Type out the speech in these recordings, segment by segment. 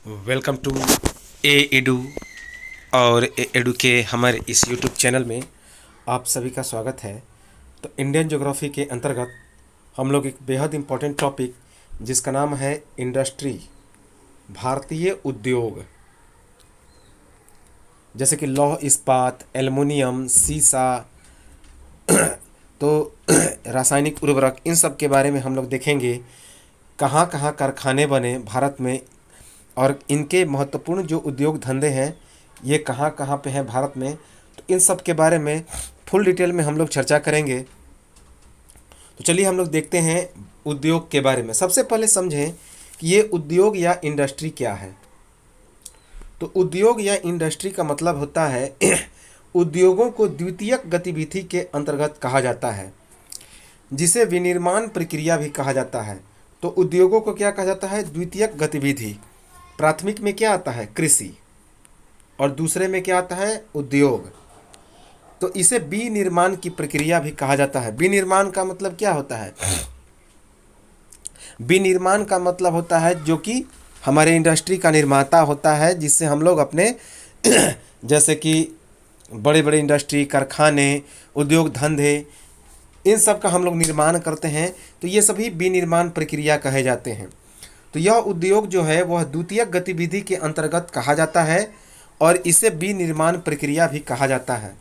Welcome to A edu और ए edu के हमारे इस यूट्यूब चैनल में आप सभी का स्वागत है। तो इंडियन ज्योग्राफी के अंतर्गत हम लोग एक बेहद इम्पोर्टेंट टॉपिक जिसका नाम है इंडस्ट्री, भारतीय उद्योग, जैसे कि लौह इस्पात, एल्युमिनियम, सीसा, तो रासायनिक उर्वरक, इन सब के बारे में हम लोग देखेंगे। कहाँ कहाँ कारखाने बने भारत में और इनके महत्वपूर्ण जो उद्योग धंधे हैं ये कहाँ कहाँ पे हैं भारत में, तो इन सब के बारे में फुल डिटेल में हम लोग चर्चा करेंगे। तो चलिए हम लोग देखते हैं उद्योग के बारे में। सबसे पहले समझें कि ये उद्योग या इंडस्ट्री क्या है। तो उद्योग या इंडस्ट्री का मतलब होता है उद्योगों को द्वितीयक गतिविधि के अंतर्गत कहा जाता है, जिसे विनिर्माण प्रक्रिया भी कहा जाता है। तो उद्योगों को क्या कहा जाता है? द्वितीयक गतिविधि। प्राथमिक में क्या आता है? कृषि, और दूसरे में क्या आता है? उद्योग। तो इसे विनिर्माण की प्रक्रिया भी कहा जाता है। विनिर्माण का मतलब क्या होता है? विनिर्माण का मतलब होता है जो कि हमारे इंडस्ट्री का निर्माता होता है, जिससे हम लोग अपने जैसे कि बड़े बड़े इंडस्ट्री, कारखाने, उद्योग धंधे, इन सब का हम लोग निर्माण करते हैं। तो ये सभी विनिर्माण प्रक्रिया कहे जाते हैं। तो यह उद्योग जो है वह द्वितीयक गतिविधि के अंतर्गत कहा जाता है और इसे विनिर्माण प्रक्रिया भी कहा जाता है।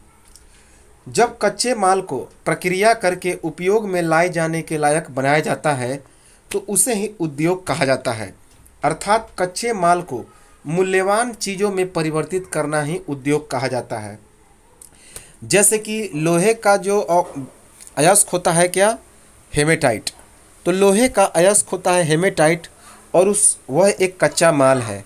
जब कच्चे माल को प्रक्रिया करके उपयोग में लाए जाने के लायक बनाया जाता है तो उसे ही उद्योग कहा जाता है। अर्थात कच्चे माल को मूल्यवान चीज़ों में परिवर्तित करना ही उद्योग कहा जाता है। जैसे कि लोहे का जो अयस्क होता है क्या? हेमेटाइट। तो लोहे का अयस्क होता है हेमेटाइट और वह एक कच्चा माल है,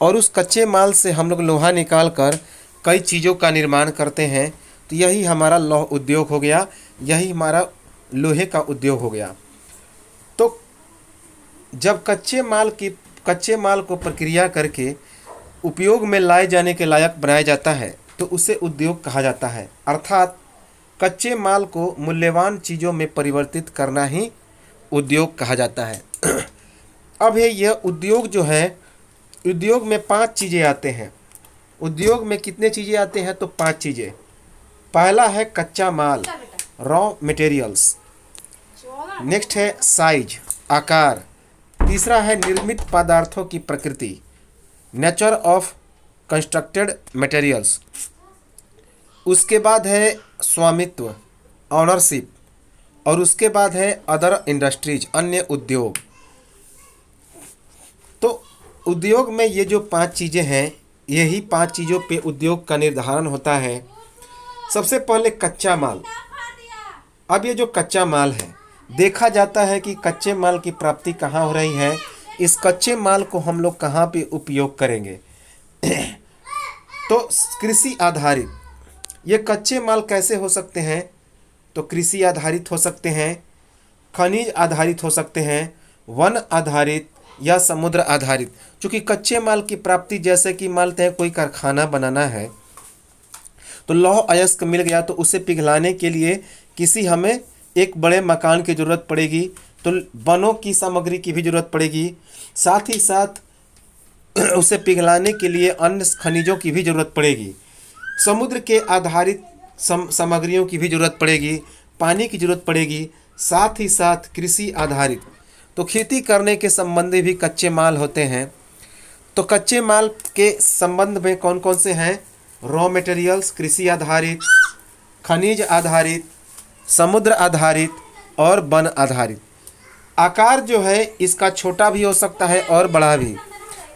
और उस कच्चे माल से हम लोग लोहा निकाल कर कई चीज़ों का निर्माण करते हैं। तो यही हमारा लौह उद्योग हो गया, यही हमारा लोहे का उद्योग हो गया। तो जब कच्चे माल को प्रक्रिया करके उपयोग में लाए जाने के लायक बनाया जाता है तो उसे उद्योग कहा जाता है। अर्थात कच्चे माल को मूल्यवान चीज़ों में परिवर्तित करना ही उद्योग कहा जाता है। अब यह उद्योग जो है, उद्योग में 5 चीज़ें आते हैं। उद्योग में कितने चीज़ें आते हैं? तो 5 चीज़ें। पहला है कच्चा माल, रॉ मटेरियल्स। नेक्स्ट है साइज, आकार। तीसरा है निर्मित पदार्थों की प्रकृति, नेचर ऑफ कंस्ट्रक्टेड मटेरियल्स। उसके बाद है स्वामित्व, ऑनरशिप। और उसके बाद है अदर इंडस्ट्रीज, अन्य उद्योग। तो उद्योग में ये जो 5 चीज़ें हैं, यही 5 चीज़ों पे उद्योग का निर्धारण होता है। सबसे पहले कच्चा माल। अब ये जो कच्चा माल है, देखा जाता है कि कच्चे माल की प्राप्ति कहाँ हो रही है। इस कच्चे माल को हम लोग कहाँ पे उपयोग करेंगे? तो कृषि आधारित। ये कच्चे माल कैसे हो सकते हैं? तो कृषि आधारित हो सकते हैं, खनिज आधारित हो सकते हैं, वन आधारित या समुद्र आधारित। चूँकि कच्चे माल की प्राप्ति, जैसे कि मानते हैं कोई कारखाना बनाना है तो लौह अयस्क मिल गया तो उसे पिघलाने के लिए हमें एक बड़े मकान की ज़रूरत पड़ेगी, तो वनों की सामग्री की भी ज़रूरत पड़ेगी। साथ ही साथ उसे पिघलाने के लिए अन्य खनिजों की भी ज़रूरत पड़ेगी। समुद्र के आधारित सामग्रियों की भी ज़रूरत पड़ेगी, पानी की ज़रूरत पड़ेगी। साथ ही साथ कृषि आधारित, तो खेती करने के संबंधी भी कच्चे माल होते हैं। तो कच्चे माल के संबंध में कौन कौन से हैं? रॉ मटेरियल्स, कृषि आधारित, खनिज आधारित, समुद्र आधारित और वन आधारित। आकार जो है इसका छोटा भी हो सकता है और बड़ा भी।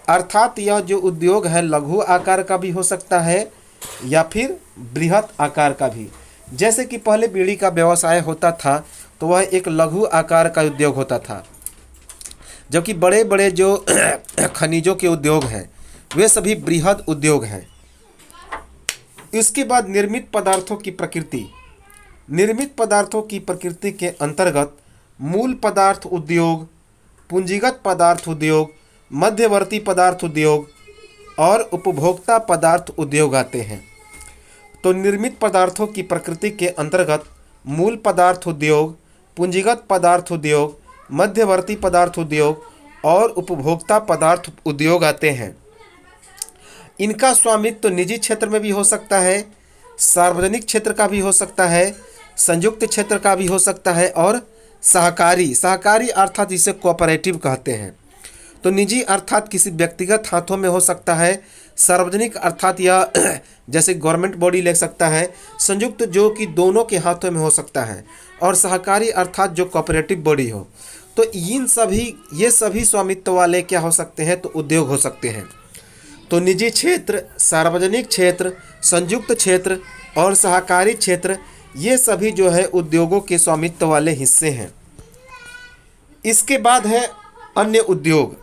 अर्थात यह जो उद्योग है लघु आकार का भी हो सकता है या फिर बृहत आकार का भी। जैसे कि पहले बीड़ी का व्यवसाय होता था तो वह एक लघु आकार का उद्योग होता था, जबकि बड़े बड़े जो खनिजों के उद्योग हैं वे सभी बृहद उद्योग हैं। इसके बाद निर्मित पदार्थों की प्रकृति। निर्मित पदार्थों की प्रकृति के अंतर्गत मूल पदार्थ उद्योग, पूंजीगत पदार्थ उद्योग, मध्यवर्ती पदार्थ उद्योग और उपभोक्ता पदार्थ उद्योग आते हैं। तो निर्मित पदार्थों की प्रकृति के अंतर्गत मूल पदार्थ उद्योग, पूंजीगत पदार्थ उद्योग, मध्यवर्ती पदार्थ उद्योग और उपभोक्ता पदार्थ उद्योग आते हैं। इनका स्वामित्व तो निजी क्षेत्र में भी हो सकता है, सार्वजनिक क्षेत्र का भी हो सकता है, संयुक्त क्षेत्र का भी हो सकता है और सहकारी अर्थात जिसे कोऑपरेटिव कहते हैं। तो निजी अर्थात किसी व्यक्तिगत हाथों में हो सकता है, सार्वजनिक अर्थात यह जैसे गवर्नमेंट बॉडी ले सकता है, संयुक्त जो कि दोनों के हाथों में हो सकता है, और सहकारी अर्थात जो कोऑपरेटिव बॉडी हो। तो ये सभी स्वामित्व वाले क्या हो सकते हैं, तो उद्योग हो सकते हैं। तो निजी क्षेत्र, सार्वजनिक क्षेत्र, संयुक्त क्षेत्र और सहकारी क्षेत्र, ये सभी जो है उद्योगों के स्वामित्व वाले हिस्से हैं। इसके बाद है अन्य उद्योग।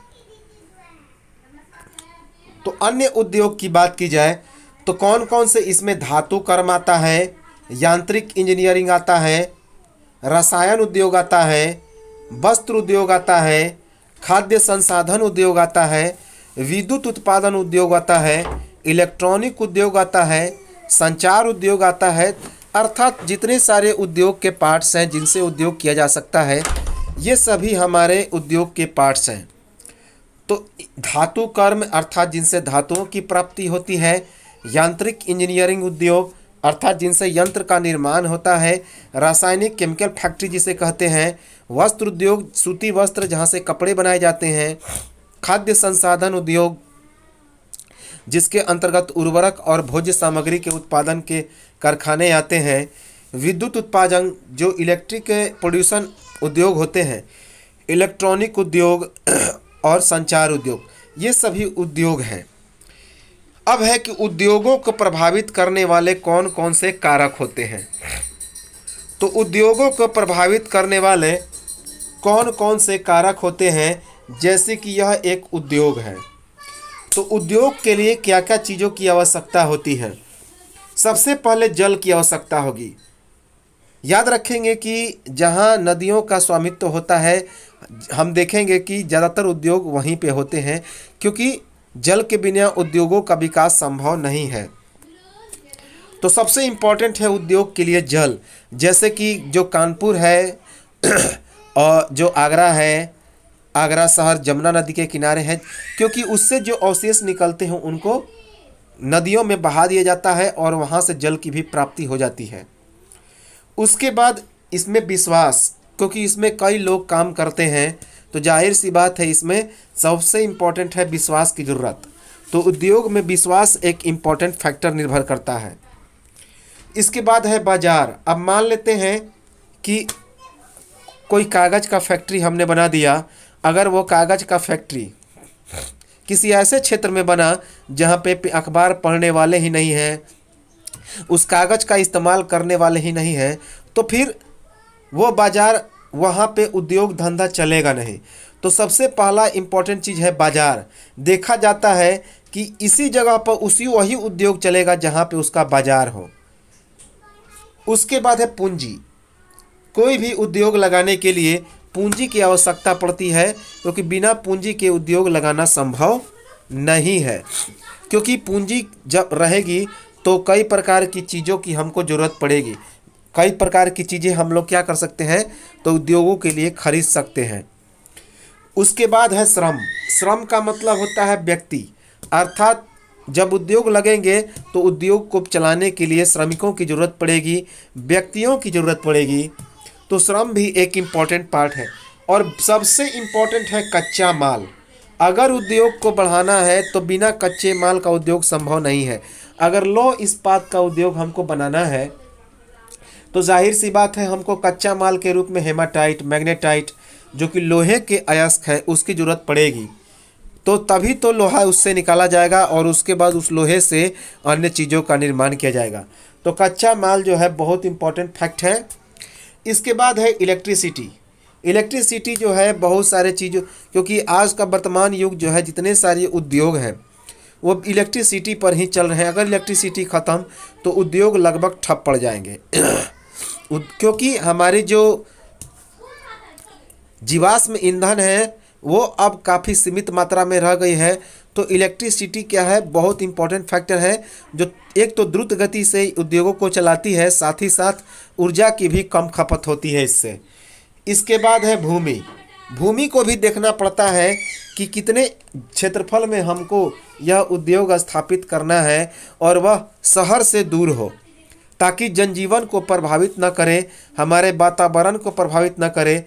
तो अन्य उद्योग की बात की जाए तो कौन कौन से इसमें धातु कर्म आता है, यांत्रिक इंजीनियरिंग आता है, रसायन उद्योग आता है, वस्त्र उद्योग आता है, खाद्य संसाधन उद्योग आता है, विद्युत उत्पादन उद्योग आता है, इलेक्ट्रॉनिक उद्योग आता है, संचार उद्योग आता है। अर्थात जितने सारे उद्योग के पार्ट्स हैं जिनसे उद्योग किया जा सकता है, ये सभी हमारे उद्योग के पार्ट्स हैं। तो धातु कर्म अर्थात जिनसे धातुओं की प्राप्ति होती है, यांत्रिक इंजीनियरिंग उद्योग अर्थात जिनसे यंत्र का निर्माण होता है, रासायनिक केमिकल फैक्ट्री जिसे कहते हैं, वस्त्र उद्योग सूती वस्त्र जहाँ से कपड़े बनाए जाते हैं, खाद्य संसाधन उद्योग जिसके अंतर्गत उर्वरक और भोज्य सामग्री के उत्पादन के कारखाने आते हैं, विद्युत उत्पादन जो इलेक्ट्रिक प्रोड्यूसन उद्योग होते हैं, इलेक्ट्रॉनिक उद्योग और संचार उद्योग, ये सभी उद्योग हैं। अब है कि उद्योगों को प्रभावित करने वाले कौन कौन से कारक होते हैं। तो उद्योगों को प्रभावित करने वाले कौन कौन से कारक होते हैं, जैसे कि यह एक उद्योग है तो उद्योग के लिए क्या क्या चीज़ों की आवश्यकता होती है। सबसे पहले जल की आवश्यकता होगी। याद रखेंगे कि जहाँ नदियों का स्वामित्व होता है, हम देखेंगे कि ज़्यादातर उद्योग वहीं पे होते हैं, क्योंकि जल के बिना उद्योगों का विकास संभव नहीं है। तो सबसे इम्पोर्टेंट है उद्योग के लिए जल। जैसे कि जो कानपुर है और जो आगरा है, आगरा शहर जमुना नदी के किनारे है, क्योंकि उससे जो अवशेष निकलते हैं उनको नदियों में बहा दिया जाता है और वहाँ से जल की भी प्राप्ति हो जाती है। उसके बाद इसमें विश्वास, क्योंकि इसमें कई लोग काम करते हैं, तो जाहिर सी बात है इसमें सबसे इम्पोर्टेंट है विश्वास की ज़रूरत। तो उद्योग में विश्वास एक इम्पॉर्टेंट फैक्टर निर्भर करता है। इसके बाद है बाज़ार। अब मान लेते हैं कि कोई कागज़ का फैक्ट्री हमने बना दिया। अगर वो कागज़ का फैक्ट्री किसी ऐसे क्षेत्र में बना जहाँ पे अखबार पढ़ने वाले ही नहीं हैं, उस कागज़ का इस्तेमाल करने वाले ही नहीं हैं, तो फिर वो बाज़ार, वहाँ पे उद्योग धंधा चलेगा नहीं। तो सबसे पहला इम्पोर्टेंट चीज़ है बाज़ार। देखा जाता है कि इसी जगह पर वही उद्योग चलेगा जहाँ पे उसका बाज़ार हो। उसके बाद है पूंजी। कोई भी उद्योग लगाने के लिए पूंजी की आवश्यकता पड़ती है, क्योंकि बिना पूंजी के उद्योग लगाना संभव नहीं है। क्योंकि पूंजी जब रहेगी तो कई प्रकार की चीज़ों की हमको ज़रूरत पड़ेगी। कई प्रकार की चीज़ें हम लोग क्या कर सकते हैं, तो उद्योगों के लिए खरीद सकते हैं। उसके बाद है श्रम। श्रम का मतलब होता है व्यक्ति, अर्थात जब उद्योग लगेंगे तो उद्योग को चलाने के लिए श्रमिकों की ज़रूरत पड़ेगी, व्यक्तियों की ज़रूरत पड़ेगी। तो श्रम भी एक इम्पॉर्टेंट पार्ट है। और सबसे इम्पॉर्टेंट है कच्चा माल। अगर उद्योग को बढ़ाना है तो बिना कच्चे माल का उद्योग संभव नहीं है। अगर लौह इस्पात का उद्योग हमको बनाना है तो जाहिर सी बात है हमको कच्चा माल के रूप में हेमाटाइट, मैग्नेटाइट जो कि लोहे के अयस्क है उसकी ज़रूरत पड़ेगी। तो तभी तो लोहा उससे निकाला जाएगा और उसके बाद उस लोहे से अन्य चीज़ों का निर्माण किया जाएगा। तो कच्चा माल जो है बहुत इम्पॉर्टेंट फैक्ट है। इसके बाद है इलेक्ट्रिसिटी। इलेक्ट्रिसिटी जो है बहुत सारे चीज़ों, क्योंकि आज का वर्तमान युग जो है जितने सारे उद्योग हैं वो इलेक्ट्रिसिटी पर ही चल रहे हैं। अगर इलेक्ट्रिसिटी ख़त्म तो उद्योग लगभग ठप पड़ जाएंगे क्योंकि हमारी जो जीवाश्म ईंधन है वो अब काफ़ी सीमित मात्रा में रह गई है। तो इलेक्ट्रिसिटी क्या है, बहुत इंपॉर्टेंट फैक्टर है जो एक तो द्रुत गति से उद्योगों को चलाती है, साथ ही साथ ऊर्जा की भी कम खपत होती है इससे। इसके बाद है भूमि। भूमि को भी देखना पड़ता है कि कितने क्षेत्रफल में हमको यह उद्योग स्थापित करना है और वह शहर से दूर हो, ताकि जनजीवन को प्रभावित न करे, हमारे वातावरण को प्रभावित न करे।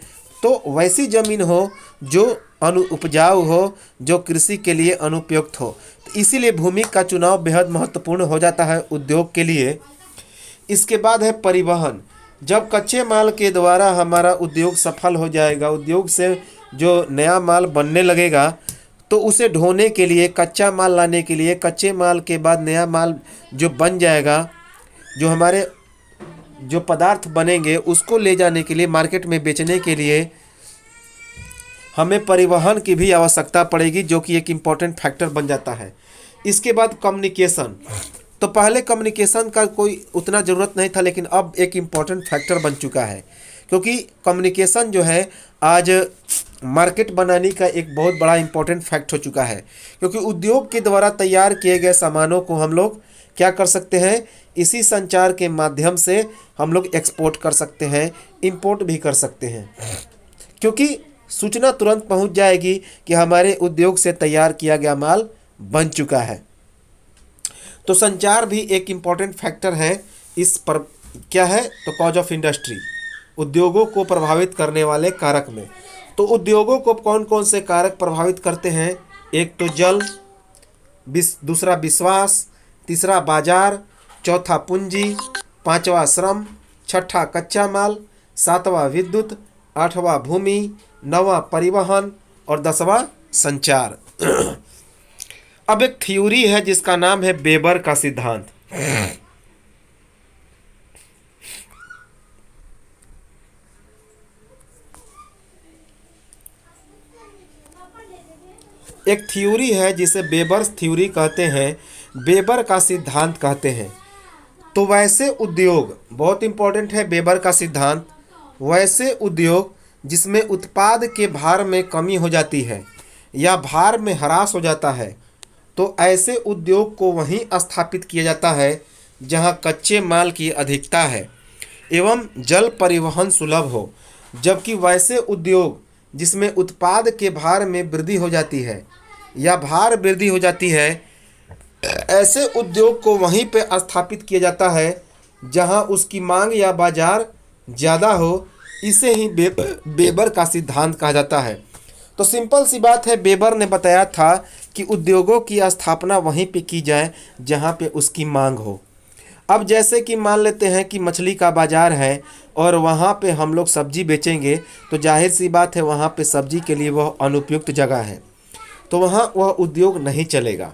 तो वैसी ज़मीन हो जो उपजाऊ हो, जो कृषि के लिए अनुपयुक्त हो। तो इसीलिए भूमि का चुनाव बेहद महत्वपूर्ण हो जाता है उद्योग के लिए। इसके बाद है परिवहन। जब कच्चे माल के द्वारा हमारा उद्योग सफल हो जाएगा, उद्योग से जो नया माल बनने लगेगा, तो उसे ढोने के लिए, कच्चा माल लाने के लिए, कच्चे माल के बाद नया माल जो बन जाएगा, जो हमारे जो पदार्थ बनेंगे उसको ले जाने के लिए, मार्केट में बेचने के लिए हमें परिवहन की भी आवश्यकता पड़ेगी, जो कि एक इम्पॉर्टेंट फैक्टर बन जाता है। इसके बाद कम्युनिकेशन। तो पहले कम्युनिकेशन का कोई उतना ज़रूरत नहीं था, लेकिन अब एक इम्पॉर्टेंट फैक्टर बन चुका है, क्योंकि कम्युनिकेशन जो है आज मार्केट बनाने का एक बहुत बड़ा इम्पॉर्टेंट फैक्ट हो चुका है। क्योंकि उद्योग के द्वारा तैयार किए गए सामानों को हम लोग क्या कर सकते हैं, इसी संचार के माध्यम से हम लोग एक्सपोर्ट कर सकते हैं, इंपोर्ट भी कर सकते हैं, क्योंकि सूचना तुरंत पहुंच जाएगी कि हमारे उद्योग से तैयार किया गया माल बन चुका है। तो संचार भी एक इम्पॉर्टेंट फैक्टर है इस पर। क्या है तो कॉज ऑफ इंडस्ट्री, उद्योगों को प्रभावित करने वाले कारक में। तो उद्योगों को कौन कौन से कारक प्रभावित करते हैं? एक तो जल, दूसरा विश्वास, तीसरा बाजार, चौथा पूंजी, पांचवा श्रम, छठा कच्चा माल, सातवां विद्युत, आठवां भूमि, नौवां परिवहन और 10वां संचार। अब एक थ्योरी है जिसका नाम है वेबर का सिद्धांत। एक थ्योरी है जिसे वेबर्स थ्योरी कहते हैं, वेबर का सिद्धांत कहते हैं। तो वैसे उद्योग, बहुत इंपॉर्टेंट है वेबर का सिद्धांत, वैसे उद्योग जिसमें उत्पाद के भार में कमी हो जाती है या भार में ह्रास हो जाता है, तो ऐसे उद्योग को वहीं स्थापित किया जाता है जहां कच्चे माल की अधिकता है एवं जल परिवहन सुलभ हो। जबकि वैसे उद्योग जिसमें उत्पाद के भार में वृद्धि हो जाती है या भार वृद्धि हो जाती है, ऐसे उद्योग को वहीं पे स्थापित किया जाता है जहां उसकी मांग या बाजार ज़्यादा हो। इसे ही वेबर का सिद्धांत कहा जाता है। तो सिंपल सी बात है, वेबर ने बताया था कि उद्योगों की स्थापना वहीं पे की जाए जहां पे उसकी मांग हो। अब जैसे कि मान लेते हैं कि मछली का बाज़ार है और वहाँ पे हम लोग सब्जी बेचेंगे, तो जाहिर सी बात है वहाँ पे सब्जी के लिए वह अनुपयुक्त जगह है, तो वहाँ वह उद्योग नहीं चलेगा।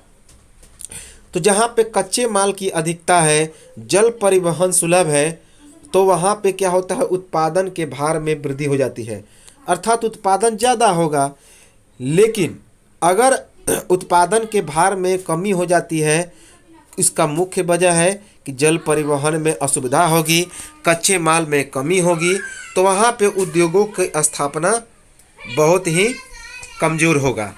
तो जहाँ पे कच्चे माल की अधिकता है, जल परिवहन सुलभ है, तो वहाँ पे क्या होता है, उत्पादन के भार में वृद्धि हो जाती है, अर्थात उत्पादन ज़्यादा होगा। लेकिन अगर उत्पादन के भार में कमी हो जाती है, इसका मुख्य वजह है कि जल परिवहन में असुविधा होगी, कच्चे माल में कमी होगी, तो वहाँ पे उद्योगों की स्थापना बहुत ही कमज़ोर होगा।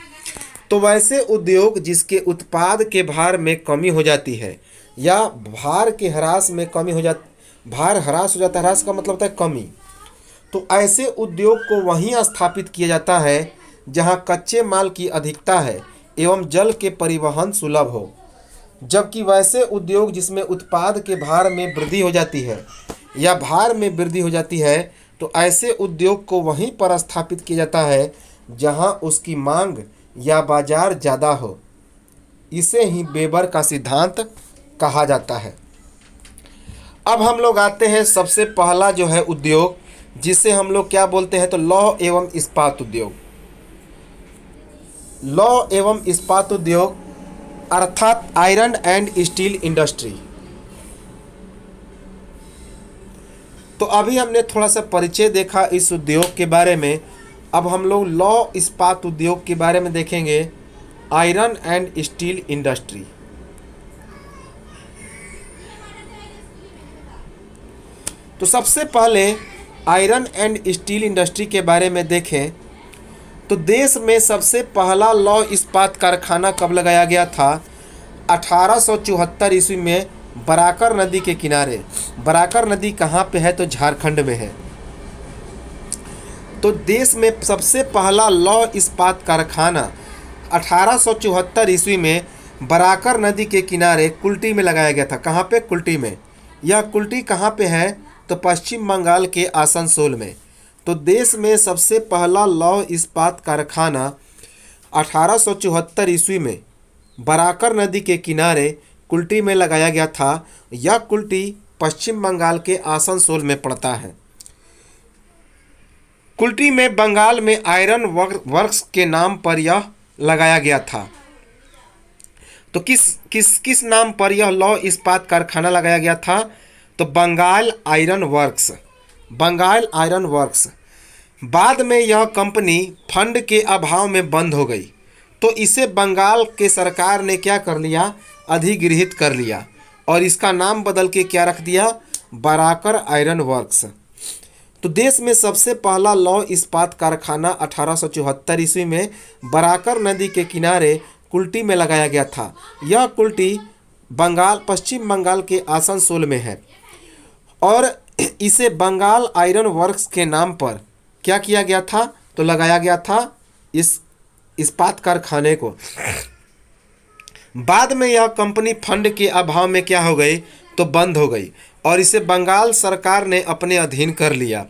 तो वैसे उद्योग जिसके उत्पाद के भार में कमी हो जाती है या भार के ह्रास में कमी हो जाती, भार ह्रास हो जाता है, ह्रास का मतलब होता है कमी, तो ऐसे उद्योग को वहीं स्थापित किया जाता है जहाँ कच्चे माल की अधिकता है एवं जल के परिवहन सुलभ हो। जबकि वैसे उद्योग जिसमें उत्पाद के भार में वृद्धि हो जाती है या भार में वृद्धि हो जाती है, तो ऐसे उद्योग को वहीं पर स्थापित किया जाता है जहां उसकी मांग या बाजार ज़्यादा हो। इसे ही वेबर का सिद्धांत कहा जाता है। अब हम लोग आते हैं सबसे पहला जो है उद्योग, जिसे हम लोग क्या बोलते हैं, तो लौह एवं इस्पात उद्योग। लौह एवं इस्पात उद्योग अर्थात आयरन एंड स्टील इंडस्ट्री। तो अभी हमने थोड़ा सा परिचय देखा इस उद्योग के बारे में। अब हम लोग लौह इस्पात उद्योग के बारे में देखेंगे, आयरन एंड स्टील इंडस्ट्री। तो सबसे पहले आयरन एंड स्टील इंडस्ट्री के बारे में देखें तो देश में सबसे पहला लौह इस्पात कारखाना कब लगाया गया था? 1874 ईस्वी में बराकर नदी के किनारे। बराकर नदी कहाँ पे है? तो झारखंड में है। तो देश में सबसे पहला लौह इस्पात कारखाना 1874 ईस्वी में बराकर नदी के किनारे कुल्टी में लगाया गया था। कहाँ पे? कुल्टी में। यह कुल्टी कहाँ पे है? तो पश्चिम बंगाल के आसनसोल में। तो देश में सबसे पहला लौह इस्पात कारखाना 1874 ईस्वी में बराकर नदी के किनारे कुल्टी में लगाया गया था। यह कुल्टी पश्चिम बंगाल के आसनसोल में पड़ता है। कुल्टी में बंगाल में आयरन वर्क्स के नाम पर यह लगाया गया था। तो किस नाम पर यह लौह इस्पात कारखाना लगाया गया था? तो Bengal iron works. Bengal iron works. बाद में यह कंपनी फंड के अभाव में बंद हो गई, तो इसे बंगाल के सरकार ने क्या कर लिया? अधिगृहित कर लिया और इसका नाम बदल के क्या रख दिया? Barakar iron works. तो देश में सबसे पहला लौह इस्पात कारखाना 1874 ईस्वी में बराकर नदी के किनारे कुल्टी में लगाया गया था। यह कुल्टी पश्चिम बंगाल के आसनसोल में है और इसे बंगाल आयरन वर्क्स के नाम पर क्या किया गया था? तो लगाया गया था इस इस्पात कारखाने को। बाद में यह कंपनी फंड के अभाव में क्या हो गई? तो बंद हो गई और इसे बंगाल सरकार ने अपने अधीन कर लिया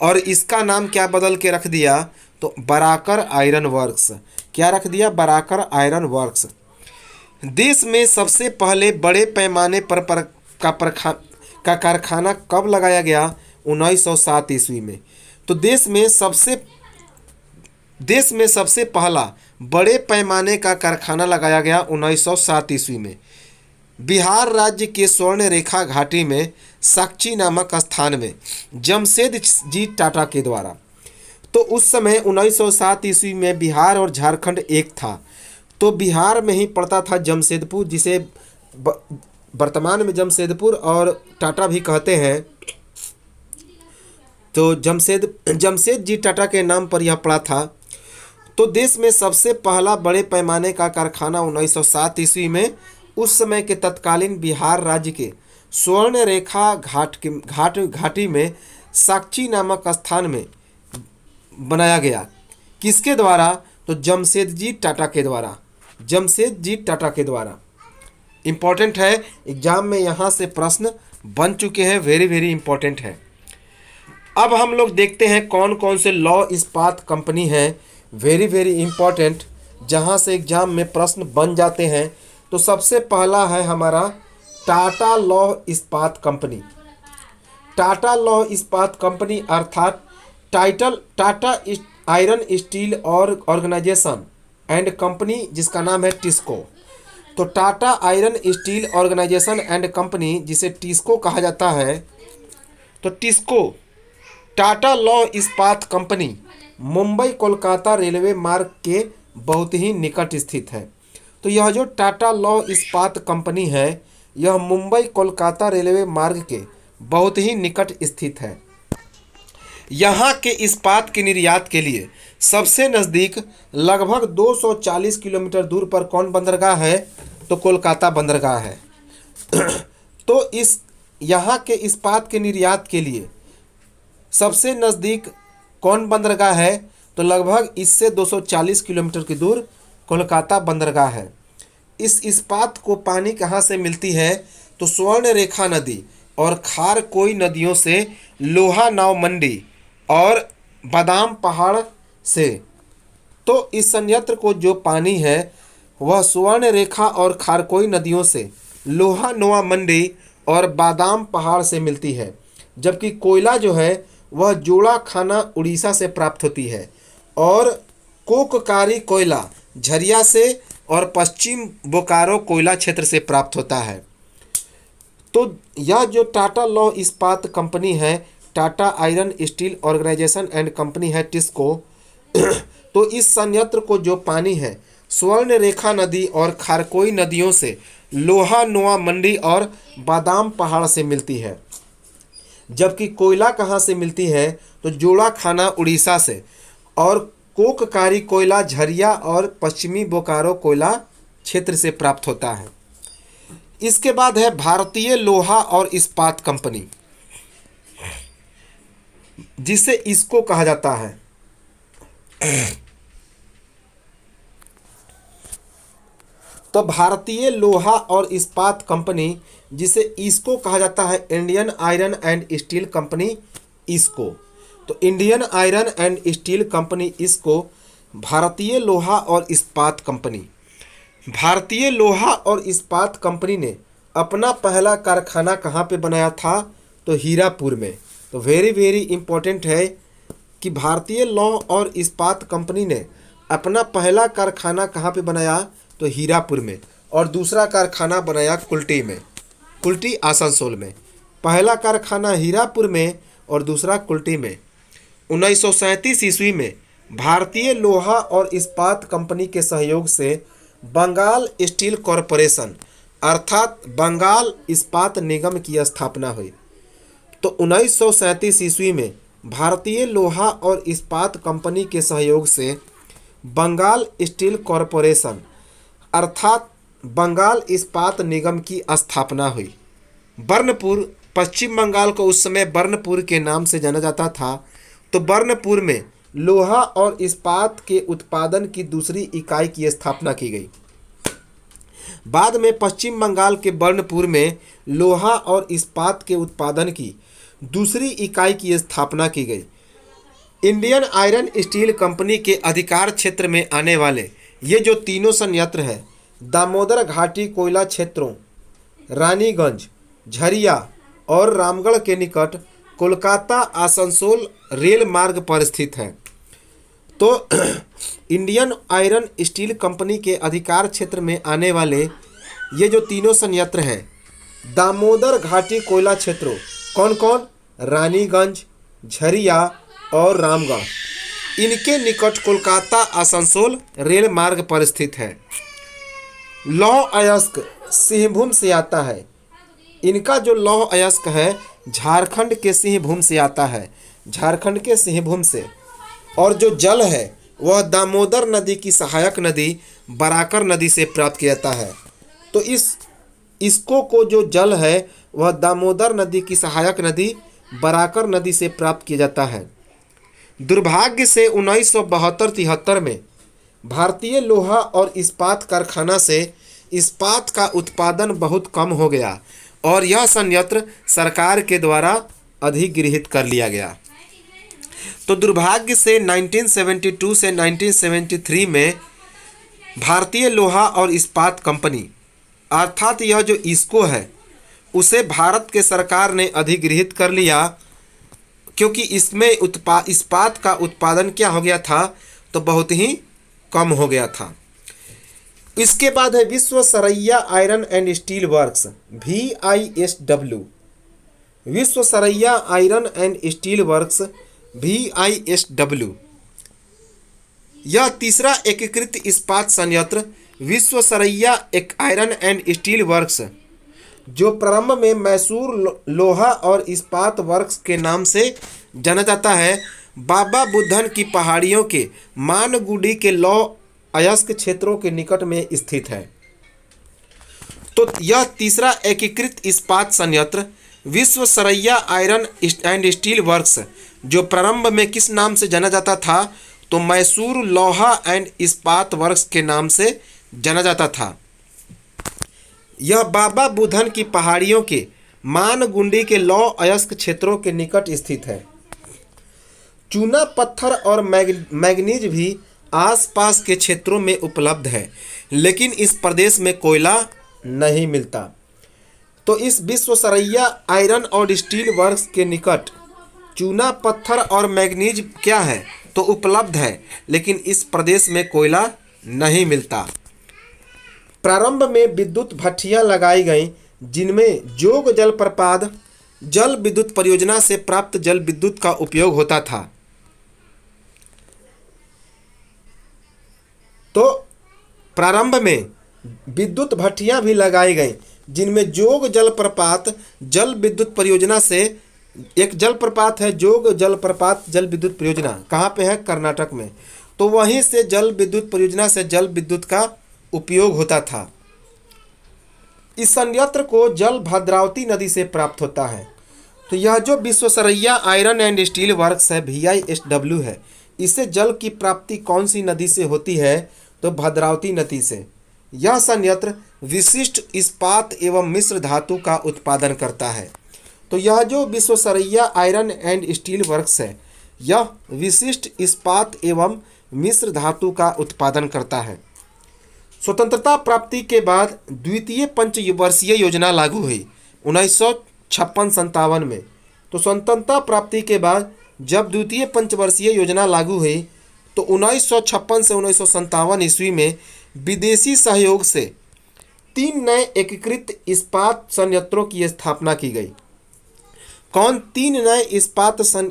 और इसका नाम क्या बदल के रख दिया? तो बराकर आयरन वर्क्स। क्या रख दिया? Barakar iron works. देश में सबसे पहले बड़े पैमाने पर कारखाना कब लगाया गया? 1907 ईस्वी में। तो देश में सबसे पहला बड़े पैमाने का कारखाना लगाया गया 1907 ईस्वी में बिहार राज्य के स्वर्ण रेखा घाटी में साक्ची नामक स्थान में जमशेदजी टाटा के द्वारा। तो उस समय 1907 ईस्वी में बिहार और झारखंड एक था। तो बिहार में ही पड़ता था जमशेदपुर, जिसे वर्तमान में जमशेदपुर और टाटा भी कहते हैं। तो जमशेदजी टाटा के नाम पर यह पड़ा था। तो देश में सबसे पहला बड़े पैमाने का कारखाना 1907 ईस्वी में उस समय के तत्कालीन बिहार राज्य के स्वर्ण रेखा घाटी में साक्ची नामक स्थान में बनाया गया। किसके द्वारा? तो जमशेदजी टाटा के द्वारा। जमशेदजी टाटा के द्वारा। इम्पॉर्टेंट है, एग्जाम में यहाँ से प्रश्न बन चुके हैं, वेरी वेरी इंपॉर्टेंट है। अब हम लोग देखते हैं कौन कौन से लौह इस्पात कंपनी हैं, वेरी वेरी इंपॉर्टेंट, जहाँ से एग्जाम में प्रश्न बन जाते हैं। तो सबसे पहला है हमारा टाटा लौह इस्पात कंपनी। टाटा लौह इस्पात कंपनी अर्थात टाटा आयरन स्टील और ऑर्गेनाइजेशन एंड कंपनी, जिसका नाम है टिस्को। तो Tata iron steel organisation and company, जिसे टिस्को कहा जाता है। तो टिस्को टाटा लौह इस्पात कंपनी मुंबई कोलकाता रेलवे मार्ग के बहुत ही निकट स्थित है। तो यह जो टाटा लौह इस्पात कंपनी है, यह मुंबई कोलकाता रेलवे मार्ग के बहुत ही निकट स्थित है। यहाँ के इस्पात के निर्यात के लिए सबसे नज़दीक लगभग 240 किलोमीटर दूर पर कौन बंदरगाह है? तो कोलकाता बंदरगाह है। तो यहाँ के इस्पात के निर्यात के लिए सबसे नज़दीक कौन बंदरगाह है? तो लगभग इससे 240 किलोमीटर की दूर कोलकाता बंदरगाह है। इस इस्पात को पानी कहाँ से मिलती है? तो स्वर्ण रेखा नदी और खारकोई नदियों से, लोहा नाव मंडी और बादाम पहाड़ से। तो इस संयंत्र को जो पानी है वह स्वर्ण रेखा और खारकोई नदियों से, लोहा नोआ मंडी और बादाम पहाड़ से मिलती है। जबकि कोयला जो है वह जोड़ा खाना उड़ीसा से प्राप्त होती है और कोककारी कोयला झरिया से और पश्चिम बोकारो कोयला क्षेत्र से प्राप्त होता है। तो यह जो टाटा लौह इस्पात कंपनी है, Tata iron steel organisation and company है टिस्को। तो इस संयंत्र को जो पानी है स्वर्ण रेखा नदी और खारकोई नदियों से, लोहा नोआ मंडी और बादाम पहाड़ से मिलती है। जबकि कोयला कहाँ से मिलती है? तो जोड़ा खाना उड़ीसा से और कोककारी कोयला झरिया और पश्चिमी बोकारो कोयला क्षेत्र से प्राप्त होता है। इसके बाद है भारतीय लोहा और इस्पात कंपनी, जिसे इसको कहा जाता है। तो भारतीय लोहा और इस्पात कंपनी, जिसे इसको कहा जाता है, Indian iron and steel company, इसको। तो Indian iron and steel company, इसको भारतीय लोहा और इस्पात कंपनी। भारतीय लोहा और इस्पात कंपनी ने अपना पहला कारखाना कहाँ पे बनाया था? तो हीरापुर में। तो वेरी वेरी इम्पोर्टेंट है कि भारतीय लौह और इस्पात कंपनी ने अपना पहला कारखाना कहाँ पे बनाया? तो हीरापुर में। और दूसरा कारखाना बनाया कुल्टी में, कुल्टी आसनसोल में। पहला कारखाना हीरापुर में और दूसरा कुल्टी में। 1937 ईस्वी में भारतीय लोहा और इस्पात कंपनी के सहयोग से बंगाल स्टील कॉरपोरेशन अर्थात बंगाल इस्पात निगम की स्थापना हुई। तो 1937 ईस्वी में भारतीय लोहा और इस्पात कंपनी के सहयोग से बंगाल स्टील कॉरपोरेशन अर्थात बंगाल इस्पात निगम की स्थापना हुई। बर्नपुर, पश्चिम बंगाल को उस समय बर्नपुर के नाम से जाना जाता था। तो बर्नपुर में लोहा और इस्पात के उत्पादन की दूसरी इकाई की स्थापना की गई। बाद में पश्चिम बंगाल के बर्नपुर में लोहा और इस्पात के उत्पादन की दूसरी इकाई की स्थापना की गई। इंडियन आयरन स्टील कंपनी के अधिकार क्षेत्र में आने वाले ये जो तीनों संयंत्र हैं, दामोदर घाटी कोयला क्षेत्रों, रानीगंज, झरिया और रामगढ़ के निकट कोलकाता आसनसोल रेल मार्ग पर स्थित है। तो इंडियन आयरन स्टील कंपनी के अधिकार क्षेत्र में आने वाले ये जो तीनों संयंत्र हैं, दामोदर घाटी कोयला क्षेत्रों, कौन कौन? रानीगंज, झरिया और रामगढ़, इनके निकट कोलकाता आसनसोल रेल मार्ग पर स्थित है। लौह अयस्क सिंहभूम से आता है। इनका जो लौह अयस्क है झारखंड के सिंहभूम से आता है, झारखंड के सिंहभूम से। और जो जल है वह दामोदर नदी की सहायक नदी बराकर नदी से प्राप्त किया जाता है। तो इसको को जो जल है वह दामोदर नदी की सहायक नदी बराकर नदी से प्राप्त किया जाता है। दुर्भाग्य से 1972-73 में भारतीय लोहा और इस्पात कारखाना से इस्पात का उत्पादन बहुत कम हो गया और यह संयंत्र सरकार के द्वारा अधिग्रहित कर लिया गया। तो दुर्भाग्य से 1972 से 1973 में भारतीय लोहा और इस्पात कंपनी अर्थात यह जो इसको है उसे भारत के सरकार ने अधिग्रहित कर लिया, क्योंकि इसमें इस्पात का उत्पादन क्या हो गया था? तो बहुत ही कम हो गया था। इसके बाद है विश्व Saraiya iron and steel works, VISW, विश्व Saraiya iron and steel works, VISW। यह तीसरा एकीकृत इस्पात संयंत्र विश्व सरैया एक आयरन एंड स्टील वर्क्स, जो प्रारंभ में मैसूर लोहा और इस्पात वर्क्स के नाम से जाना जाता है, बाबा बुधन की पहाड़ियों के मानगुडी के लौह अयस्क क्षेत्रों के निकट में स्थित है। तो यह तीसरा एकीकृत इस्पात संयंत्र विश्व Saraiya iron and steel works, जो प्रारंभ में किस नाम से जाना जाता था? तो मैसूर लोहा एंड इस्पात वर्क्स के नाम से जाना जाता था। यह बाबा बुधन की पहाड़ियों के मानगुंडी के लौह अयस्क क्षेत्रों के निकट स्थित है। चूना पत्थर और मैग्नीज भी आसपास के क्षेत्रों में उपलब्ध है, लेकिन इस प्रदेश में कोयला नहीं मिलता। तो इस विश्व सरैया आयरन और स्टील वर्क्स के निकट चूना पत्थर और मैग्नीज क्या है? तो उपलब्ध है, लेकिन इस प्रदेश में कोयला नहीं मिलता। प्रारंभ में विद्युत भट्टियां लगाई गईं, जिनमें जोग जलप्रपात जल विद्युत परियोजना से प्राप्त जल विद्युत का उपयोग होता था। तो प्रारंभ में विद्युत भट्टियां भी लगाई गईं, जिनमें जोग जलप्रपात जल विद्युत परियोजना से, एक जलप्रपात है जोग जलप्रपात जल विद्युत परियोजना, कहाँ पे है? कर्नाटक में। तो वहीं से जल विद्युत परियोजना से जल विद्युत का उपयोग होता था। इस संयंत्र को जल भद्रावती नदी से प्राप्त होता है। तो यह जो विश्व Saraiya iron and steel works है, VISW है, इसे जल की प्राप्ति कौन सी नदी से होती है? तो भद्रावती नदी से। यह संयंत्र विशिष्ट इस्पात एवं मिश्र धातु का उत्पादन करता है। तो यह जो Visvesvaraya iron and steel works है, यह विशिष्ट इस्पात एवं मिश्र धातु का उत्पादन करता है। स्वतंत्रता प्राप्ति के बाद द्वितीय पंचवर्षीय योजना लागू हुई 1956-57 में। तो स्वतंत्रता प्राप्ति के बाद जब द्वितीय पंचवर्षीय योजना लागू हुई तो 1956 से 1957 ईस्वी में विदेशी सहयोग से 3 नए एकीकृत इस्पात संयंत्रों की स्थापना की गई। कौन 3 नए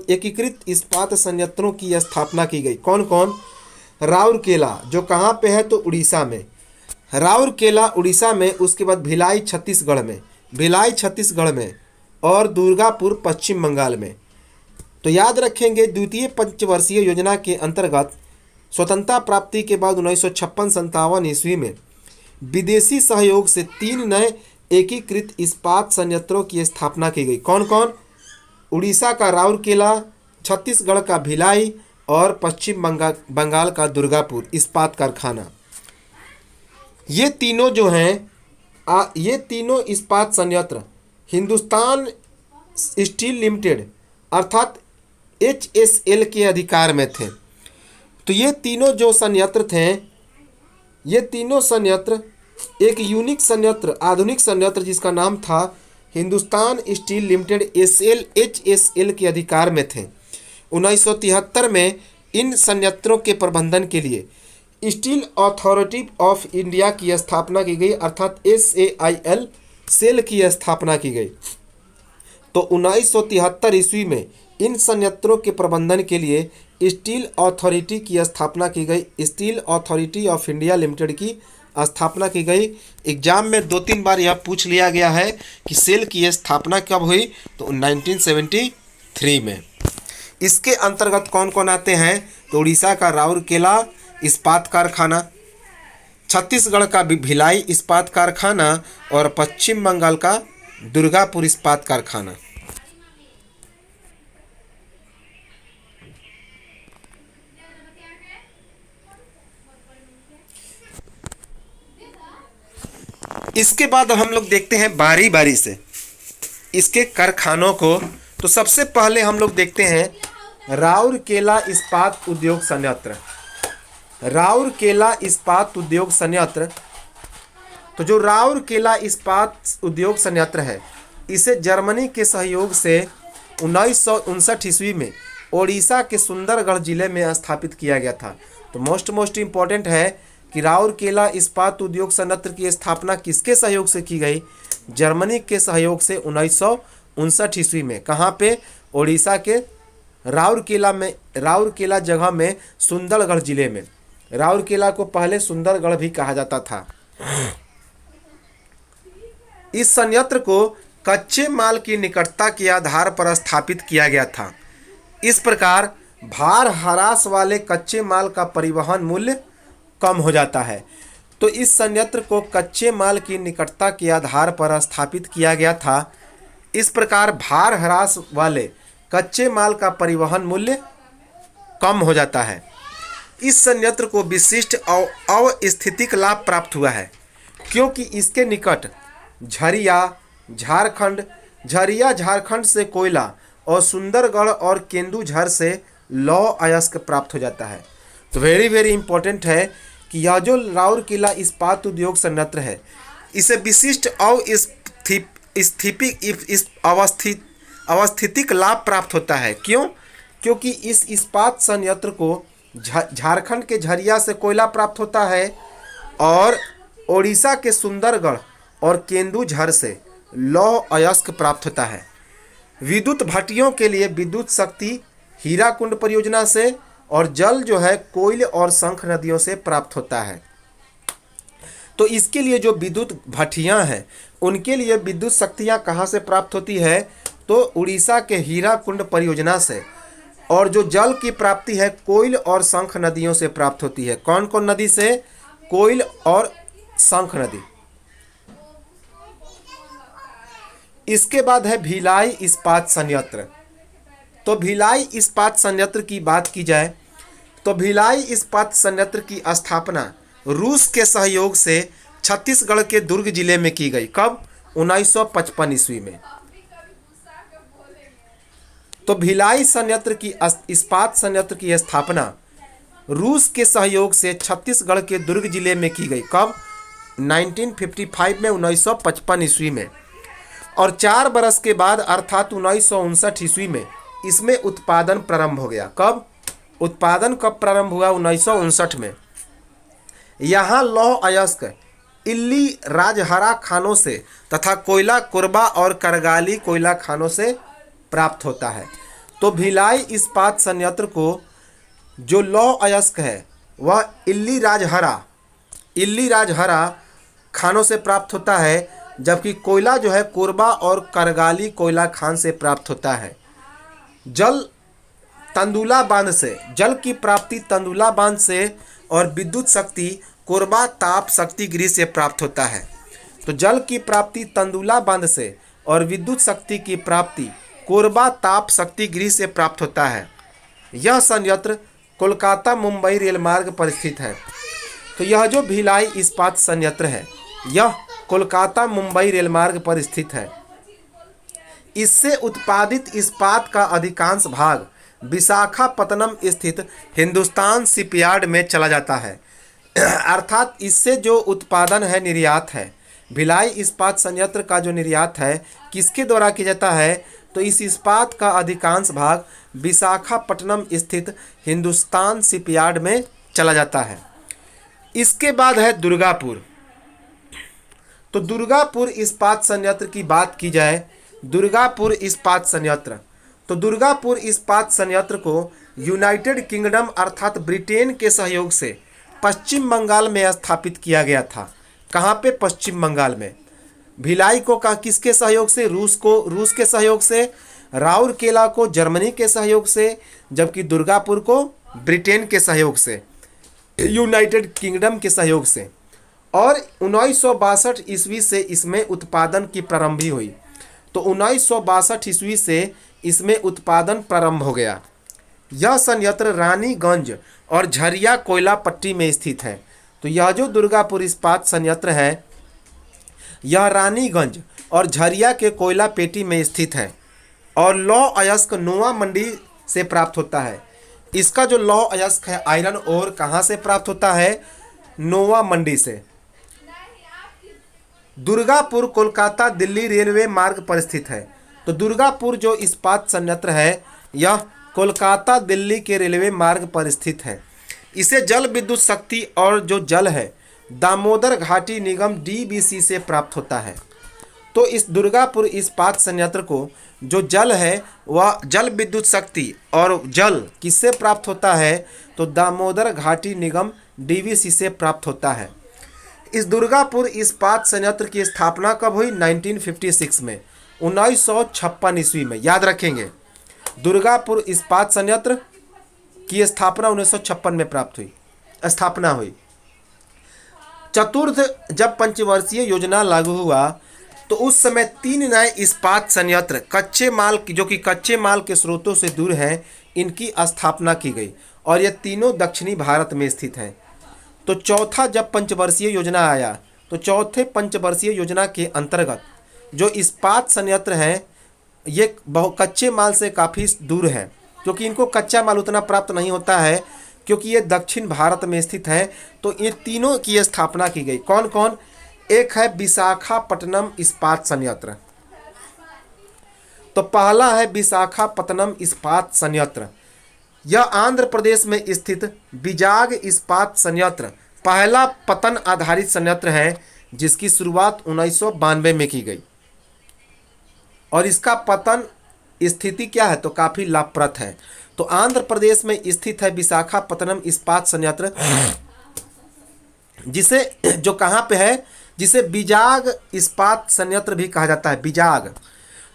एकीकृत इस्पात संयंत्रों की स्थापना की गई? कौन कौन? राउरकेला, जो कहाँ पे है? तो उड़ीसा में। राउरकेला उड़ीसा में, उसके बाद भिलाई छत्तीसगढ़ में और दुर्गापुर पश्चिम बंगाल में। तो याद रखेंगे, द्वितीय पंचवर्षीय योजना के अंतर्गत स्वतंत्रता प्राप्ति के बाद 1956-57 ईस्वी में विदेशी सहयोग से 3 नए एकीकृत इस्पात संयंत्रों की स्थापना की गई। कौन कौन? उड़ीसा का राउरकेला, छत्तीसगढ़ का भिलाई और पश्चिम बंगाल का दुर्गापुर इस्पात कारखाना। ये तीनों जो हैं, ये तीनों इस्पात संयंत्र हिंदुस्तान स्टील लिमिटेड अर्थात HSL के अधिकार में थे। तो ये तीनों जो संयंत्र थे, ये तीनों संयंत्र एक यूनिक संयंत्र, आधुनिक संयंत्र जिसका नाम था हिंदुस्तान स्टील लिमिटेड HSL के अधिकार में थे। 1973 में इन संयंत्रों के प्रबंधन के लिए स्टील अथॉरिटी ऑफ इंडिया की स्थापना की गई अर्थात SAIL सेल की स्थापना की गई। तो 1973 ईस्वी में इन संयंत्रों के प्रबंधन के लिए स्टील अथॉरिटी की स्थापना की गई, steel authority of India limited की स्थापना की गई। एग्जाम में 2-3 बार यह पूछ लिया गया है कि सेल की स्थापना कब हुई? तो 1973 में। इसके अंतर्गत कौन कौन आते हैं? तो उड़ीसा का राउरकेला इस्पात कारखाना, छत्तीसगढ़ का भिलाई इस्पात कारखाना और पश्चिम बंगाल का दुर्गापुर इस्पात कारखाना। इसके बाद हम लोग देखते हैं बारी बारी से इसके कारखानों को। तो सबसे पहले हम लोग देखते हैं राउरकेला इस्पात उद्योग संयंत्र। राउरकेला इस्पात उद्योग संयंत्र, तो जो राउरकेला इस्पात उद्योग संयंत्र है, इसे जर्मनी के सहयोग से 1959 ईस्वी में ओडिशा के सुंदरगढ़ जिले में स्थापित किया गया था। तो मोस्ट इम्पॉर्टेंट है कि राउरकेला इस्पात उद्योग संयंत्र की स्थापना किसके सहयोग से की गई? जर्मनी के सहयोग से 1959 ईस्वी में। कहाँ पे? ओडिशा के राउरकेला जगह में सुंदरगढ़ जिले में। राउरकेला को पहले सुंदरगढ़ भी कहा जाता था। इस संयंत्र को कच्चे माल की निकटता के आधार पर स्थापित किया गया था। इस प्रकार भार ह्रास वाले कच्चे माल का परिवहन मूल्य कम हो जाता है। तो इस संयंत्र को कच्चे माल की निकटता के आधार पर स्थापित किया गया था। इस प्रकार भार ह्रास वाले कच्चे माल का परिवहन मूल्य कम हो जाता है। इस संयंत्र को विशिष्ट अवस्थितिक लाभ प्राप्त हुआ है क्योंकि इसके निकट झरिया झारखंड से कोयला और सुंदरगढ़ और केंदुझर से लौह अयस्क प्राप्त हो जाता है। तो वेरी इंपॉर्टेंट है कि यह जो राउरकेला इस्पात उद्योग संयंत्र है, इसे विशिष्ट अवस्थितिक लाभ प्राप्त होता है। क्यों? क्योंकि इस इस्पात संयंत्र को झारखंड के झरिया से कोयला प्राप्त होता है और ओडिशा के सुंदरगढ़ और केंदुझर से लौह अयस्क प्राप्त होता है। विद्युत भट्टियों के लिए विद्युत शक्ति हीराकुंड परियोजना से और जल जो है कोयल और शंख नदियों से प्राप्त होता है। तो इसके लिए जो विद्युत भट्टियां हैं, उनके लिए विद्युत शक्तियां कहाँ से प्राप्त होती है? तो उड़ीसा के हीराकुंड परियोजना से। और जो जल की प्राप्ति है कोयल और शंख नदियों से प्राप्त होती है। कौन कौन नदी से? कोयल और शंख नदी। इसके बाद है भिलाई इस्पात संयंत्र। तो भिलाई इस्पात संयंत्र की बात की जाए तो भिलाई इस्पात संयंत्र की स्थापना रूस के सहयोग से छत्तीसगढ़ के दुर्ग जिले में की गई। कब? 1955 ईस्वी में। तो भिलाई संयंत्र की इस्पात संयंत्र की स्थापना रूस के सहयोग से छत्तीसगढ़ के दुर्ग जिले में की गई। कब? 1955 में, 1955 ईस्वी में। और 4 बरस के बाद अर्थात 1959 ईस्वी में इसमें उत्पादन प्रारंभ हो गया। कब? उत्पादन कब प्रारंभ हुआ? 1959 में। यहाँ लौह अयस्क इल्ली राजहरा खानों से तथा कोयला कोरबा और करगाली कोयला खानों से प्राप्त होता है। तो भिलाई इस्पात संयंत्र को जो लौह अयस्क है वह इल्ली राजहरा खानों से प्राप्त होता है, जबकि कोयला जो है कोरबा और करगाली कोयला खान से प्राप्त होता है। जल की प्राप्ति तंदुला बांध से और विद्युत शक्ति कोरबा ताप शक्ति गृह से प्राप्त होता है। तो जल की प्राप्ति तंदुला बांध से और विद्युत शक्ति की प्राप्ति कोरबा ताप शक्ति गृह से प्राप्त होता है। यह संयंत्र कोलकाता मुंबई रेलमार्ग पर स्थित है। तो यह जो भिलाई इस्पात संयंत्र है यह कोलकाता मुंबई रेलमार्ग पर स्थित है। इससे उत्पादित इस्पात का अधिकांश भाग विशाखापत्तनम स्थित हिंदुस्तान शिपयार्ड में चला जाता है। अर्थात इससे जो उत्पादन है, निर्यात है, भिलाई इस्पात संयंत्र का जो निर्यात है किसके द्वारा किया जाता है? तो इस इस्पात का अधिकांश भाग विशाखापट्टनम स्थित हिंदुस्तान शिपयार्ड में चला जाता है। इसके बाद है दुर्गापुर। तो दुर्गापुर इस्पात संयंत्र की बात की जाए, दुर्गापुर इस्पात संयंत्र, तो दुर्गापुर इस्पात संयंत्र को यूनाइटेड किंगडम अर्थात ब्रिटेन के सहयोग से पश्चिम बंगाल में स्थापित किया गया था। कहाँ पे? पश्चिम बंगाल में। भिलाई को किसके सहयोग से? रूस के सहयोग से, राउरकेला को जर्मनी के सहयोग से, जबकि दुर्गापुर को ब्रिटेन के सहयोग से, यूनाइटेड किंगडम के सहयोग से। और 1962 ईस्वी से इसमें उत्पादन की प्रारंभी हुई। तो 1962 ईस्वी से इसमें उत्पादन प्रारंभ हो गया। यह संयंत्र रानीगंज और झरिया कोयला पट्टी में स्थित है। तो यह जो दुर्गापुर इस्पात संयंत्र है यह रानीगंज और झरिया के कोयला पेटी में स्थित है और लौह अयस्क नोवा मंडी से प्राप्त होता है। इसका जो लौह अयस्क है आयरन ओर कहाँ से प्राप्त होता है? नोवा मंडी से। दुर्गापुर कोलकाता दिल्ली रेलवे मार्ग पर स्थित है। तो दुर्गापुर जो इस्पात संयंत्र है यह कोलकाता दिल्ली के रेलवे मार्ग पर स्थित है। इसे जल विद्युत शक्ति और जो जल है दामोदर घाटी निगम डीबीसी से प्राप्त होता है। तो इस दुर्गापुर इस्पात संयंत्र को जो जल है वह जल विद्युत शक्ति और जल किससे प्राप्त होता है? तो दामोदर घाटी निगम डीबीसी से प्राप्त होता है। इस दुर्गापुर इस्पात संयंत्र की स्थापना कब हुई? 1956 में, 1956 ईस्वी में। याद रखेंगे, दुर्गापुर इस्पात संयंत्र की स्थापना 1956 में स्थापना हुई। चतुर्थ जब पंचवर्षीय योजना लागू हुआ तो उस समय 3 नए इस्पात संयंत्र जो कि कच्चे माल के स्रोतों से दूर हैं, इनकी स्थापना की गई और ये तीनों दक्षिणी भारत में स्थित हैं। तो चौथा जब पंचवर्षीय योजना आया तो चौथे पंचवर्षीय योजना के अंतर्गत जो इस्पात संयंत्र हैं ये कच्चे माल से काफ़ी दूर हैं, क्योंकि इनको कच्चा माल उतना प्राप्त नहीं होता है क्योंकि ये दक्षिण भारत में स्थित हैं। तो ये तीनों की स्थापना की गई। कौन कौन? एक है विशाखापट्टनम इस्पात संयंत्र। तो पहला है विशाखापट्टनम इस्पात संयंत्र। यह आंध्र प्रदेश में स्थित विजाग इस्पात संयंत्र पहला पतन आधारित संयंत्र है जिसकी शुरुआत 1992 में की गई और इसका पतन स्थिति क्या है? तो काफ़ी लाभप्रद है। तो आंध्र प्रदेश में स्थित है विशाखापट्टनम इस्पात संयंत्र, जिसे जो कहाँ पे है? जिसे विजाग इस्पात संयंत्र भी कहा जाता है। विजाग,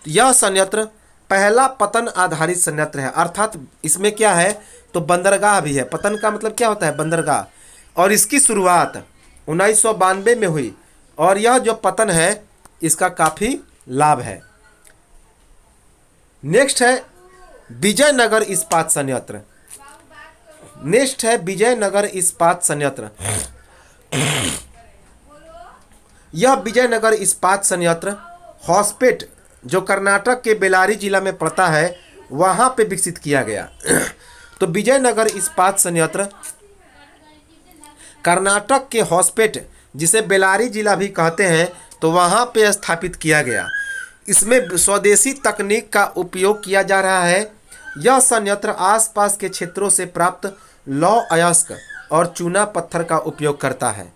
यह संयंत्र पहला पतन आधारित संयंत्र है, अर्थात इसमें क्या है? तो बंदरगाह भी है। पतन का मतलब क्या होता है? बंदरगाह। और इसकी शुरुआत 1992 में हुई और यह जो पतन है इसका काफ़ी लाभ है। नेक्स्ट है विजयनगर इस्पात संयंत्र। नेक्स्ट है विजयनगर इस्पात संयंत्र। यह विजयनगर इस्पात संयंत्र हॉस्पेट जो कर्नाटक के बेलारी जिला में पड़ता है वहाँ पे विकसित किया गया। तो विजयनगर इस्पात संयंत्र कर्नाटक के हॉस्पेट जिसे बेलारी जिला भी कहते हैं तो वहाँ पे स्थापित किया गया। इसमें स्वदेशी तकनीक का उपयोग किया जा रहा है। यह संयंत्र आसपास के क्षेत्रों से प्राप्त लौह अयस्क और चूना पत्थर का उपयोग करता है।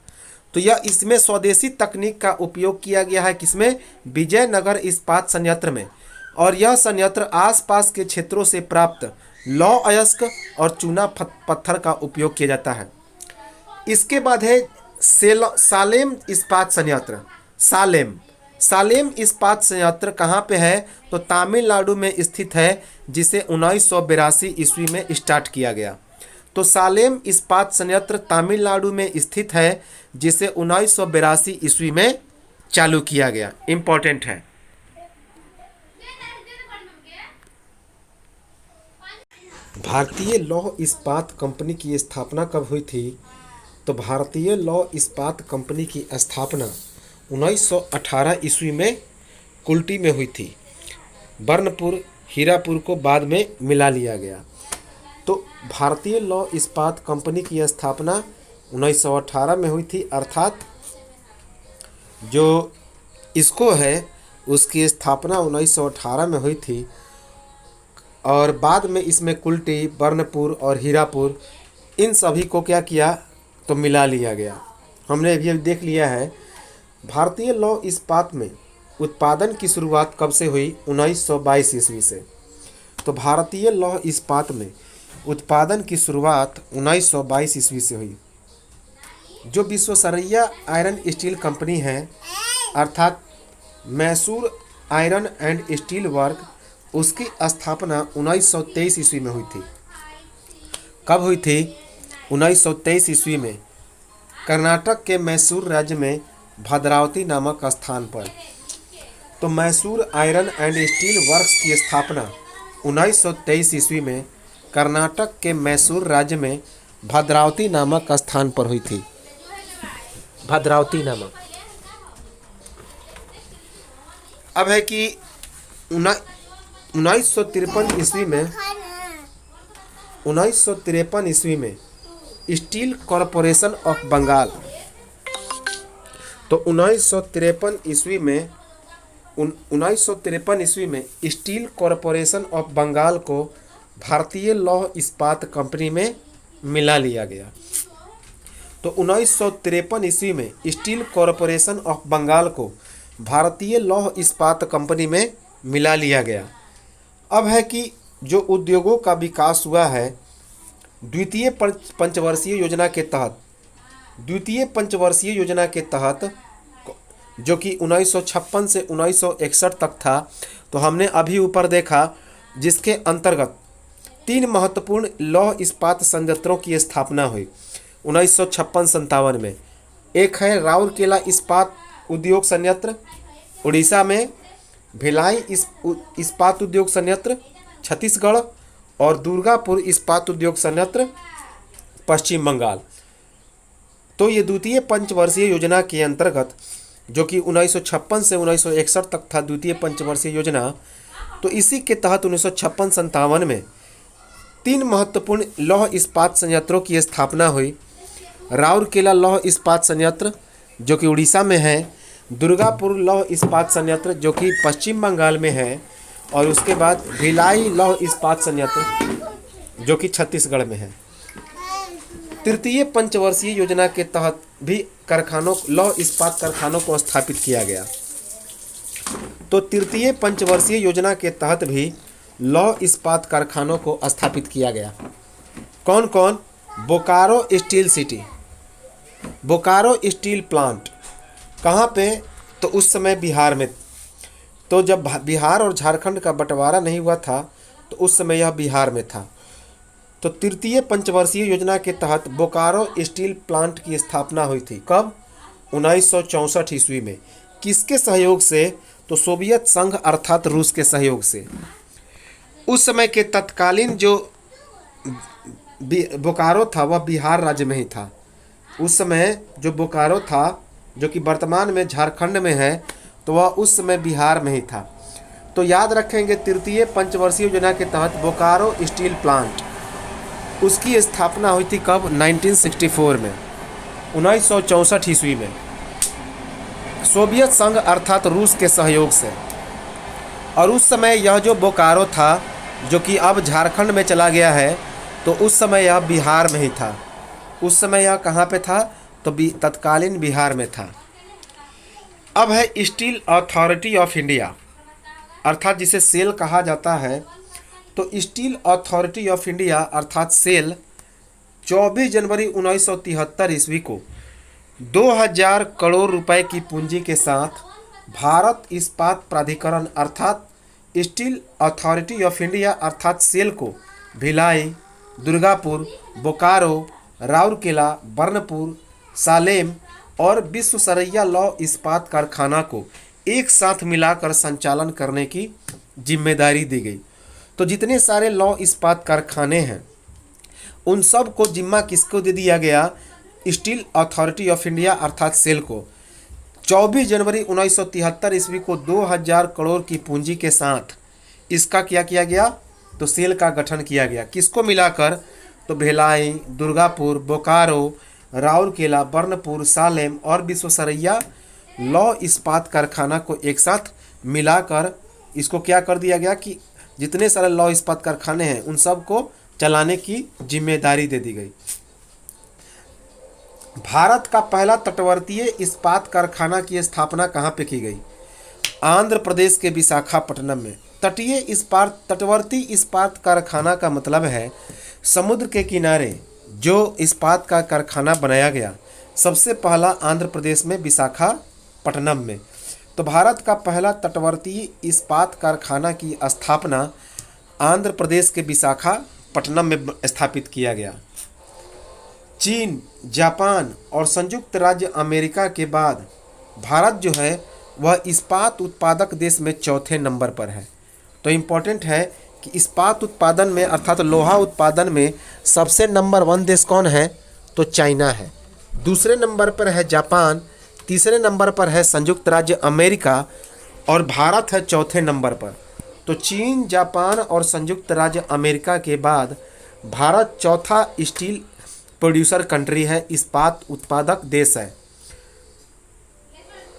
तो यह इसमें स्वदेशी तकनीक का उपयोग किया गया है किसमें? विजयनगर इस्पात संयंत्र में। और यह संयंत्र आसपास के क्षेत्रों से प्राप्त लौह अयस्क और चूना पत्थर का उपयोग किया जाता है। इसके बाद है सालेम इस्पात संयंत्र। सालेम इस्पात संयंत्र कहाँ पे है? तो तमिलनाडु में स्थित है, जिसे 1982 ईस्वी में स्टार्ट किया गया। तो सालेम इस्पात संयंत्र तमिलनाडु में स्थित है, जिसे 1982 ईस्वी में चालू किया गया। इम्पोर्टेंट है। भारतीय लौह इस्पात कंपनी की स्थापना कब हुई थी? तो भारतीय लौह इस्पात कंपनी की स्थापना 1918 ईस्वी में कुल्टी में हुई थी। बर्नपुर हीरापुर को बाद में मिला लिया गया। तो भारतीय लौह इस्पात कंपनी की स्थापना 1918 में हुई थी, अर्थात जो इसको है उसकी स्थापना 1918 में हुई थी। और बाद में इसमें कुल्टी, बर्नपुर और हीरापुर इन सभी को क्या किया? तो मिला लिया गया। हमने अभी देख लिया है। भारतीय लौह इस्पात में उत्पादन की शुरुआत कब से हुई? 1922 ईस्वी से। तो भारतीय लौह इस्पात में उत्पादन की शुरुआत 1922 ईस्वी से हुई। जो विश्वेश्वरैया आयरन स्टील कंपनी है, अर्थात Mysore iron and steel work, उसकी स्थापना 1923 ईस्वी में हुई थी। कब हुई थी? 1923 ईस्वी में कर्नाटक के मैसूर राज्य में भद्रावती नामक स्थान पर। तो Mysore iron and steel works की स्थापना 1923 ईस्वी में कर्नाटक के मैसूर राज्य में भद्रावती नामक स्थान पर हुई थी। भद्रावती नामक। अब है कि 1953 ईस्वी में स्टील कॉरपोरेशन ऑफ बंगाल। तो 1953 ईस्वी में स्टील कॉरपोरेशन ऑफ बंगाल को भारतीय लौह इस्पात कंपनी में मिला लिया गया। तो 1953 ईस्वी में स्टील कॉरपोरेशन ऑफ बंगाल को भारतीय लौह इस्पात कंपनी में मिला लिया गया। अब है कि जो उद्योगों का विकास हुआ है द्वितीय पंचवर्षीय योजना के तहत जो कि 1956 से 1961 तक था। तो हमने अभी ऊपर देखा, जिसके अंतर्गत 3 महत्वपूर्ण लौह इस्पात संयंत्रों की स्थापना हुई 1956-57 में। एक है राउरकेला इस्पात उद्योग संयंत्र उड़ीसा में, भिलाई इस्पात उद्योग संयंत्र छत्तीसगढ़ और दुर्गापुर इस्पात उद्योग संयंत्र पश्चिम बंगाल। तो ये द्वितीय पंचवर्षीय योजना के अंतर्गत, जो कि 1956 से 1961 तक था द्वितीय पंचवर्षीय योजना, तो इसी के तहत 1956-57 में 3 महत्वपूर्ण लौह इस्पात संयंत्रों की स्थापना हुई। राउरकेला लौह इस्पात संयंत्र जो कि उड़ीसा में है, दुर्गापुर लौह इस्पात संयंत्र जो कि पश्चिम बंगाल में है, और उसके बाद भिलाई लौह इस्पात संयंत्र जो कि छत्तीसगढ़ में है। तृतीय पंचवर्षीय योजना के तहत भी लौह इस्पात कारखानों को स्थापित किया गया। तो तृतीय पंचवर्षीय योजना के तहत भी लौह इस्पात कारखानों को स्थापित किया गया। कौन कौन? Bokaro steel city, Bokaro steel plant कहाँ पे? तो उस समय बिहार में। तो जब बिहार और झारखंड का बंटवारा नहीं हुआ था तो उस समय यह बिहार में था। तो तृतीय पंचवर्षीय योजना के तहत बोकारो स्टील प्लांट की स्थापना हुई थी। कब? 1964 ईस्वी में। किसके सहयोग से? तो सोवियत संघ अर्थात रूस के सहयोग से। उस समय के तत्कालीन जो बोकारो था वह बिहार राज्य में ही था। उस समय जो बोकारो था, जो कि वर्तमान में झारखंड में है, तो वह उस समय बिहार में ही था। तो याद रखेंगे, तृतीय पंचवर्षीय योजना के तहत बोकारो स्टील प्लांट, उसकी स्थापना हुई थी कब? 1964 में, 1964 ईस्वी में, सोवियत संघ अर्थात रूस के सहयोग से। और उस समय यह जो बोकारो था, जो कि अब झारखंड में चला गया है, तो उस समय यह बिहार में ही था। उस समय यह कहाँ पे था? तो तत्कालीन बिहार में था। अब है स्टील अथॉरिटी ऑफ इंडिया, अर्थात जिसे सेल कहा जाता है। तो स्टील अथॉरिटी ऑफ इंडिया अर्थात सेल 24 जनवरी 1973 ईस्वी को 2000 करोड़ रुपए की पूंजी के साथ भारत इस्पात प्राधिकरण अर्थात स्टील अथॉरिटी ऑफ इंडिया अर्थात सेल को भिलाई, दुर्गापुर, बोकारो, राउरकेला, बर्नपुर, सालेम और विश्वेश्वरैया लौह इस्पात कारखाना को एक साथ मिलाकर संचालन करने की जिम्मेदारी दी गई। तो जितने सारे लौह इस्पात कारखाने हैं, उन सब को जिम्मा किसको दे दिया गया? स्टील अथॉरिटी ऑफ इंडिया अर्थात सेल को। 24 जनवरी 1973 ईस्वी को 2000 करोड़ की पूंजी के साथ इसका क्या किया गया? तो सेल का गठन किया गया। किसको मिलाकर? तो भिलाई, दुर्गापुर, बोकारो, राउरकेला, बर्नपुर, सालेम और विश्वेश्वरैया लौह इस्पात कारखाना को एक साथ मिलाकर इसको क्या कर दिया गया कि जितने सारे लौह इस्पात कारखाने हैं उन सब को चलाने की जिम्मेदारी दे दी गई। भारत का पहला तटवर्तीय इस्पात कारखाना की स्थापना कहाँ पे की गई? आंध्र प्रदेश के विशाखापट्टनम में। तटवर्ती इस्पात कारखाना का मतलब है समुद्र के किनारे जो इस्पात का कारखाना बनाया गया, सबसे पहला आंध्र प्रदेश में विशाखापट्टनम में। तो भारत का पहला तटवर्ती इस्पात कारखाना की स्थापना आंध्र प्रदेश के विशाखापट्टनम में स्थापित किया गया। चीन, जापान और संयुक्त राज्य अमेरिका के बाद भारत जो है वह इस्पात उत्पादक देश में चौथे नंबर पर है। तो इम्पोर्टेंट है कि इस्पात उत्पादन में अर्थात लोहा उत्पादन में सबसे नंबर 1 देश कौन है? तो चाइना है। दूसरे नंबर पर है जापान, तीसरे नंबर पर है संयुक्त राज्य अमेरिका और भारत है चौथे नंबर पर। तो चीन, जापान और संयुक्त राज्य अमेरिका के बाद भारत चौथा स्टील प्रोड्यूसर कंट्री है, इस्पात उत्पादक देश है।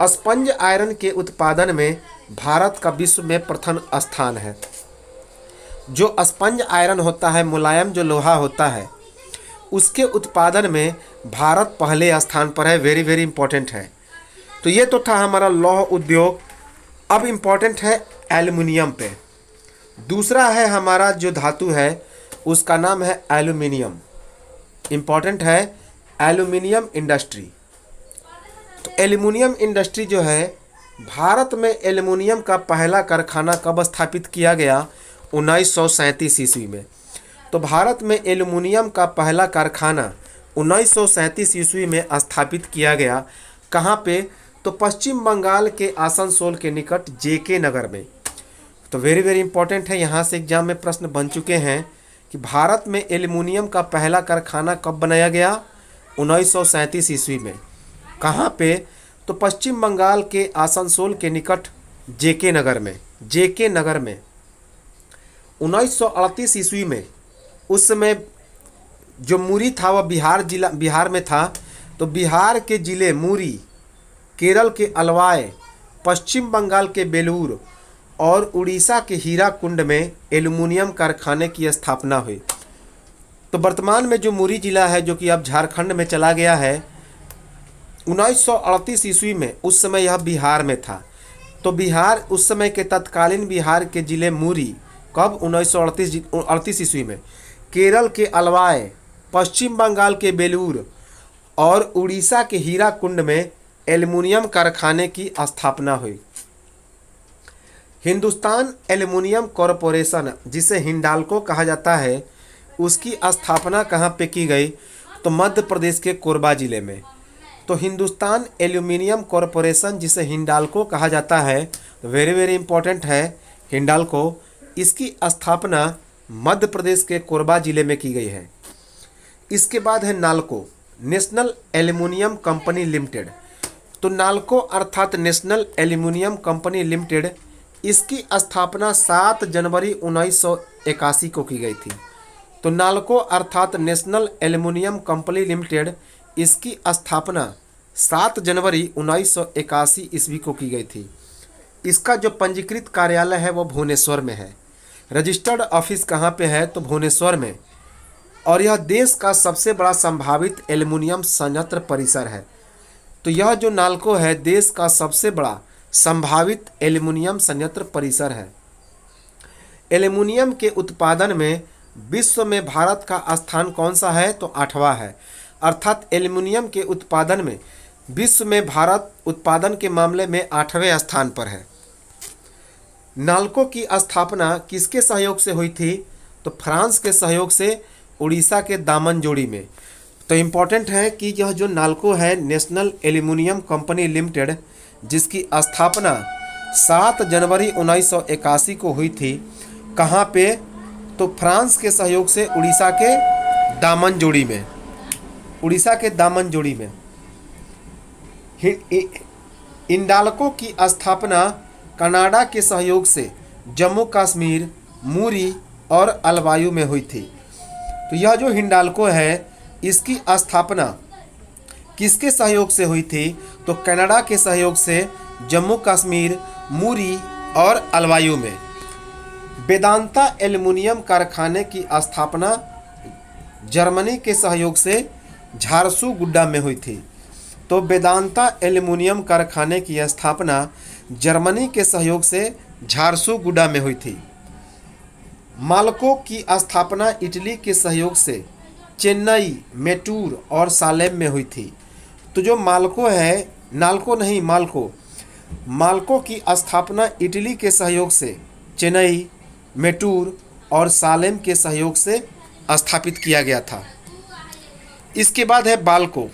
स्पंज आयरन के उत्पादन में भारत का विश्व में प्रथम स्थान है। जो स्पंज आयरन होता है, मुलायम जो लोहा होता है, उसके उत्पादन में भारत पहले स्थान पर है। वेरी वेरी इंपॉर्टेंट है। तो ये तो था हमारा लौह उद्योग। अब इम्पॉर्टेंट है एल्युमिनियम पे। दूसरा है हमारा जो धातु है उसका नाम है एल्युमिनियम। इम्पॉर्टेंट है एल्युमिनियम इंडस्ट्री। तो एल्युमिनियम इंडस्ट्री जो है, भारत में एल्युमिनियम का पहला कारखाना कब स्थापित किया गया? 1937 ईस्वी में। तो भारत में एल्युमिनियम का पहला कारखाना 1937 ईस्वी में स्थापित किया गया। कहाँ पे? तो पश्चिम बंगाल के आसनसोल के निकट जेके नगर में। तो वेरी वेरी इंपॉर्टेंट है, यहाँ से एग्जाम में प्रश्न बन चुके हैं कि भारत में एल्युमिनियम का पहला कारखाना कब बनाया गया? 1937 ईस्वी में। कहाँ पे? तो पश्चिम बंगाल के आसनसोल के निकट जेके नगर में। जेके नगर में 1938 ईस्वी में, उस समय जो मुरी था वह बिहार में था। तो बिहार के जिले मुरी, केरल के अलवाय, पश्चिम बंगाल के बेलूर और उड़ीसा के हीराकुंड में एल्युमिनियम कारखाने की स्थापना हुई। तो वर्तमान में जो मुरी जिला है, जो कि अब झारखंड में चला गया है, 1938 ईस्वी में उस समय यह बिहार में था। तो बिहार उस समय के तत्कालीन बिहार के जिले मुरी कब? 1938 ईस्वी में। केरल के अलवाय, पश्चिम बंगाल के बेलूर और उड़ीसा के हीराकुंड में एल्युमिनियम कारखाने की स्थापना हुई। हिंदुस्तान एल्युमिनियम कॉरपोरेशन, जिसे हिंडाल्को कहा जाता है, उसकी स्थापना कहाँ पे की गई? तो मध्य प्रदेश के कोरबा जिले में। तो हिंदुस्तान एल्युमिनियम कॉरपोरेशन, जिसे हिंडाल्को कहा जाता है, वेरी वेरी इंपॉर्टेंट है हिंडाल्को, इसकी स्थापना मध्य प्रदेश के कोरबा जिले में की गई है। इसके बाद है NALCO, national aluminium company limited. तो नाल्को अर्थात नेशनल एल्युमिनियम कंपनी लिमिटेड, इसकी स्थापना 7 जनवरी 1981 को की गई थी। तो नाल्को अर्थात नेशनल एल्युमिनियम कंपनी लिमिटेड, इसकी स्थापना 7 जनवरी 1981 ईस्वी को की गई थी। इसका जो पंजीकृत कार्यालय है वो भुवनेश्वर में है। रजिस्टर्ड ऑफिस कहाँ पे है? तो भुवनेश्वर में। और यह देश का सबसे बड़ा संभावित एल्युमिनियम संयंत्र परिसर है। तो यह जो नाल्को है देश का सबसे बड़ा संभावित एल्युमिनियम संयंत्र परिसर है। एल्युमिनियम के उत्पादन में विश्व में भारत का स्थान कौन सा है? तो 8वां है। अर्थात एल्युमिनियम के उत्पादन में विश्व में भारत उत्पादन के मामले में 8वें स्थान पर है। नाल्को की स्थापना किसके सहयोग से हुई थी? तो फ्रांस के सहयोग से उड़ीसा के दामनजोड़ी में। तो इम्पॉर्टेंट है कि यह जो नाल्को है नेशनल एल्युमिनियम कंपनी लिमिटेड, जिसकी स्थापना 7 जनवरी 1981 को हुई थी, कहाँ पे? तो फ्रांस के सहयोग से उड़ीसा के दामनजोड़ी में। उड़ीसा के दामनजोड़ी में। हिंडाल्को की स्थापना कनाडा के सहयोग से जम्मू कश्मीर, मुरी और अलवायु में हुई थी। तो यह जो हिंडाल्को है इसकी स्थापना किसके सहयोग से हुई थी? तो कनाडा के सहयोग से जम्मू कश्मीर, मुरी और अलवायु में। वेदांता एल्युमिनियम कारखाने की स्थापना जर्मनी के सहयोग से झारसुगुडा में हुई थी। तो वेदांता एल्युमिनियम कारखाने की स्थापना जर्मनी के सहयोग से झारसुगुडा में हुई थी। माल्को की स्थापना इटली के सहयोग से चेन्नई, मेटूर और सालेम में हुई थी। तो जो माल्को है, नाल्को नहीं माल्को, माल्को की स्थापना इटली के सहयोग से चेन्नई, मेटूर और सालेम के सहयोग से स्थापित किया गया था। इसके बाद है बाल्को।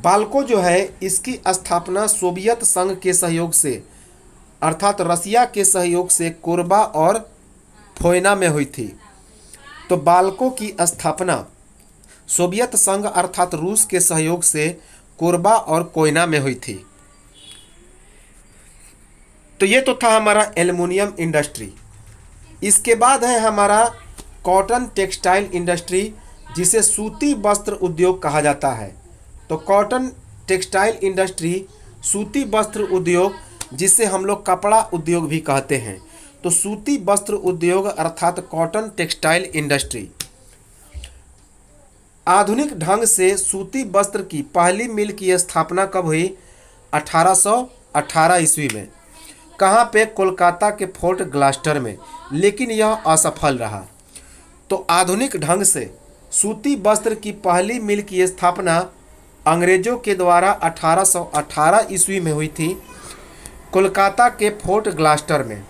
बाल्को जो है इसकी स्थापना सोवियत संघ के सहयोग से अर्थात रसिया के सहयोग से कोरबा और फोयना में हुई थी। तो बाल्को की स्थापना सोवियत संघ अर्थात रूस के सहयोग से कोरबा और कोयना में हुई थी। तो ये तो था हमारा एल्युमिनियम इंडस्ट्री। इसके बाद है हमारा कॉटन टेक्सटाइल इंडस्ट्री, जिसे सूती वस्त्र उद्योग कहा जाता है। तो कॉटन टेक्सटाइल इंडस्ट्री, सूती वस्त्र उद्योग, जिसे हम लोग कपड़ा उद्योग भी कहते हैं। तो सूती वस्त्र उद्योग अर्थात कॉटन टेक्सटाइल इंडस्ट्री। आधुनिक ढंग से सूती वस्त्र की पहली मिल की स्थापना कब हुई? 1818 ईस्वी में। कहाँ पे? कोलकाता के फोर्ट ग्लास्टर में। लेकिन यह असफल रहा। तो आधुनिक ढंग से सूती वस्त्र की पहली मिल की स्थापना अंग्रेजों के द्वारा 1818 ईस्वी में हुई थी, कोलकाता के फोर्ट ग्लास्टर में।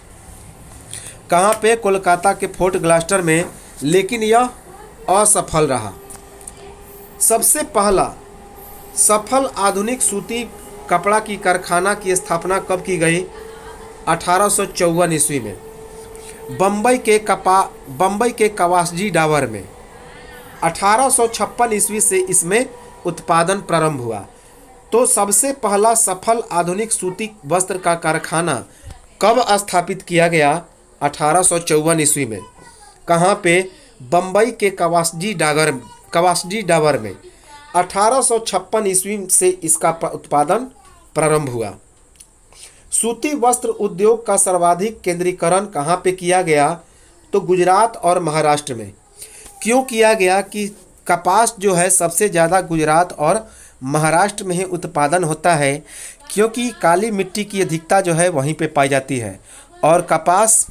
कहाँ पे? कोलकाता के फोर्ट ग्लास्टर में। लेकिन यह असफल रहा। सबसे पहला सफल आधुनिक सूती कपड़ा की कारखाना की स्थापना कब की गई? 1854 ईस्वी में बम्बई के कवासजी डावर में। 1856 ईस्वी से इसमें उत्पादन प्रारंभ हुआ। तो सबसे पहला सफल आधुनिक सूती वस्त्र का कारखाना कब स्थापित किया गया? 1854 ईस्वी में। कहाँ पे? बम्बई के कवासजी डावर में। 1856 ईस्वी से इसका उत्पादन प्रारंभ हुआ। सूती वस्त्र उद्योग का सर्वाधिक केंद्रीकरण कहाँ पे किया गया? तो गुजरात और महाराष्ट्र में। क्यों किया गया कि कपास जो है सबसे ज़्यादा गुजरात और महाराष्ट्र में ही उत्पादन होता है, क्योंकि काली मिट्टी की अधिकता जो है वहीं पे पाई जाती है और कपास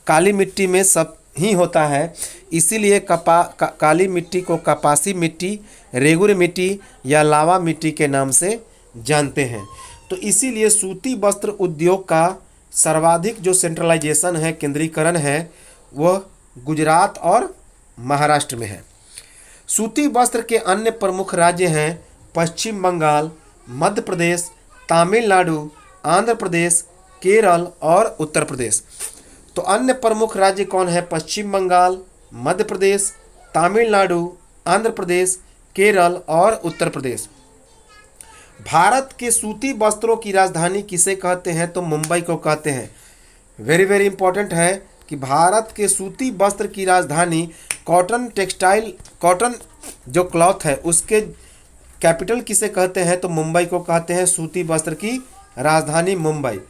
काली मिट्टी में सब ही होता है। इसीलिए काली मिट्टी को कपासी मिट्टी, रेगुर मिट्टी या लावा मिट्टी के नाम से जानते हैं। तो इसीलिए सूती वस्त्र उद्योग का सर्वाधिक जो सेंट्रलाइजेशन है, केंद्रीकरण है, वह गुजरात और महाराष्ट्र में है। सूती वस्त्र के अन्य प्रमुख राज्य हैं पश्चिम बंगाल, मध्य प्रदेश, तमिलनाडु, आंध्र प्रदेश, केरल और उत्तर प्रदेश। तो अन्य प्रमुख राज्य कौन है? पश्चिम बंगाल, मध्य प्रदेश, तमिलनाडु, आंध्र प्रदेश, केरल और उत्तर प्रदेश। भारत के सूती वस्त्रों की राजधानी किसे कहते हैं? तो मुंबई को कहते हैं। वेरी वेरी इंपॉर्टेंट है कि भारत के सूती वस्त्र की राजधानी कॉटन जो क्लॉथ है उसके कैपिटल किसे कहते हैं? तो मुंबई को कहते हैं। सूती वस्त्र की राजधानी मुंबई।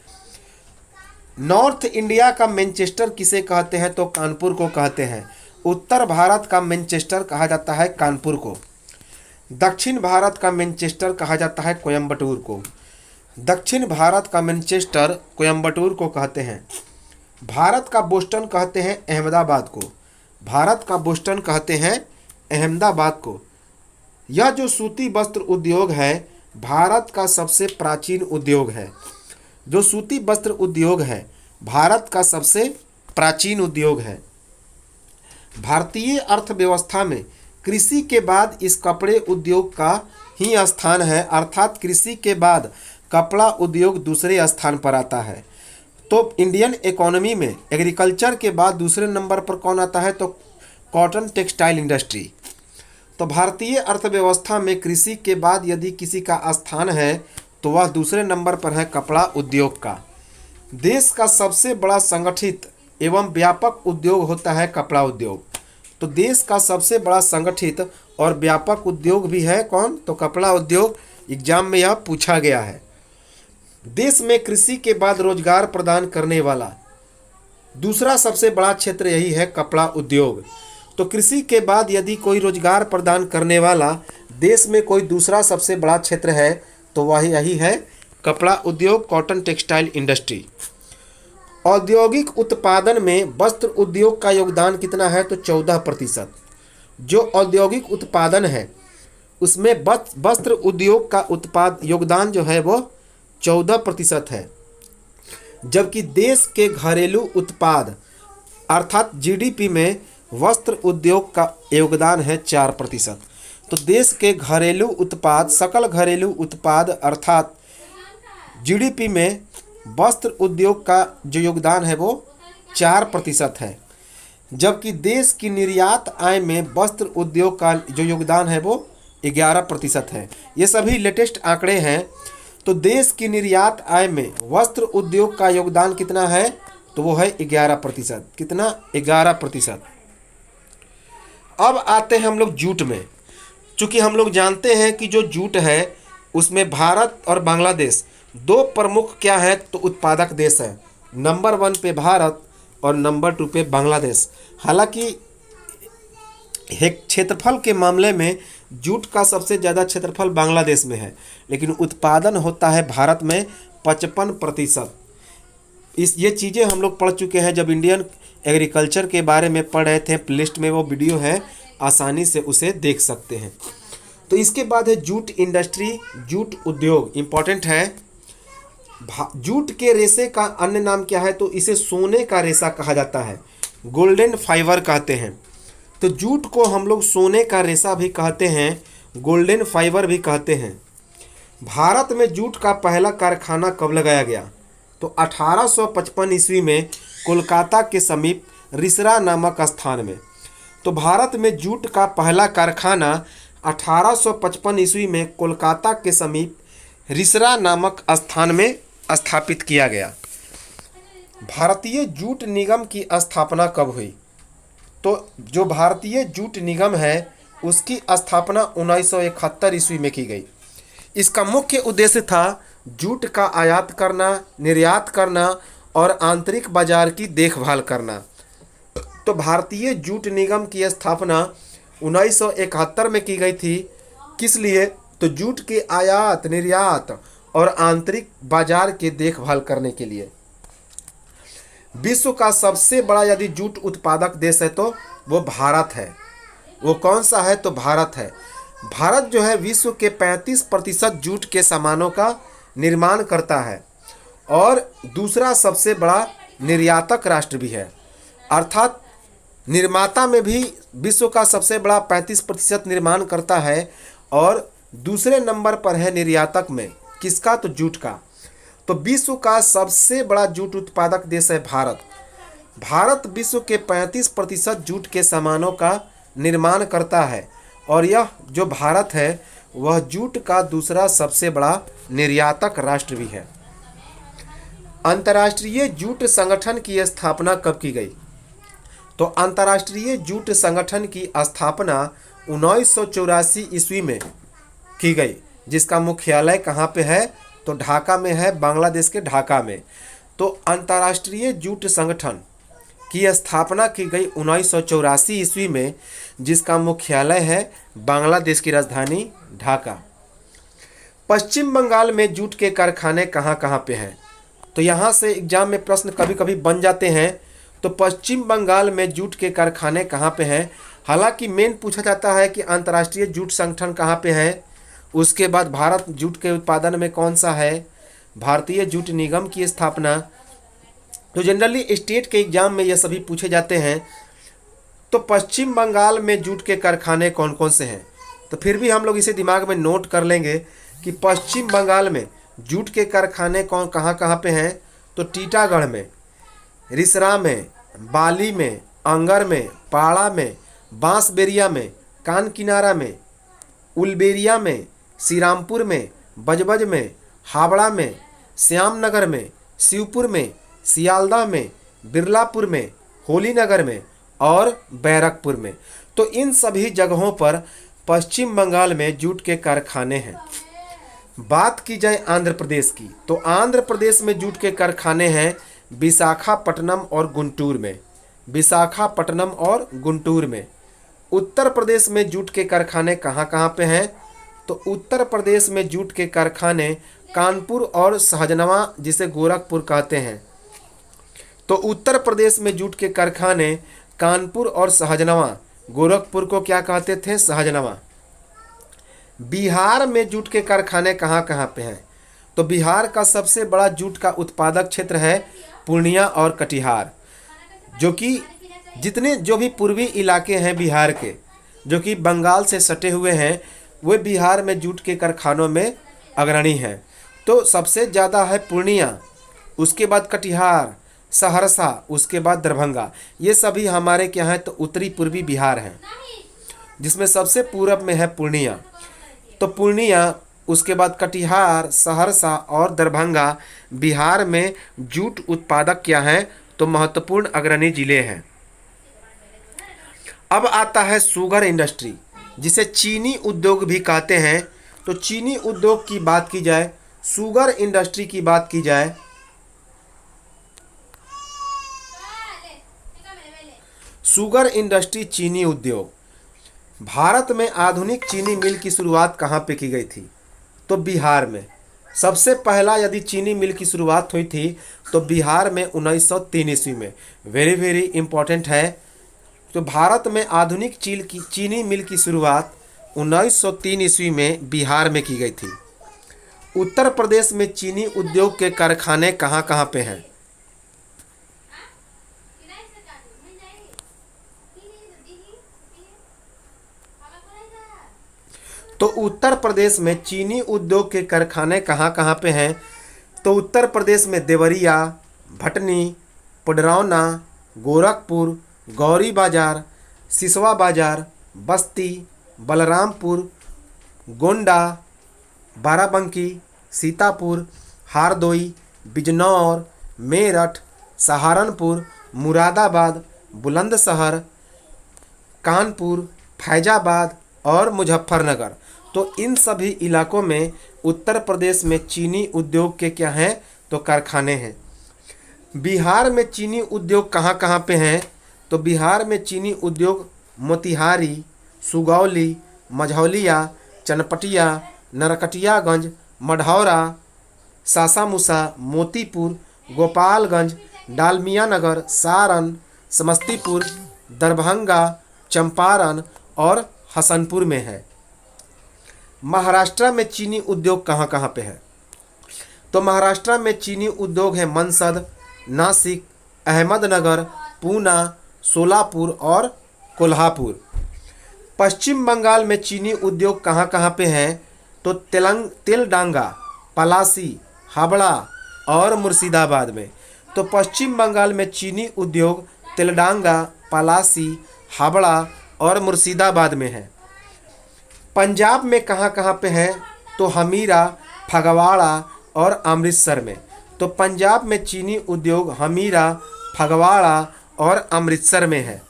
नॉर्थ इंडिया का मैनचेस्टर किसे कहते हैं? तो कानपुर को कहते हैं। उत्तर भारत का मैनचेस्टर कहा जाता है कानपुर को। दक्षिण भारत का मैनचेस्टर कहा जाता है कोयम्बटूर को। दक्षिण भारत का मैनचेस्टर कोयम्बटूर को कहते हैं। भारत का बोस्टन कहते हैं अहमदाबाद को। भारत का बोस्टन कहते हैं अहमदाबाद को। यह जो सूती वस्त्र उद्योग है भारत का सबसे प्राचीन उद्योग है। जो सूती वस्त्र उद्योग है भारत का सबसे प्राचीन उद्योग है। भारतीय अर्थव्यवस्था में कृषि के बाद इस कपड़े उद्योग का ही स्थान है, अर्थात कृषि के बाद कपड़ा उद्योग दूसरे स्थान पर आता है। तो इंडियन इकोनॉमी में एग्रीकल्चर के बाद दूसरे नंबर पर कौन आता है? तो कॉटन टेक्सटाइल इंडस्ट्री। तो भारतीय अर्थव्यवस्था में कृषि के बाद यदि किसी का स्थान है तो वह दूसरे नंबर पर है कपड़ा उद्योग का। देश का सबसे बड़ा संगठित एवं व्यापक उद्योग होता है कपड़ा उद्योग। तो देश का सबसे बड़ा संगठित और व्यापक उद्योग भी है कौन? तो कपड़ा उद्योग। एग्जाम में यह पूछा गया है। देश में कृषि के बाद रोजगार प्रदान करने वाला दूसरा सबसे बड़ा क्षेत्र यही है कपड़ा उद्योग। तो कृषि के बाद यदि कोई रोजगार प्रदान करने वाला देश में कोई दूसरा सबसे बड़ा क्षेत्र है तो वह यही है कपड़ा उद्योग, कॉटन टेक्सटाइल इंडस्ट्री। औद्योगिक उत्पादन में वस्त्र उद्योग का योगदान कितना है? तो 14%। जो औद्योगिक उत्पादन है उसमें वस्त्र उद्योग का योगदान जो है वो 14% है। जबकि देश के घरेलू उत्पाद अर्थात जीडीपी में वस्त्र उद्योग का योगदान है 4%। तो देश के घरेलू उत्पाद, सकल घरेलू उत्पाद अर्थात जीडीपी में वस्त्र उद्योग का जो योगदान है वो 4% है। जबकि देश की निर्यात आय में वस्त्र उद्योग का जो योगदान है वो 11% है। ये सभी लेटेस्ट आंकड़े हैं। तो देश की निर्यात आय में वस्त्र उद्योग का योगदान कितना है? तो वो है 11%। कितना? 11%। अब आते हैं हम लोग जूट में। चूँकि हम लोग जानते हैं कि जो जूट है उसमें भारत और बांग्लादेश दो प्रमुख क्या है? तो उत्पादक देश है। नंबर 1 पे भारत और नंबर 2 पे बांग्लादेश। हालांकि क्षेत्रफल के मामले में जूट का सबसे ज़्यादा क्षेत्रफल बांग्लादेश में है, लेकिन उत्पादन होता है भारत में 55%। ये चीज़ें हम लोग पढ़ चुके हैं जब इंडियन एग्रीकल्चर के बारे में पढ़ रहे थे। प्लेलिस्ट में वो वीडियो है, आसानी से उसे देख सकते हैं। तो इसके बाद है जूट इंडस्ट्री, जूट उद्योग इम्पॉर्टेंट है। जूट के रेशे का अन्य नाम क्या है? तो इसे सोने का रेशा कहा जाता है, गोल्डन फाइबर कहते हैं। तो जूट को हम लोग सोने का रेशा भी कहते हैं, गोल्डन फाइबर भी कहते हैं। भारत में जूट का पहला कारखाना कब लगाया गया? तो 1855 ईस्वी में कोलकाता के समीप रिसरा नामक स्थान में। तो भारत में जूट का पहला कारखाना 1855 ईस्वी में कोलकाता के समीप रिसरा नामक स्थान में स्थापित किया गया। भारतीय जूट निगम की स्थापना कब हुई? तो जो भारतीय जूट निगम है उसकी स्थापना 1971 ईस्वी में की गई। इसका मुख्य उद्देश्य था जूट का आयात करना, निर्यात करना और आंतरिक बाजार की देखभाल करना। तो भारतीय जूट निगम की स्थापना 1971 में की गई थी। किस लिए? तो जूट के आयात, निर्यात और आंतरिक बाजार की देखभाल करने के लिए। विश्व का सबसे बड़ा यदि जूट उत्पादक देश है तो वो भारत है। वो कौन सा है? तो भारत है। भारत जो है विश्व के 35% जूट के सामानों का निर्माण करता है और दूसरा सबसे बड़ा निर्यातक राष्ट्र भी है। अर्थात निर्माता में भी विश्व का सबसे बड़ा 35% निर्माण करता है और दूसरे नंबर पर है निर्यातक में। किसका? तो जूट का। तो विश्व का सबसे बड़ा जूट उत्पादक देश है भारत। भारत विश्व के 35% जूट के सामानों का निर्माण करता है और यह जो भारत है वह जूट का दूसरा सबसे बड़ा निर्यातक राष्ट्र भी है। अंतर्राष्ट्रीय जूट संगठन की स्थापना कब की गई? तो अंतर्राष्ट्रीय जूट संगठन की स्थापना 1984 ईस्वी में की गई, जिसका मुख्यालय कहाँ पे है? तो ढाका में है, बांग्लादेश के ढाका में। तो अंतर्राष्ट्रीय जूट संगठन की स्थापना की गई 1984 ईस्वी में, जिसका मुख्यालय है बांग्लादेश की राजधानी ढाका। पश्चिम बंगाल में जूट के कारखाने कहाँ कहाँ पे हैं? तो यहाँ से एग्जाम में प्रश्न कभी कभी बन जाते हैं। तो पश्चिम बंगाल में जूट के कारखाने कहाँ पे हैं? हालांकि मेन पूछा जाता है कि अंतर्राष्ट्रीय जूट संगठन कहाँ पे है, उसके बाद भारत जूट के उत्पादन में कौन सा है, भारतीय जूट निगम की स्थापना। तो जनरली स्टेट के एग्जाम में ये सभी पूछे जाते हैं। तो पश्चिम बंगाल में जूट के कारखाने कौन कौन से हैं? तो फिर भी हम लोग इसे दिमाग में नोट कर लेंगे कि पश्चिम बंगाल में जूट के कारखाने कौन कहाँ कहाँ पे हैं? तो टीटागढ़ में, रिसरा में, बाली में, अंगर में, पाड़ा में, बांसबेरिया में, कान किनारा में, उलबेरिया में, श्रीरामपुर में, बजबज में, हावड़ा में, श्यामनगर में, शिवपुर में, सियालदह में, बिरलापुर में, होलीनगर में और बैरकपुर में। तो इन सभी जगहों पर पश्चिम बंगाल में जूट के कारखाने हैं। बात की जाए आंध्र प्रदेश की, तो आंध्र प्रदेश में जूट के कारखाने हैं विशाखापट्टनम और गुंटूर में, विशाखापट्टनम और गुंटूर में। उत्तर प्रदेश में जूट के कारखाने कहाँ कहाँ पे हैं? तो उत्तर प्रदेश में जूट के कारखाने कानपुर और सहजनवा, जिसे गोरखपुर कहते हैं। तो उत्तर प्रदेश में जूट के कारखाने कानपुर और सहजनवा, गोरखपुर को क्या कहते थे? सहजनवा। बिहार में जूट के कारखाने कहाँ कहाँ पे हैं? तो बिहार का सबसे बड़ा जूट का उत्पादक क्षेत्र है पूर्णिया और कटिहार, जो कि जो भी पूर्वी इलाके हैं बिहार के, जो कि बंगाल से सटे हुए हैं, वे बिहार में जूट के कारखानों में अग्रणी हैं। तो सबसे ज़्यादा है पूर्णिया, उसके बाद कटिहार, सहरसा, उसके बाद दरभंगा। ये सभी हमारे क्या हैं? तो उत्तरी पूर्वी बिहार हैं, जिसमें सबसे पूरब में है पूर्णिया। तो पूर्णिया, उसके बाद कटिहार, सहरसा और दरभंगा बिहार में जूट उत्पादक क्या हैं? तो महत्वपूर्ण अग्रणी जिले हैं। अब आता है शुगर इंडस्ट्री, जिसे चीनी उद्योग भी कहते हैं। तो चीनी उद्योग की बात की जाए, शुगर इंडस्ट्री की बात की जाए, शुगर इंडस्ट्री चीनी उद्योग। भारत में आधुनिक चीनी मिल की शुरुआत कहाँ पे की गई थी? तो बिहार में। सबसे पहला यदि चीनी मिल की शुरुआत हुई थी तो बिहार में 1903 ईस्वी में। वेरी वेरी इंपॉर्टेंट है। तो भारत में आधुनिक चीनी मिल की शुरुआत 1903 ईस्वी में बिहार में की गई थी। उत्तर प्रदेश में चीनी उद्योग के कारखाने कहाँ कहाँ पे हैं? तो उत्तर प्रदेश में चीनी उद्योग के कारखाने कहाँ कहाँ पे हैं? तो उत्तर प्रदेश में देवरिया, भटनी, पुडरौना, गोरखपुर, गौरी बाजार, सिसवा बाजार, बस्ती, बलरामपुर, गोंडा, बाराबंकी, सीतापुर, हारदोई, बिजनौर, मेरठ, सहारनपुर, मुरादाबाद, बुलंदशहर, कानपुर, फैजाबाद और मुजफ्फरनगर। तो इन सभी इलाकों में उत्तर प्रदेश में चीनी उद्योग के क्या हैं? तो कारखाने हैं। बिहार में चीनी उद्योग कहाँ कहाँ पे हैं? तो बिहार में चीनी उद्योग मोतिहारी, सुगौली, मझौलिया, चनपटिया, नरकटियागंज, मढ़ौरा, सासामुसा, मोतीपुर, गोपालगंज, डालमियानगर, सारण, समस्तीपुर, दरभंगा, चंपारण और हसनपुर में है। महाराष्ट्र में चीनी उद्योग कहाँ कहाँ पे है? तो महाराष्ट्र में चीनी उद्योग है मनसद, नासिक, अहमदनगर, पूना, सोलापुर और कोल्हापुर। पश्चिम बंगाल में चीनी उद्योग कहाँ कहाँ पे हैं? तो तेलडांगा, पलासी, हावड़ा और मुर्शिदाबाद में। तो पश्चिम बंगाल में चीनी उद्योग तेलडांगा, पलासी, हावड़ा और मुर्शिदाबाद में है। पंजाब में कहाँ कहाँ पे है? तो हमीरा, फगवाड़ा और अमृतसर में। तो पंजाब में चीनी उद्योग हमीरा, फगवाड़ा और अमृतसर में है।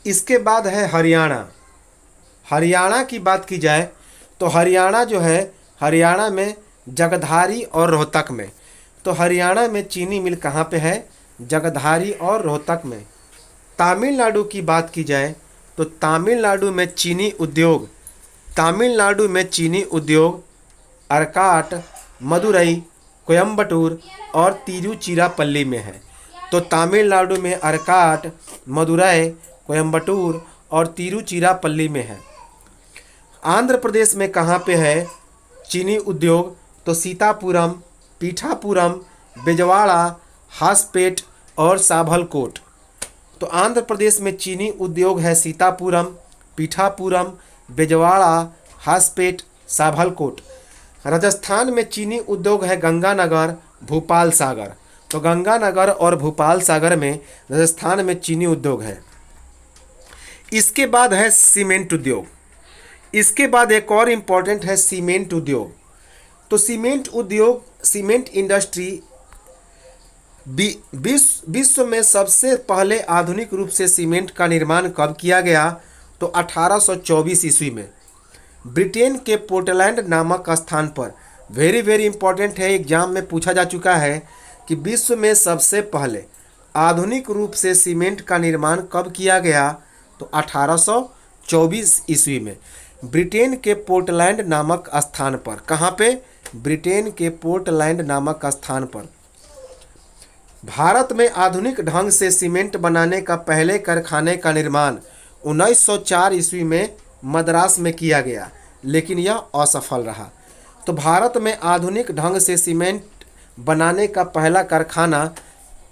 इसके बाद है हरियाणा। हरियाणा की बात की जाए तो हरियाणा जो है, हरियाणा में जगधारी और रोहतक में। तो हरियाणा में चीनी मिल कहाँ पे है? जगधारी और रोहतक में। तमिलनाडु की बात की जाए तो तमिलनाडु में चीनी उद्योग अरकाट, मदुरई, कोयम्बटूर और तिरुचिरापल्ली में है। तो तमिलनाडु में अरकाट, मदुरई, कोयम्बटूर और तिरुचिरापल्ली में है। आंध्र प्रदेश में कहाँ पे है चीनी उद्योग? तो सीतापुरम, पीठापुरम, बेजवाड़ा, हासपेट और साभलकोट। तो आंध्र प्रदेश में चीनी उद्योग है सीतापुरम, पीठापुरम, बेजवाड़ा, हासपेट, साभलकोट। राजस्थान में चीनी उद्योग है गंगानगर, भूपाल सागर। तो गंगानगर और भूपाल सागर में राजस्थान में चीनी उद्योग है। इसके बाद है सीमेंट उद्योग। इसके बाद एक और इम्पॉर्टेंट है सीमेंट उद्योग। तो सीमेंट उद्योग, सीमेंट इंडस्ट्री विश्व में सबसे पहले आधुनिक रूप से सीमेंट का निर्माण कब किया गया? तो 1824 ईस्वी में ब्रिटेन के पोर्टलैंड नामक स्थान पर। वेरी वेरी इंपॉर्टेंट है, एग्जाम में पूछा जा चुका है कि विश्व में सबसे पहले आधुनिक रूप से सीमेंट का निर्माण कब किया गया? तो 1824 ईस्वी में ब्रिटेन के पोर्टलैंड नामक स्थान पर। कहाँ पे? ब्रिटेन के पोर्टलैंड नामक स्थान पर। भारत में आधुनिक ढंग से सीमेंट बनाने का पहले कारखाने का निर्माण 1904 ईस्वी में मद्रास में किया गया, लेकिन यह असफल रहा। तो भारत में आधुनिक ढंग से सीमेंट बनाने का पहला कारखाना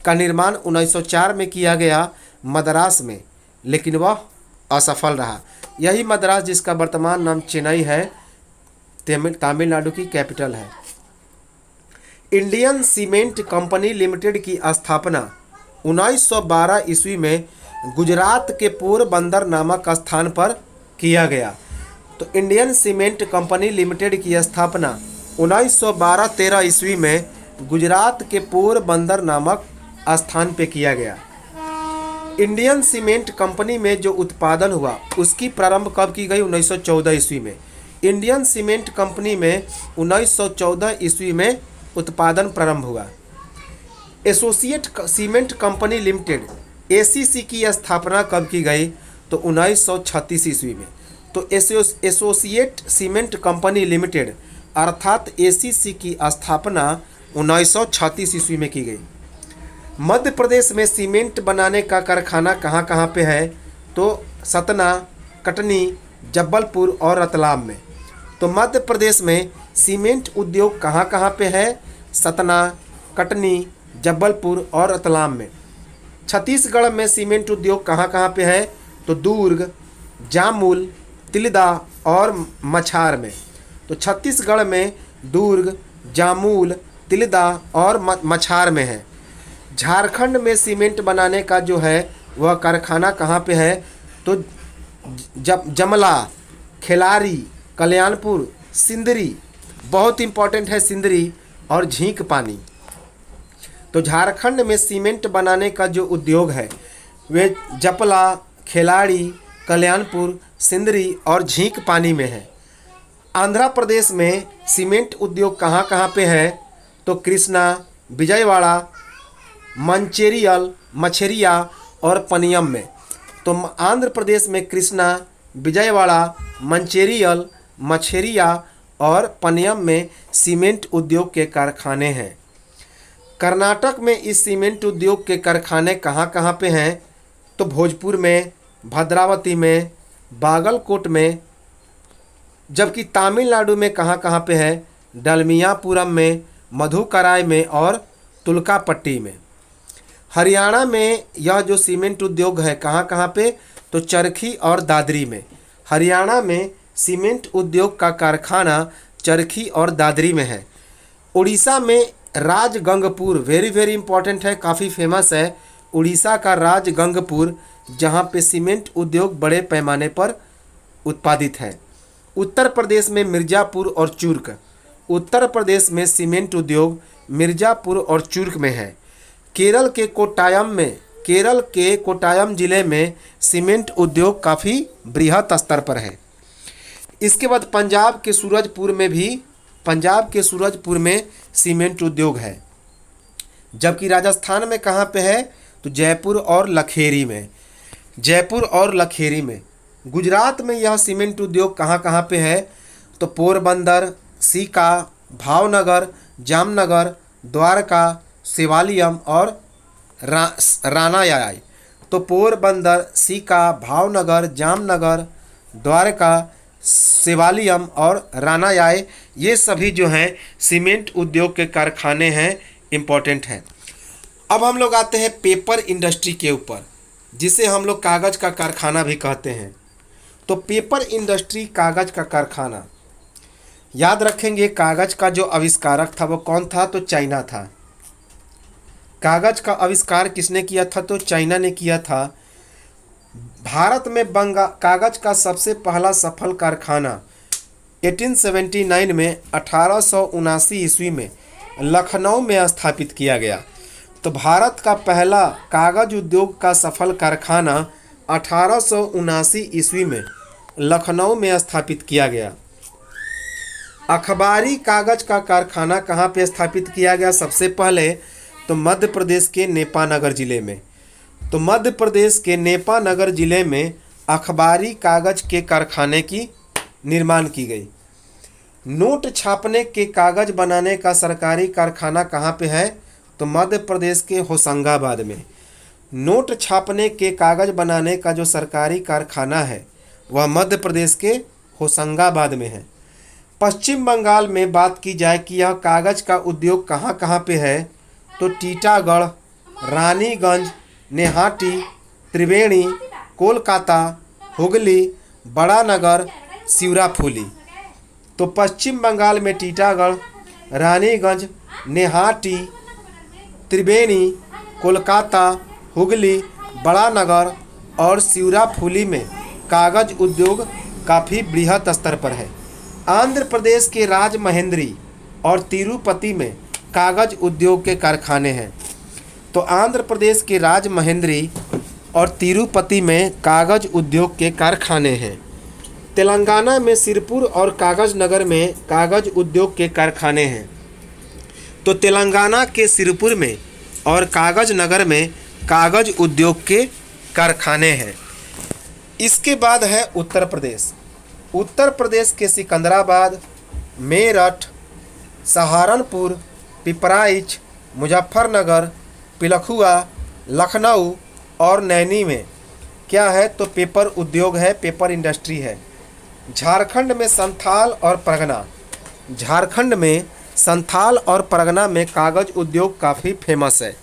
का निर्माण 1904 में किया गया मद्रास में, लेकिन वह असफल रहा। यही मद्रास जिसका वर्तमान नाम चेन्नई है, तमिलनाडु की कैपिटल है। इंडियन सीमेंट कंपनी लिमिटेड की स्थापना 1912 ईस्वी में गुजरात के पोरबंदर नामक स्थान पर किया गया। तो इंडियन सीमेंट कंपनी लिमिटेड की स्थापना 1912-13 ईस्वी में गुजरात के पोरबंदर नामक स्थान पे किया गया। इंडियन सीमेंट कंपनी में जो उत्पादन हुआ उसकी प्रारंभ कब की गई? 1914 ईस्वी में। इंडियन सीमेंट कंपनी में 1914 ईस्वी में उत्पादन प्रारंभ हुआ। Associate cement company limited ACC की स्थापना कब की गई? तो 1936 ईस्वी में। तो एसोसिएट सीमेंट कंपनी लिमिटेड अर्थात एसीसी की स्थापना 1936 ईस्वी में की गई। मध्य प्रदेश में सीमेंट बनाने का कारखाना कहाँ कहाँ पे है? तो सतना, कटनी, जबलपुर और रतलाम में। तो मध्य प्रदेश में सीमेंट उद्योग कहाँ कहाँ पे है? सतना, कटनी, जबलपुर और रतलाम में। छत्तीसगढ़ में सीमेंट उद्योग कहाँ कहाँ पे है? तो दुर्ग, जामुल, तिल्दा और मछार में। तो छत्तीसगढ़ में दुर्ग, जामुल, तिल्दा और मछार में है। झारखंड में सीमेंट बनाने का जो है वह कारखाना कहाँ पे है? तो जमला, खिलारी, कल्याणपुर, सिंदरी, बहुत इंपॉर्टेंट है सिंदरी, और झींक पानी। तो झारखंड में सीमेंट बनाने का जो उद्योग है वे जपला, खिलाड़ी, कल्याणपुर, सिंदरी और झींक पानी में है। आंध्र प्रदेश में सीमेंट उद्योग कहाँ कहाँ पे है? तो कृष्णा, विजयवाड़ा, मंचेरियल, मछेरिया और पनियम में। तो आंध्र प्रदेश में कृष्णा, विजयवाड़ा, मंचेरियल, मछेरिया और पनियम में सीमेंट उद्योग के कारखाने हैं। कर्नाटक में इस सीमेंट उद्योग के कारखाने कहाँ कहाँ पे हैं? तो भोजपुर में, भद्रावती में, बागलकोट में। जबकि तमिलनाडु में कहाँ कहाँ पे है? डलमियापुरम में, मधुकराई में और तुलकापट्टी में। हरियाणा में यह जो सीमेंट उद्योग है कहाँ कहाँ पे? तो चरखी और दादरी में। हरियाणा में सीमेंट उद्योग का कारखाना चरखी और दादरी में है। उड़ीसा में राजगंगपुर, वेरी वेरी इंपॉर्टेंट है, काफ़ी फेमस है उड़ीसा का राजगंगपुर, जहाँ पे सीमेंट उद्योग बड़े पैमाने पर उत्पादित है। उत्तर प्रदेश में मिर्ज़ापुर और चूर्क, उत्तर प्रदेश में सीमेंट उद्योग मिर्ज़ापुर और चूर्क में है। केरल के कोट्टायम जिले में सीमेंट उद्योग काफ़ी बृहत स्तर पर है। इसके बाद पंजाब के सूरजपुर में सीमेंट उद्योग है। जबकि राजस्थान में कहाँ पे है, तो जयपुर और लखेरी में। गुजरात में यह सीमेंट उद्योग कहाँ पे है, तो पोरबंदर, सीका, भावनगर, जामनगर, द्वारका, सेवालियम और रानायाई। तो पोरबंदर, सीका, भावनगर, जामनगर, द्वारका, सेवालियम और रानायाई, ये सभी जो हैं सीमेंट उद्योग के कारखाने हैं, इम्पोर्टेंट हैं। अब हम लोग आते हैं पेपर इंडस्ट्री के ऊपर, जिसे हम लोग कागज़ का कारखाना भी कहते हैं। तो पेपर इंडस्ट्री, कागज़ का कारखाना, याद रखेंगे कागज़ का जो आविष्कारक था वो कौन था, तो चाइना था। कागज़ का आविष्कार किसने किया था, तो चाइना ने किया था। भारत में कागज़ का सबसे पहला सफल कारखाना 1879 में 1879 ईस्वी में लखनऊ में स्थापित किया गया। तो भारत का पहला कागज़ उद्योग का सफल कारखाना 1879 ईस्वी में लखनऊ में स्थापित किया गया। अखबारी कागज़ का कारखाना कहाँ पे स्थापित किया गया, सबसे पहले तो मध्य प्रदेश के नेपानगर ज़िले में। तो मध्य प्रदेश के नेपानगर ज़िले में अखबारी कागज़ के कारखाने की निर्माण की गई। नोट छापने के कागज़ बनाने का सरकारी कारखाना कहाँ पे है, तो मध्य प्रदेश के होशंगाबाद में। नोट छापने के कागज़ बनाने का जो सरकारी कारखाना है वह मध्य प्रदेश के होशंगाबाद में है। पश्चिम बंगाल में बात की जाए कि यह कागज़ का उद्योग कहाँ कहाँ पे है, तो टीटागढ़, रानीगंज, नेहाटी, त्रिवेणी, कोलकाता, हुगली, बड़ा नगर, शिवराफुली। तो पश्चिम बंगाल में टीटागढ़, रानीगंज, नेहाटी, त्रिवेणी, कोलकाता, हुगली, बड़ा नगर और शिवराफुली में कागज़ उद्योग काफ़ी बृहत स्तर पर है। आंध्र प्रदेश के राजमहेंद्री और तिरुपति में कागज़ उद्योग के कारखाने हैं। तो आंध्र प्रदेश के राजमहेंद्री और तिरुपति में कागज़ उद्योग के कारखाने हैं। तेलंगाना में सिरपुर और कागज़ नगर में कागज़ उद्योग के कारखाने हैं। तो तेलंगाना के सिरपुर में और कागज़ नगर में कागज़ उद्योग के कारखाने हैं। इसके बाद है उत्तर प्रदेश। उत्तर प्रदेश के सिकंदराबाद, मेरठ, सहारनपुर, पिपराइच, मुजफ्फरनगर, पिलखुआ, लखनऊ और नैनी में क्या है, तो पेपर उद्योग है, पेपर इंडस्ट्री है। झारखंड में संथाल और परगना में कागज़ उद्योग काफ़ी फेमस है।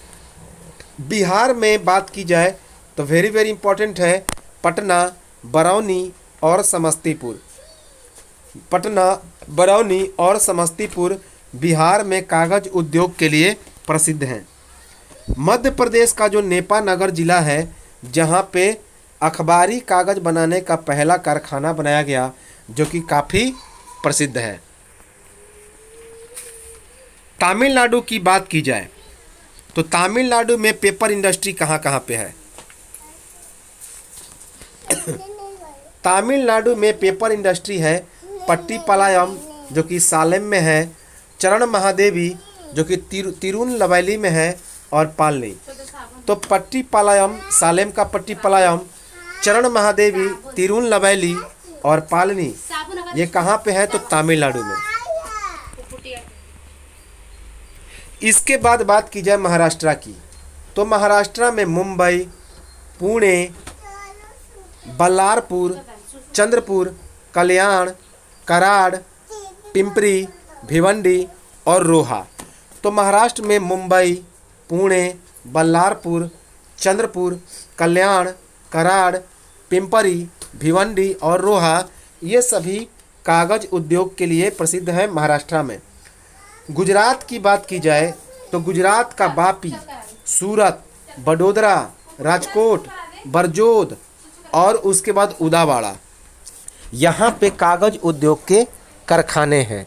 बिहार में बात की जाए तो वेरी वेरी इंपॉर्टेंट है पटना, बरौनी और समस्तीपुर बिहार में कागज़ उद्योग के लिए प्रसिद्ध हैं। मध्य प्रदेश का जो नेपानगर ज़िला है, जहाँ पे अखबारी कागज़ बनाने का पहला कारखाना बनाया गया, जो कि काफ़ी प्रसिद्ध है। तमिलनाडु की बात की जाए तो तमिलनाडु में पेपर इंडस्ट्री कहाँ कहाँ पे है। तमिलनाडु में पेपर इंडस्ट्री है पट्टीपालायम, जो कि सालेम में है, चरण महादेवी, जो कि तिरुनेलवेली में है, और पालनी। तो पट्टीपालायम, सालेम का पट्टीपालायम, चरण महादेवी, तिरुनेलवेली और पालनी, ये कहाँ पे है, तो तमिलनाडु में। इसके बाद बात की जाए महाराष्ट्र की, तो महाराष्ट्र में मुंबई, पुणे, बल्लारपुर, चंद्रपुर, कल्याण, कराड़, पिंपरी, भिवंडी और रोहा। तो महाराष्ट्र में मुंबई, पुणे, बल्लारपुर, चंद्रपुर, कल्याण, कराड़, पिंपरी, भिवंडी और रोहा ये सभी कागज उद्योग के लिए प्रसिद्ध है महाराष्ट्र में। गुजरात की बात की जाए तो गुजरात का वापी, सूरत, बड़ोदरा, राजकोट, बरजोद और उसके बाद उदावाड़ा, यहाँ पे कागज उद्योग के कारखाने हैं।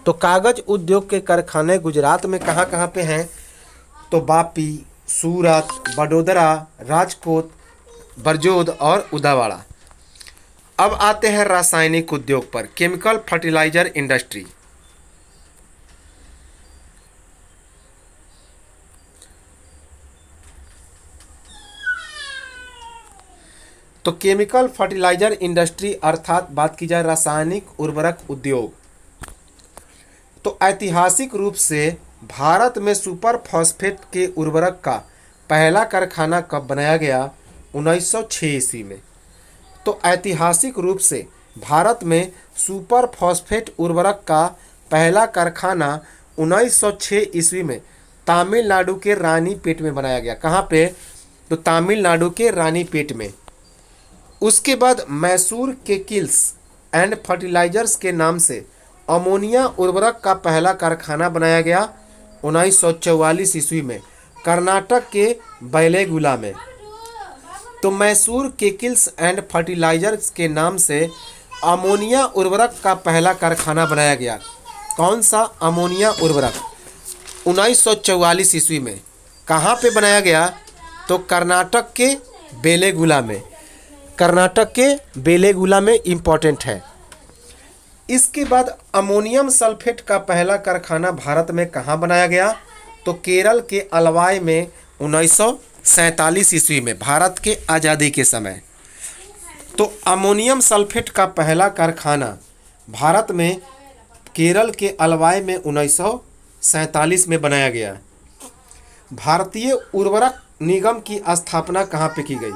तो कागज उद्योग के कारखाने गुजरात में कहाँ कहाँ पे हैं? तो वापी, सूरत, बड़ोदरा, राजकोट, बरजोद और उदावाड़ा। अब आते हैं रासायनिक उद्योग पर, केमिकल फर्टिलाइजर इंडस्ट्री। तो केमिकल फर्टिलाइजर इंडस्ट्री अर्थात बात की जाए रासायनिक उर्वरक उद्योग, तो ऐतिहासिक रूप से भारत में सुपर फॉस्फेट के उर्वरक का पहला कारखाना कब बनाया गया? 1906 ईस्वी में। तो ऐतिहासिक रूप से भारत में सुपर फॉस्फेट उर्वरक का पहला कारखाना 1906 ईस्वी में तमिलनाडु के रानीपेट में बनाया गया। कहाँ पे? तो तमिलनाडु के रानीपेट में। उसके बाद मैसूर केमिकल्स एंड फर्टिलाइजर्स के नाम से अमोनिया उर्वरक का पहला कारखाना बनाया गया 1944 ईस्वी में कर्नाटक के बैलेगुला में। तो मैसूर केमिकल्स एंड फर्टिलाइजर्स के नाम से अमोनिया उर्वरक का पहला कारखाना बनाया गया। कौन सा अमोनिया उर्वरक? 1944 ईस्वी में। कहाँ पे बनाया गया? तो कर्नाटक के बेलेगुला में। कर्नाटक के बेलेगुला में इम्पोर्टेंट है। इसके बाद अमोनियम सल्फेट का पहला कारखाना भारत में कहाँ बनाया गया? तो केरल के अलवाई में 1947 ईस्वी में, भारत के आज़ादी के समय। तो अमोनियम सल्फेट का पहला कारखाना भारत में केरल के अलवाई में 1947 में बनाया गया। भारतीय उर्वरक निगम की स्थापना कहाँ पे की गई?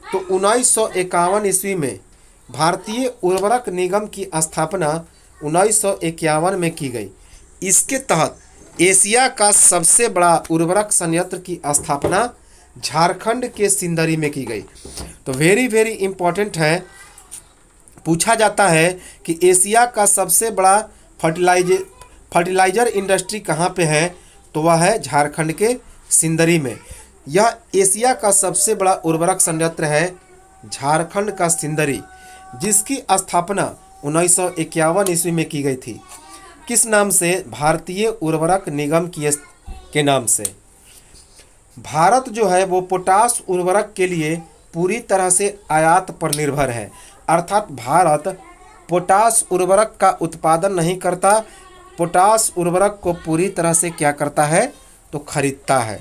तो 1951 ईस्वी में भारतीय उर्वरक निगम की स्थापना 1951 में की गई। इसके तहत एशिया का सबसे बड़ा उर्वरक संयंत्र की स्थापना झारखंड के सिंदरी में की गई। तो वेरी वेरी इंपॉर्टेंट है, पूछा जाता है कि एशिया का सबसे बड़ा फर्टिलाइजर इंडस्ट्री कहाँ पे है? तो वह है झारखंड के सिंदरी में। यह एशिया का सबसे बड़ा उर्वरक संयंत्र है झारखंड का सिंदरी, जिसकी स्थापना 1951 ईस्वी में की गई थी। किस नाम से? भारतीय उर्वरक निगम के नाम से। भारत जो है वो पोटाश उर्वरक के लिए पूरी तरह से आयात पर निर्भर है, अर्थात भारत पोटाश उर्वरक का उत्पादन नहीं करता, पोटाश उर्वरक को पूरी तरह से क्या करता है? तो खरीदता है।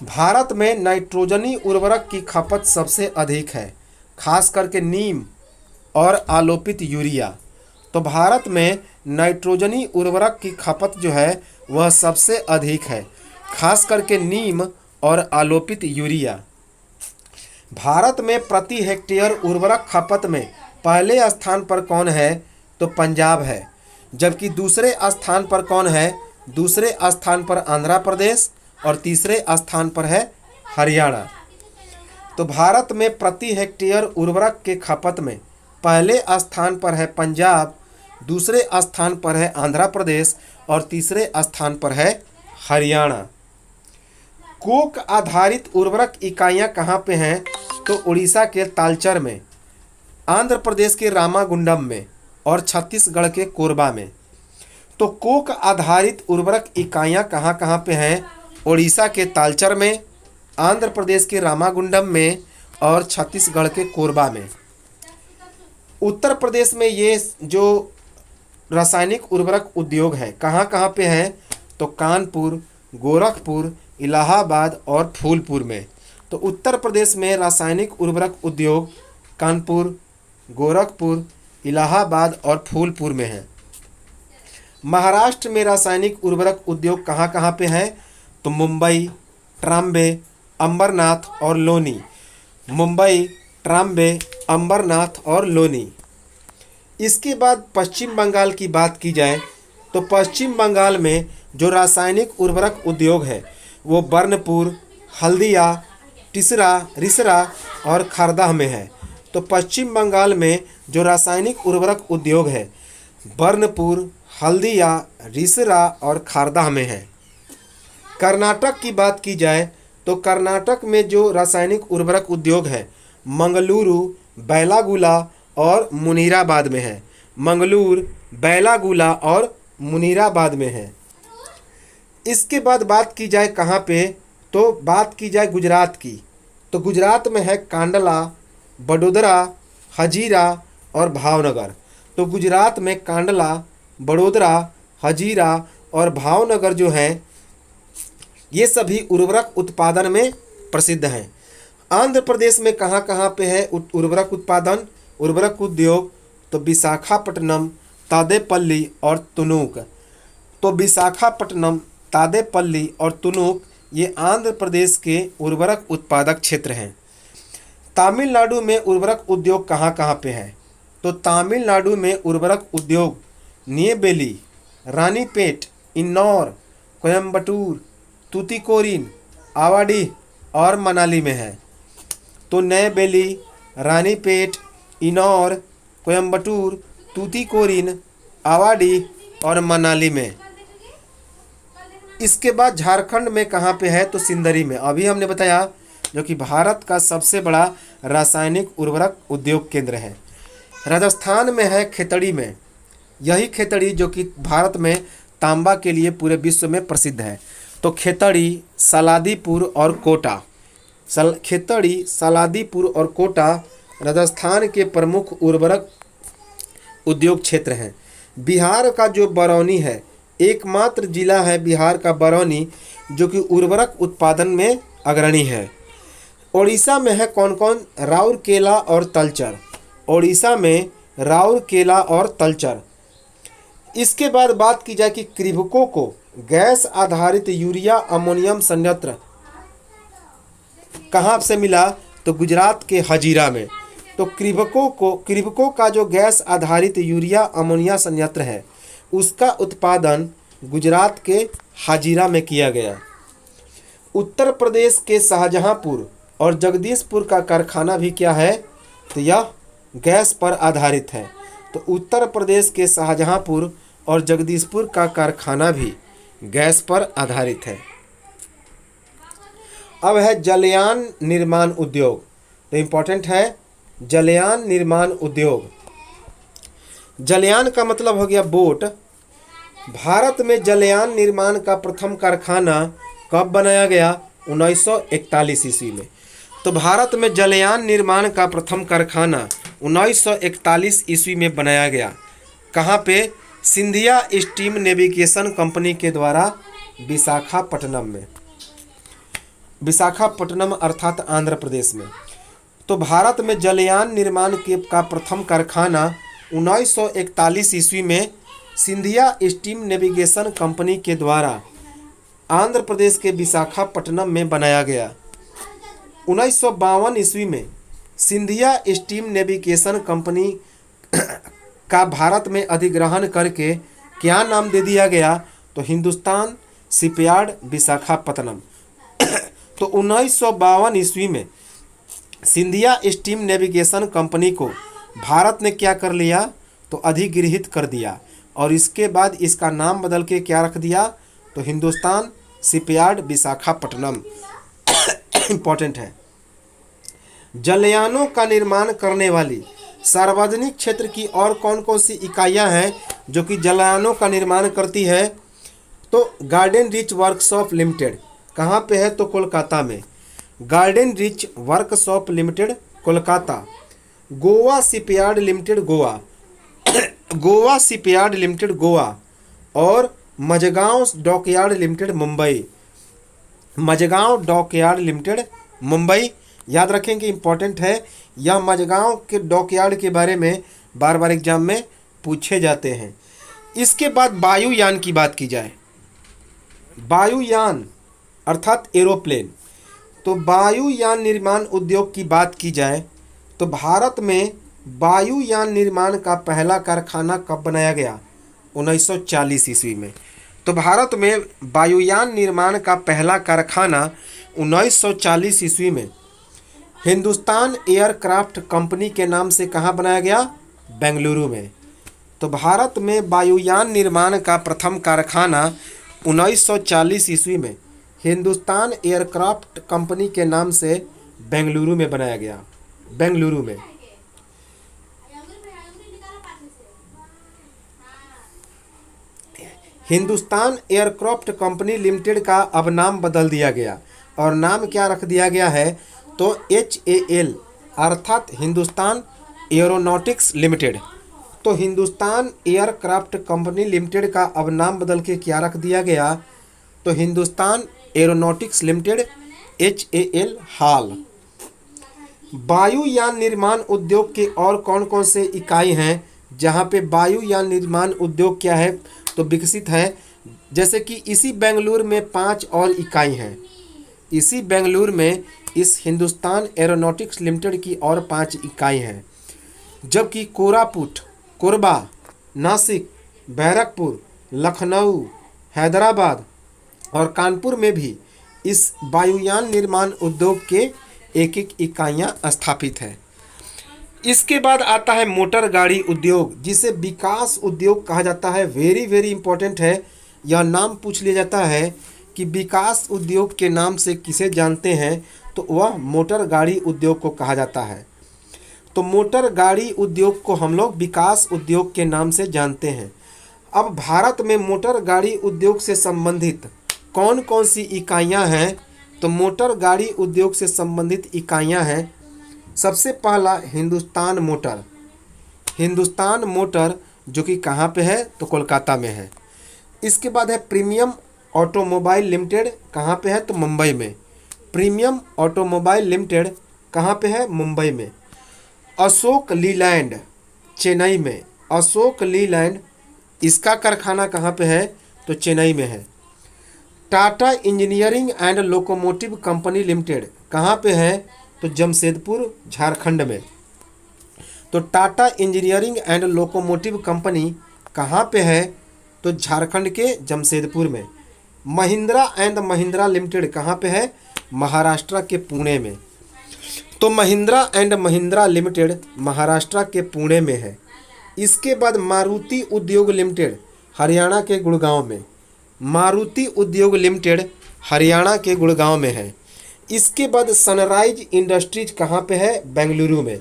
भारत में नाइट्रोजनी उर्वरक की खपत सबसे अधिक है, खास करके नीम और आलोपित यूरिया। तो भारत में नाइट्रोजनी उर्वरक की खपत जो है वह सबसे अधिक है, खास करके नीम और आलोपित यूरिया। भारत में प्रति हेक्टेयर उर्वरक खपत में पहले स्थान पर कौन है? तो पंजाब है। जबकि दूसरे स्थान पर कौन है? दूसरे स्थान पर आंध्र प्रदेश और तीसरे स्थान पर है हरियाणा। तो भारत में प्रति हेक्टेयर उर्वरक के खपत में पहले स्थान पर है पंजाब, दूसरे स्थान पर है आंध्र प्रदेश और तीसरे स्थान पर है हरियाणा। कोक आधारित उर्वरक इकाइयाँ कहाँ पे हैं? तो उड़ीसा के तालचर में, आंध्र प्रदेश के रामागुंडम में और छत्तीसगढ़ के कोरबा में। तो कोक आधारित उर्वरक इकाइयाँ कहाँ कहाँ पे हैं? उड़ीसा के तालचर में, आंध्र प्रदेश के रामागुंडम में और छत्तीसगढ़ के कोरबा में। उत्तर प्रदेश में ये जो रासायनिक उर्वरक उद्योग हैं कहाँ कहाँ पे हैं? तो कानपुर, गोरखपुर, इलाहाबाद और फूलपुर में। तो उत्तर प्रदेश में रासायनिक उर्वरक उद्योग कानपुर, गोरखपुर, इलाहाबाद और फूलपुर में है। महाराष्ट्र में रासायनिक उर्वरक उद्योग कहाँ कहाँ पे हैं? तो मुंबई, ट्राम्बे, अंबरनाथ और लोनी। मुंबई, ट्राम्बे, अंबरनाथ और लोनी। इसके बाद पश्चिम बंगाल की बात की जाए तो पश्चिम बंगाल में जो रासायनिक उर्वरक उद्योग है वो बर्नपुर, हल्दिया, टिसरा, रिसरा और खारदाह में है। तो पश्चिम बंगाल में जो रासायनिक उर्वरक उद्योग है बर्नपुर, हल्दिया, रिसरा और खारदाह में है। कर्नाटक की बात की जाए तो कर्नाटक में जो रासायनिक उर्वरक उद्योग है मंगलुरु, बैलागुला और मुनीराबाद में है। मंगलूर, बैलागुला और मुनीराबाद में है। इसके बाद बात की जाए कहाँ पे, तो बात की जाए गुजरात की, तो गुजरात में है कांडला, बड़ोदरा, हजीरा और भावनगर। तो गुजरात में कांडला, बड़ोदरा, हजीरा और भावनगर जो है ये सभी उर्वरक उत्पादन में प्रसिद्ध हैं। आंध्र प्रदेश में कहाँ कहाँ पे है उर्वरक उत्पादन, उर्वरक उद्योग, तो विशाखापट्टनम, तादेपल्ली और तुनूक। तो विशाखापट्टनम, तादेपल्ली और तुनूक ये आंध्र प्रदेश के उर्वरक उत्पादक क्षेत्र हैं। तमिलनाडु में उर्वरक उद्योग कहाँ कहाँ पे है, तो तमिलनाडु में उर्वरक उद्योग नेयेवेली, रानीपेट, इन्नौर, कोयम्बटूर, तूतीकोरिन, आवाडी और मनाली में है। तो नेयेवेली, रानीपेट, इन्नौर, कोयम्बटूर, तूतीकोरिन, आवाडी और मनाली में। इसके बाद झारखंड में कहाँ पे है, तो सिंदरी में। अभी हमने बताया जो कि भारत का सबसे बड़ा रासायनिक उर्वरक उद्योग केंद्र है। राजस्थान में है खेतड़ी में। यही खेतड़ी जो कि भारत में तांबा के लिए पूरे विश्व में प्रसिद्ध है। तो खेतड़ी, सलादीपुर और कोटा, खेतड़ी, सलादीपुर और कोटा राजस्थान के प्रमुख उर्वरक उद्योग क्षेत्र हैं। बिहार का जो बरौनी है, एकमात्र जिला है बिहार का बरौनी जो कि उर्वरक उत्पादन में अग्रणी है। ओडिशा में है कौन कौन, राउरकेला और तलचर। ओडिशा में राउरकेला और तलचर। इसके बाद बात की जाए कि कृभको को गैस आधारित यूरिया अमोनियम संयंत्र कहाँ से मिला, तो गुजरात के हजीरा में। तो कृभको का जो गैस आधारित यूरिया अमोनिया संयंत्र है उसका उत्पादन गुजरात के हाजीरा में किया गया। उत्तर प्रदेश के शाहजहांपुर और जगदीशपुर का कारखाना भी क्या है, तो यह गैस पर आधारित है। तो उत्तर प्रदेश के शाहजहांपुर और जगदीशपुर का कारखाना भी गैस पर आधारित है। अब है जलयान निर्माण उद्योग। तो इम्पोर्टेंट है जलयान निर्माण उद्योग। जलयान का मतलब हो गया बोट। भारत में जलयान निर्माण का प्रथम कारखाना कब बनाया गया, 1941 ईस्वी में। तो भारत में जलयान निर्माण का प्रथम कारखाना 1941 ईस्वी में बनाया गया। कहाँ पे, सिंधिया स्टीम नेविगेशन कंपनी के द्वारा विशाखापट्टनम में। विशाखापट्टनम अर्थात आंध्र प्रदेश में। तो भारत में जलयान निर्माण का प्रथम कारखाना 1941 ईस्वी में सिंधिया स्टीम नेविगेशन कंपनी के द्वारा आंध्र प्रदेश के विशाखापट्टनम में बनाया गया। 1952 ईस्वी में सिंधिया स्टीम नेविगेशन कंपनी का भारत में अधिग्रहण करके क्या नाम दे दिया गया, तो हिंदुस्तान शिपयार्ड विशाखापट्टनम। तो 1952 ईस्वी में सिंधिया स्टीम नेविगेशन कंपनी को भारत ने क्या कर लिया, तो अधिग्रहित कर दिया और इसके बाद इसका नाम बदल के क्या रख दिया, तो हिंदुस्तान शिपयार्ड विशाखापट्टनम। इम्पोर्टेंट है। जलयानों का निर्माण करने वाली सार्वजनिक क्षेत्र की और कौन कौन सी इकाइयां हैं जो कि जलयानों का निर्माण करती है, तो गार्डन रिच वर्कशॉप लिमिटेड। कहाँ पे है, तो कोलकाता में। Garden Reach Workshop Limited Kolkata. Goa Shipyard Limited Goa, Goa Shipyard Limited Goa और Mazagon Dockyard Limited Mumbai. Mazagon Dockyard Limited Mumbai. याद रखेंगे, इंपॉर्टेंट है। यह मजगांव के डॉकयार्ड के बारे में बार बार एग्जाम में पूछे जाते हैं। इसके बाद वायुयान की बात की जाए, वायुयान अर्थात एरोप्लेन। तो वायुयान निर्माण उद्योग की बात की जाए तो भारत में वायुयान निर्माण का पहला कारखाना कब बनाया गया, 1940 ईस्वी में। तो भारत में वायुयान निर्माण का पहला कारखाना 1940 ईस्वी में हिंदुस्तान एयरक्राफ्ट कंपनी के नाम से कहाँ बनाया गया? बेंगलुरु में। तो भारत में वायुयान निर्माण का प्रथम कारखाना 1940 ईस्वी में हिंदुस्तान एयरक्राफ्ट कंपनी के नाम से बेंगलुरु में बनाया गया। बेंगलुरु में। हिंदुस्तान एयरक्राफ्ट कंपनी लिमिटेड का अब नाम बदल दिया गया और नाम क्या रख दिया गया है? तो HAL अर्थात हिंदुस्तान एरोनॉटिक्स लिमिटेड। तो हिंदुस्तान एयरक्राफ्ट कंपनी लिमिटेड का अब नाम बदल के क्या रख दिया गया? तो हिंदुस्तान एरोनॉटिक्स लिमिटेड HAL हाल। वायुयान निर्माण उद्योग के और कौन कौन से इकाई हैं जहां पे वायुयान निर्माण उद्योग क्या है तो विकसित है? जैसे कि इसी बेंगलुरु में 5 और इकाई हैं। इसी बेंगलुरु में इस हिंदुस्तान एरोनॉटिक्स लिमिटेड की और 5 इकाई हैं, जबकि कोरापुट, कोरबा, नासिक, बैरकपुर, लखनऊ, हैदराबाद और कानपुर में भी इस वायुयान निर्माण उद्योग के एक एक इकाइयाँ स्थापित हैं। इसके बाद आता है मोटर गाड़ी उद्योग, जिसे विकास उद्योग कहा जाता है। वेरी वेरी इंपॉर्टेंट है, यह नाम पूछ लिया जाता है कि विकास उद्योग के नाम से किसे जानते हैं, तो वह मोटर गाड़ी उद्योग को कहा जाता है। तो मोटर गाड़ी उद्योग को हम लोग विकास उद्योग के नाम से जानते हैं। अब भारत में मोटर गाड़ी उद्योग से संबंधित कौन कौन सी इकाइयां हैं? तो मोटर गाड़ी उद्योग से संबंधित इकाइयां हैं। सबसे पहला हिंदुस्तान मोटर। हिंदुस्तान मोटर जो कि कहाँ पे है? तो कोलकाता में है। इसके बाद है प्रीमियम ऑटोमोबाइल लिमिटेड। कहाँ पे है? तो मुंबई में। प्रीमियम ऑटोमोबाइल लिमिटेड कहाँ पे है? मुंबई में। अशोक लीलैंड चेन्नई में। अशोक लीलैंड इसका कारखाना कहाँ पे है? तो चेन्नई में है। Tata engineering and locomotive company limited कहाँ पे है? तो जमशेदपुर, झारखंड में। तो Tata engineering and locomotive company कहाँ पे है? तो झारखंड के जमशेदपुर में। महिंद्रा एंड महिंद्रा लिमिटेड कहाँ पे है? महाराष्ट्र के पुणे में। तो महिंद्रा एंड महिंद्रा लिमिटेड महाराष्ट्र के पुणे में है। इसके बाद मारुति उद्योग लिमिटेड हरियाणा के गुड़गांव में। मारुति उद्योग लिमिटेड हरियाणा के गुड़गांव में है। इसके बाद सनराइज इंडस्ट्रीज कहाँ पे है? बेंगलुरु में।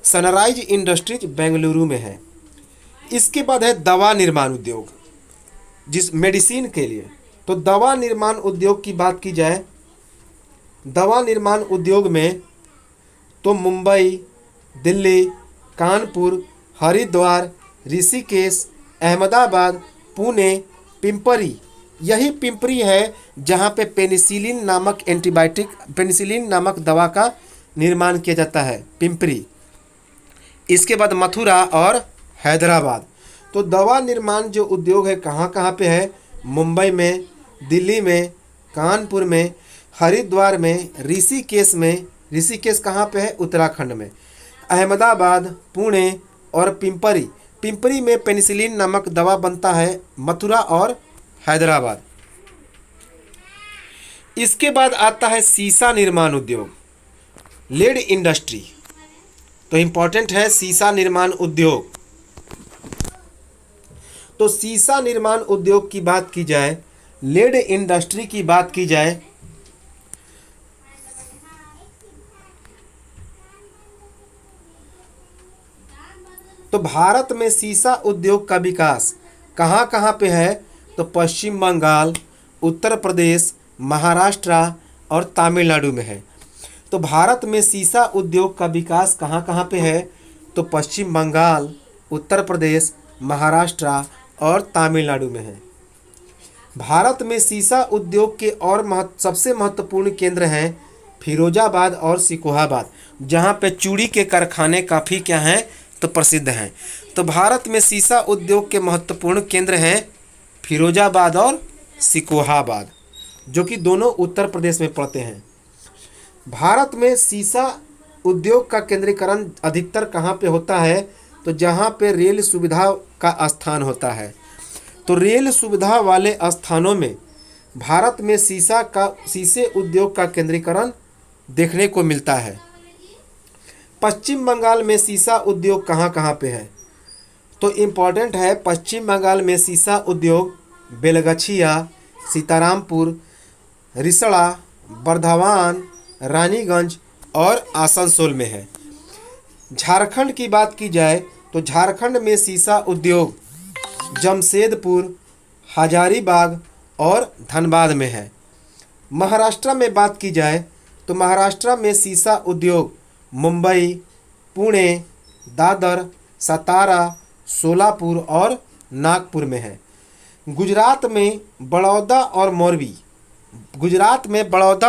सनराइज इंडस्ट्रीज बेंगलुरु में है। इसके बाद है दवा निर्माण उद्योग, जिस मेडिसिन के लिए। तो दवा निर्माण उद्योग की बात की जाए, दवा निर्माण उद्योग में तो मुंबई, दिल्ली, कानपुर, हरिद्वार, ऋषिकेश, अहमदाबाद, पुणे, पिंपरी, यही पिंपरी है जहाँ पे पेनिसिलिन नामक एंटीबायोटिक, पेनिसिलिन नामक दवा का निर्माण किया जाता है, पिंपरी। इसके बाद मथुरा और हैदराबाद। तो दवा निर्माण जो उद्योग है कहाँ कहाँ पे है? मुंबई में, दिल्ली में, कानपुर में, हरिद्वार में, ऋषिकेश में। ऋषिकेश कहाँ पे है? उत्तराखंड में। अहमदाबाद, पुणे और पिंपरी। पिंपरी में पेनिसिलिन नामक दवा बनता है, मथुरा और हैदराबाद। इसके बाद आता है सीसा निर्माण उद्योग, लेड इंडस्ट्री। तो इंपॉर्टेंट है सीसा निर्माण उद्योग। तो सीसा निर्माण उद्योग की बात की जाए, लेड इंडस्ट्री की बात की जाए, तो भारत में सीसा उद्योग का विकास कहाँ कहाँ पे है? तो पश्चिम बंगाल, उत्तर प्रदेश, महाराष्ट्र और तमिलनाडु में है। तो भारत में सीसा उद्योग का विकास कहाँ कहाँ पे है? तो पश्चिम बंगाल, उत्तर प्रदेश, महाराष्ट्र और तमिलनाडु में है। भारत में सीसा उद्योग के और सबसे महत्वपूर्ण केंद्र हैं फिरोजाबाद और सिकोहाबाद, जहाँ पे चूड़ी के कारखाने काफ़ी क्या हैं? तो प्रसिद्ध हैं। तो भारत में सीसा उद्योग के महत्वपूर्ण केंद्र हैं फिरोजाबाद और सिकोहाबाद, जो कि दोनों उत्तर प्रदेश में पड़ते हैं। भारत में सीसा उद्योग का केंद्रीकरण अधिकतर कहाँ पे होता है? तो जहाँ पे रेल सुविधा का स्थान होता है। तो रेल सुविधा वाले स्थानों में भारत में शीशे उद्योग का केंद्रीकरण देखने को मिलता है। पश्चिम बंगाल में शीशा उद्योग कहाँ कहाँ पे है? तो इम्पॉर्टेंट है, पश्चिम बंगाल में शीशा उद्योग बेलगछिया, सीतारामपुर, रिसड़ा, बर्धवान, रानीगंज और आसनसोल में है। झारखंड की बात की जाए तो झारखंड में शीशा उद्योग जमशेदपुर, हजारीबाग और धनबाद में है। महाराष्ट्र में बात की जाए तो महाराष्ट्र में शीशा उद्योग मुंबई, पुणे, दादर, सतारा, सोलापुर और नागपुर में है। गुजरात में बड़ौदा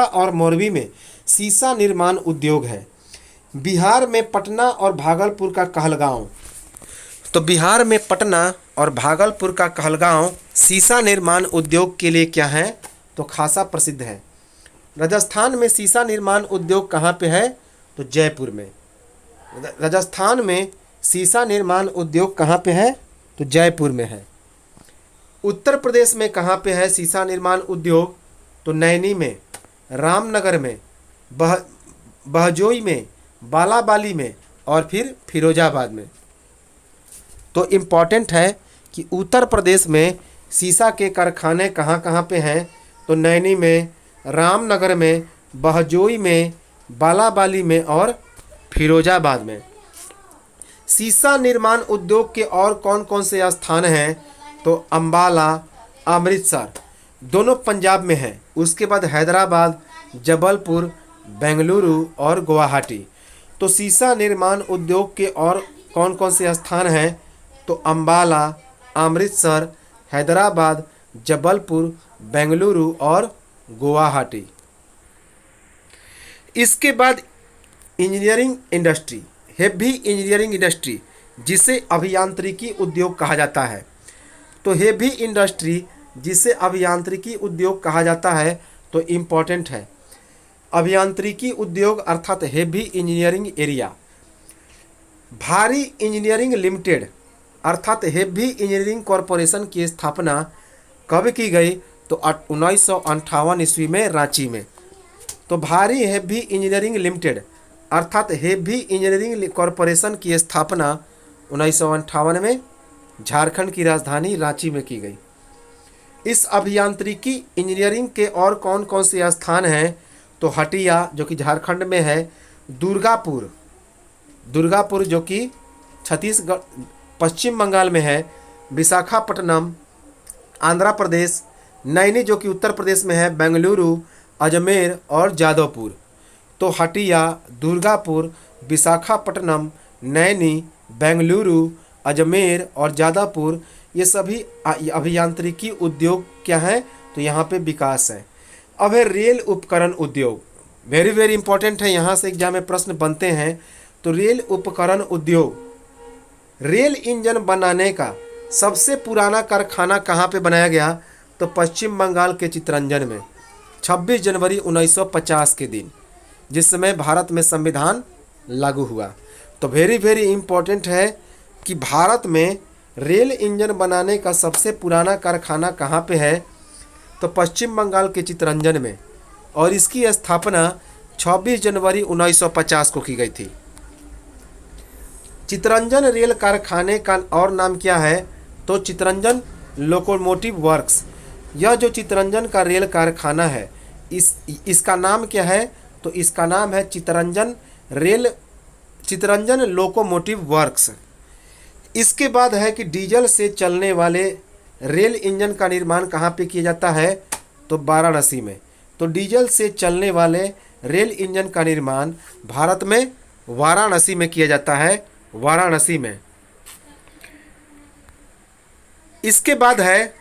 और मोरबी में शीशा निर्माण उद्योग है। बिहार में पटना और भागलपुर का कहलगांव, तो बिहार में पटना और भागलपुर का कहलगांव शीशा निर्माण उद्योग के लिए क्या है? तो खासा प्रसिद्ध है। राजस्थान में शीशा निर्माण उद्योग कहाँ पे है? तो जयपुर में। राजस्थान में शीशा निर्माण उद्योग कहाँ पे है? तो जयपुर में है। उत्तर प्रदेश में कहाँ पे है शीशा निर्माण उद्योग? तो नैनी में, रामनगर में, बहजोई में, बालाबाली में और फिर फिरोजाबाद में। तो इम्पॉर्टेंट है कि उत्तर प्रदेश में शीशा के कारखाने कहाँ कहाँ पे हैं? तो नैनी में, रामनगर में, बहजोई में, बालाबाली में और फिरोजाबाद में। शीशा निर्माण उद्योग के और कौन कौन से स्थान हैं? तो अंबाला, अमृतसर, दोनों पंजाब में हैं। उसके बाद हैदराबाद, जबलपुर, बेंगलुरु और गुवाहाटी। तो शीशा निर्माण उद्योग के और कौन कौन से स्थान हैं? तो अंबाला, अमृतसर, हैदराबाद, जबलपुर, बेंगलुरु और गुवाहाटी। इसके बाद engineering industry, heavy engineering industry जिसे अभियांत्रिकी उद्योग कहा जाता है। तो हेवी इंडस्ट्री जिसे अभियांत्रिकी उद्योग कहा जाता है तो इम्पॉर्टेंट है। अभियांत्रिकी उद्योग अर्थात हेवी इंजीनियरिंग एरिया। भारी इंजीनियरिंग लिमिटेड अर्थात हेवी इंजीनियरिंग कॉरपोरेशन की स्थापना कब की गई? तो 1958 ईस्वी में रांची में। तो भारी हेवी इंजीनियरिंग लिमिटेड अर्थात हेवी इंजीनियरिंग कॉरपोरेशन की स्थापना 1958 में झारखंड की राजधानी रांची में की गई। इस अभियांत्रिकी इंजीनियरिंग के और कौन कौन से स्थान हैं? तो हटिया जो कि झारखंड में है, दुर्गापुर जो कि छत्तीसगढ़ पश्चिम बंगाल में है, विशाखापट्टनम आंध्र प्रदेश, नैनी जो कि उत्तर प्रदेश में है, बेंगलुरु, अजमेर और जादवपुर। तो हटिया, दुर्गापुर, विशाखापट्टनम, नैनी, बेंगलुरु, अजमेर और जादवपुर ये सभी अभियांत्रिकी उद्योग क्या हैं? तो यहाँ पे विकास है। अब है रेल उपकरण उद्योग, वेरी वेरी इंपॉर्टेंट है, यहाँ से एग्जाम में प्रश्न बनते हैं। तो रेल उपकरण उद्योग, रेल इंजन बनाने का सबसे पुराना कारखाना कहाँ पे बनाया गया? तो पश्चिम बंगाल के चित्तरंजन में 26 जनवरी 1950 के दिन, जिस समय भारत में संविधान लागू हुआ। तो वेरी वेरी इंपॉर्टेंट है कि भारत में रेल इंजन बनाने का सबसे पुराना कारखाना कहाँ पे है? तो पश्चिम बंगाल के चित्तरंजन में, और इसकी स्थापना 26 जनवरी 1950 को की गई थी। चित्तरंजन रेल कारखाने का और नाम क्या है? तो चित्तरंजन लोकोमोटिव वर्क्स। यह जो चित्तरंजन का रेल कारखाना है इसका नाम क्या है? तो इसका नाम है चित्तरंजन लोकोमोटिव वर्क्स। इसके बाद है कि डीजल से चलने वाले रेल इंजन का निर्माण कहाँ पे किया जाता है? तो वाराणसी में। तो डीजल से चलने वाले रेल इंजन का निर्माण भारत में वाराणसी में किया जाता है, वाराणसी में। इसके बाद है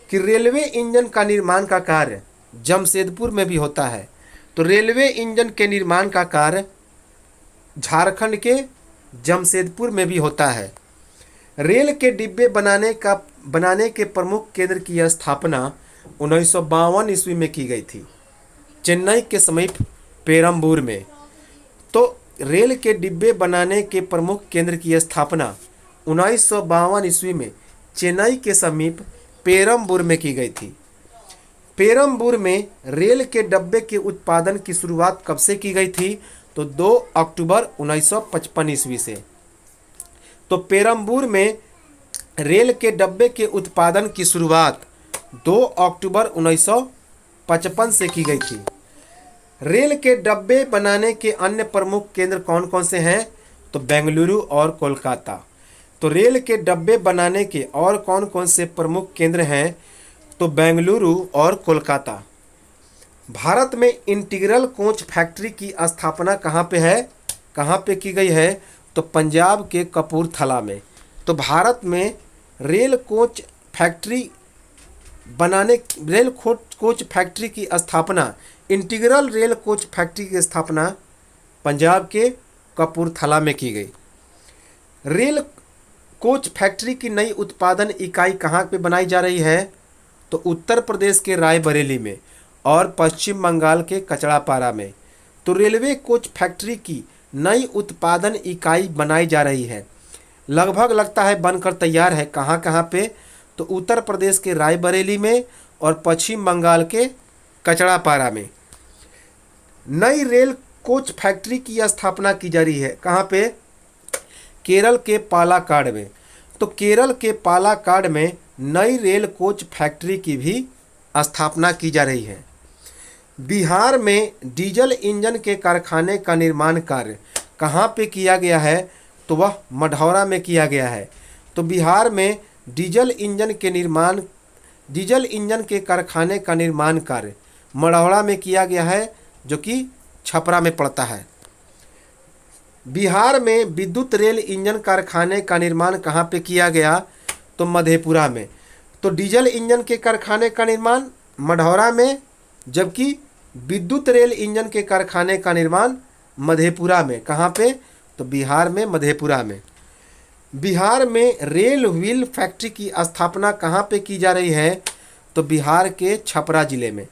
कि रेलवे इंजन का निर्माण का कार्य जमशेदपुर में भी होता है। तो रेलवे इंजन के निर्माण का कार्य झारखंड के जमशेदपुर में भी होता है। रेल के डिब्बे बनाने के प्रमुख केंद्र की स्थापना 1952 ईस्वी में की गई थी, चेन्नई के समीप पेरम्बूर में। तो रेल के डिब्बे बनाने के प्रमुख केंद्र की स्थापना 1952 ईस्वी में चेन्नई के समीप पेरम्बूर में की गई थी। पेरम्बूर में रेल के डब्बे के उत्पादन की शुरुआत कब से की गई थी? तो 2 अक्टूबर 1955 ईस्वी से। तो पेरम्बूर में रेल के डब्बे के उत्पादन की शुरुआत 2 अक्टूबर 1955 से की गई थी। रेल के डब्बे बनाने के अन्य प्रमुख केंद्र कौन कौन से हैं? तो बेंगलुरु और कोलकाता। तो रेल के डब्बे बनाने के और कौन कौन से प्रमुख केंद्र हैं? तो बेंगलुरु और कोलकाता। भारत में इंटीग्रल कोच फैक्ट्री की स्थापना कहाँ पे है, कहाँ पे की गई है? तो पंजाब के कपूरथला में। तो भारत में रेल कोच फैक्ट्री बनाने कोच फैक्ट्री की स्थापना, इंटीग्रल रेल कोच फैक्ट्री की स्थापना पंजाब के कपूरथला में की गई। रेल कोच फैक्ट्री की नई उत्पादन इकाई कहाँ पे बनाई जा रही है? तो उत्तर प्रदेश के रायबरेली में और पश्चिम बंगाल के कचड़ापारा में। तो रेलवे कोच फैक्ट्री की नई उत्पादन इकाई बनाई जा रही है। लगभग लगता है बनकर तैयार है। कहाँ कहाँ पे? तो उत्तर प्रदेश के रायबरेली में और पश्चिम बंगाल के कचड़ापारा में। नई रेल कोच फैक्ट्री की स्थापना की जा रही है। कहाँ पे? केरल के पालाकाड में। तो केरल के पालाकाड में नई रेल कोच फैक्ट्री की भी स्थापना की जा रही है। बिहार में डीजल इंजन के कारखाने का निर्माण कार्य कहाँ पे किया गया है? तो वह मढ़ौरा में किया गया है। तो बिहार में डीजल इंजन के कारखाने का निर्माण कार्य मढ़ौरा में किया गया है, जो कि छपरा में पड़ता है। बिहार में विद्युत रेल इंजन कारखाने का निर्माण कहाँ पे किया गया? तो मधेपुरा में। तो डीजल इंजन के कारखाने का निर्माण मढ़ौरा में, जबकि विद्युत रेल इंजन के कारखाने का निर्माण मधेपुरा में। कहाँ पे? तो बिहार में मधेपुरा में। बिहार में रेल व्हील फैक्ट्री की स्थापना कहाँ पे की जा रही है? तो बिहार के छपरा जिले में।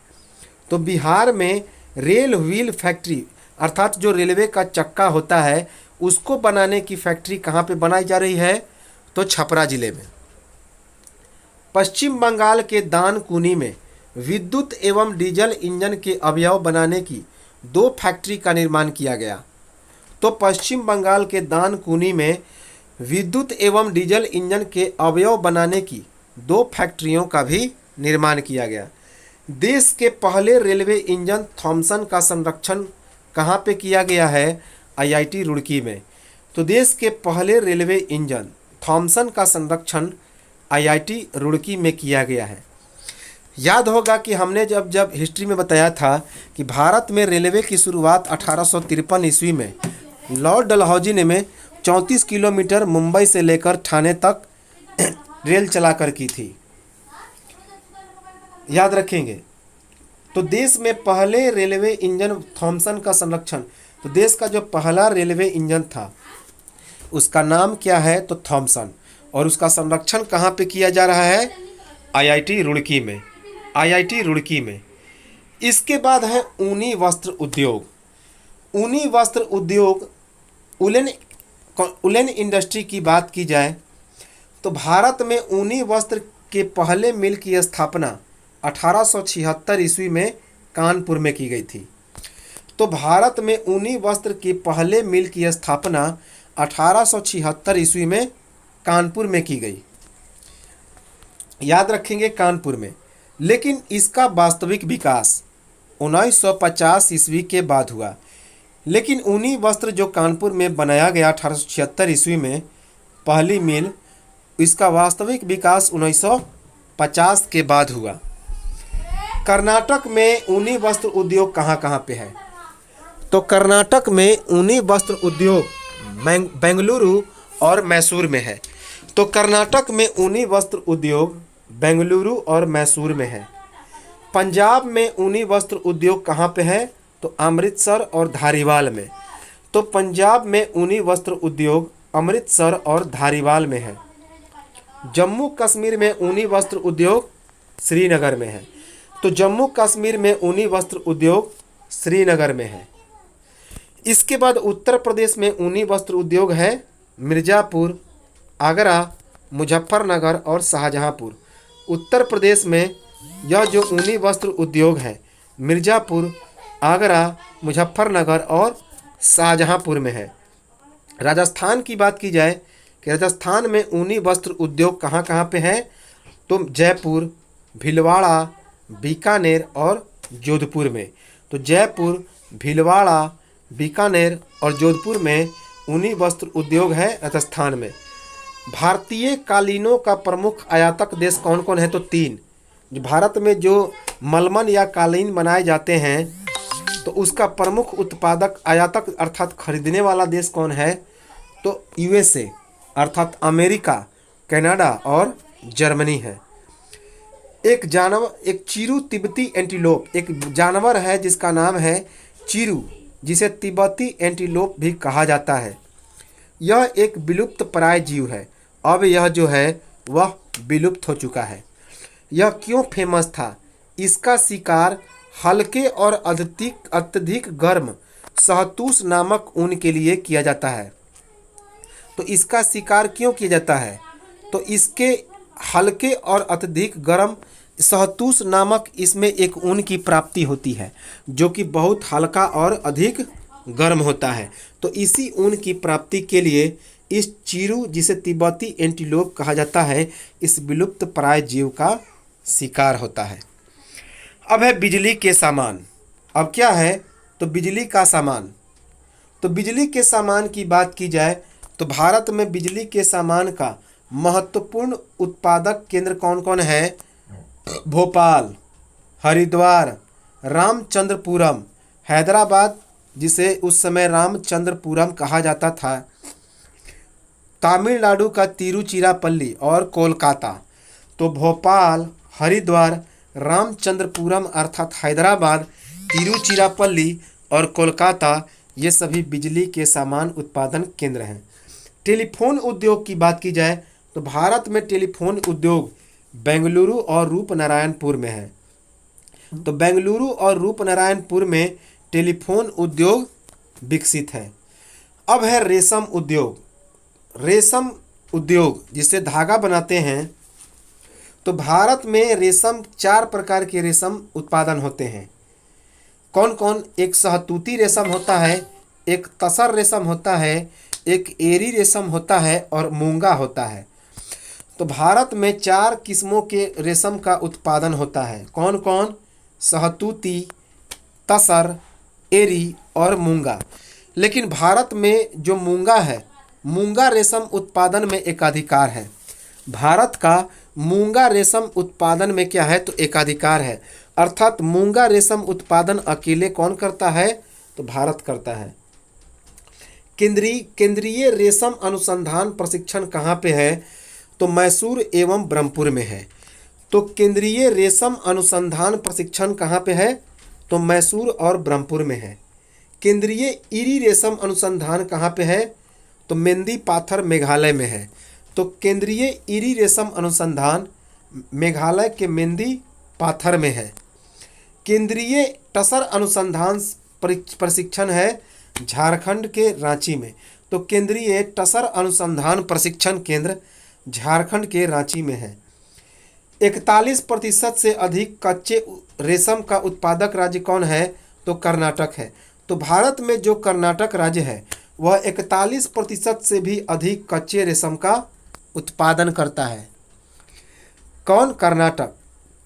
तो बिहार में रेल व्हील फैक्ट्री अर्थात जो रेलवे का चक्का होता है उसको बनाने की फैक्ट्री कहाँ पे बनाई जा रही है? तो छपरा जिले में। पश्चिम बंगाल के दानकुनी में विद्युत एवं डीजल इंजन के अवयव बनाने की 2 फैक्ट्री का निर्माण किया गया। तो पश्चिम बंगाल के दानकुनी में विद्युत एवं डीजल इंजन के अवयव बनाने की 2 फैक्ट्रियों का भी निर्माण किया गया। देश के पहले रेलवे इंजन थॉमसन का संरक्षण कहाँ पे किया गया है? आईआईटी रुड़की में। तो देश के पहले रेलवे इंजन थॉमसन का संरक्षण आईआईटी रुड़की में किया गया है। याद होगा कि हमने जब हिस्ट्री में बताया था कि भारत में रेलवे की शुरुआत 1853 ईस्वी में लॉर्ड डलहौजी ने में 34 किलोमीटर मुंबई से लेकर ठाणे तक रेल चलाकर की थी। याद रखेंगे। तो देश में पहले रेलवे इंजन थॉमसन का संरक्षण, तो देश का जो पहला रेलवे इंजन था उसका नाम क्या है? तो थॉमसन। और उसका संरक्षण कहाँ पे किया जा रहा है? आईआईटी रुड़की में। आईआईटी रुड़की में। इसके बाद है ऊनी वस्त्र उद्योग। ऊनी वस्त्र उद्योग, उलेन इंडस्ट्री की बात की जाए तो भारत में ऊनी वस्त्र के पहले मिल की स्थापना 1876 ईस्वी में कानपुर में की गई थी। तो भारत में ऊनी वस्त्र के पहले मिल की स्थापना 1876 ईस्वी में कानपुर में की गई। याद रखेंगे, कानपुर में। लेकिन इसका वास्तविक विकास 1950 ईस्वी के बाद हुआ। लेकिन ऊनी वस्त्र जो कानपुर में बनाया गया 1876 ईस्वी में पहली मिल, इसका वास्तविक विकास 1950 के बाद हुआ। कर्नाटक में ऊनी वस्त्र उद्योग कहाँ कहाँ पे है? तो कर्नाटक में ऊनी वस्त्र उद्योग बेंगलुरु और मैसूर में है। तो कर्नाटक में ऊनी वस्त्र उद्योग बेंगलुरु और मैसूर में है। पंजाब में ऊनी वस्त्र उद्योग कहाँ पे है? तो अमृतसर और धारीवाल में। तो पंजाब में ऊनी वस्त्र उद्योग अमृतसर और धारीवाल में है। जम्मू कश्मीर में ऊनी वस्त्र उद्योग श्रीनगर में है। तो जम्मू कश्मीर में ऊनी वस्त्र उद्योग श्रीनगर में है। इसके बाद उत्तर प्रदेश में ऊनी वस्त्र उद्योग है मिर्ज़ापुर, आगरा, मुजफ्फरनगर और शाहजहांपुर। उत्तर प्रदेश में यह जो ऊनी वस्त्र उद्योग है मिर्ज़ापुर, आगरा, मुजफ्फरनगर और शाहजहांपुर में है। राजस्थान की बात की जाए कि राजस्थान में ऊनी वस्त्र उद्योग कहाँ कहाँ पे है, तो जयपुर, भीलवाड़ा, बीकानेर और जोधपुर में। तो जयपुर, भीलवाड़ा, बीकानेर और जोधपुर में ऊनी वस्त्र उद्योग है राजस्थान में। भारतीय कालीनों का प्रमुख आयातक देश कौन कौन है, तो 3। जो भारत में जो मलमल या कालीन बनाए जाते हैं तो उसका प्रमुख उत्पादक आयातक अर्थात खरीदने वाला देश कौन है, तो यूएसए अर्थात अमेरिका, कनाडा और जर्मनी है। एक चीरू तिब्बती एंटीलोप एक जानवर है जिसका नाम है चीरू, जिसे तिब्बती एंटीलोप भी कहा जाता है। यह एक विलुप्त प्राय जीव है। अब यह जो है वह विलुप्त हो चुका है। यह क्यों फेमस था? इसका शिकार हल्के और अत्यधिक गर्म शहतूश नामक ऊन के लिए किया जाता है। तो इसका शिकार क्यों किया जाता है? तो इसके हल्के और अत्यधिक गर्म शहतूश नामक इसमें एक ऊन की प्राप्ति होती है जो कि बहुत हल्का और अधिक गर्म होता है। तो इसी ऊन की प्राप्ति के लिए इस चीरू, जिसे तिब्बती एंटीलोप कहा जाता है, इस विलुप्त प्राय जीव का शिकार होता है। अब है बिजली के सामान। अब क्या है, तो बिजली का सामान। तो बिजली के सामान की बात की जाए तो भारत में बिजली के सामान का महत्वपूर्ण उत्पादक केंद्र कौन कौन है? भोपाल, हरिद्वार, रामचंद्रपुरम, हैदराबाद, जिसे उस समय रामचंद्रपुरम कहा जाता था, तमिलनाडु का तिरुचिरापल्ली और कोलकाता। तो भोपाल, हरिद्वार, रामचंद्रपुरम अर्थात हैदराबाद, तिरुचिरापल्ली और कोलकाता ये सभी बिजली के सामान उत्पादन केंद्र हैं। टेलीफोन उद्योग की बात की जाए तो भारत में टेलीफोन उद्योग बेंगलुरु और रूपनारायणपुर में है। तो बेंगलुरु और रूपनारायणपुर में टेलीफोन उद्योग विकसित है। अब है रेशम उद्योग। रेशम उद्योग जिससे धागा बनाते हैं। तो भारत में रेशम 4 प्रकार के रेशम उत्पादन होते हैं। कौन कौन? एक सहतूती रेशम होता है, एक तसर रेशम होता है, एक एरी रेशम होता है और मूंगा होता है। तो भारत में 4 किस्मों के रेशम का उत्पादन होता है। कौन कौन? सहतूती, तसर, एरी और मूंगा। लेकिन भारत में जो मूंगा है, मूंगा रेशम उत्पादन में एकाधिकार है। भारत का मूंगा रेशम उत्पादन में क्या है, तो एकाधिकार है। अर्थात मूंगा रेशम उत्पादन अकेले कौन करता है, तो भारत करता है। केंद्रीय रेशम अनुसंधान प्रशिक्षण कहाँ पे है, तो मैसूर एवं ब्रह्मपुर में है। तो केंद्रीय रेशम अनुसंधान प्रशिक्षण कहाँ पे है, तो मैसूर और ब्रह्मपुर में है। केंद्रीय इरी रेशम अनुसंधान कहाँ पे है, तो मेंदी पाथर मेघालय में है। तो केंद्रीय इरी रेशम अनुसंधान मेघालय के मेंदी पाथर में है। केंद्रीय टसर अनुसंधान प्रशिक्षण है झारखंड के रांची में। तो केंद्रीय टसर अनुसंधान प्रशिक्षण केंद्र झारखंड के रांची में है। 41% से अधिक कच्चे रेशम का उत्पादक राज्य कौन है, तो कर्नाटक है। तो भारत में जो कर्नाटक राज्य है वह 41% से भी अधिक कच्चे रेशम का उत्पादन करता है। कौन? कर्नाटक।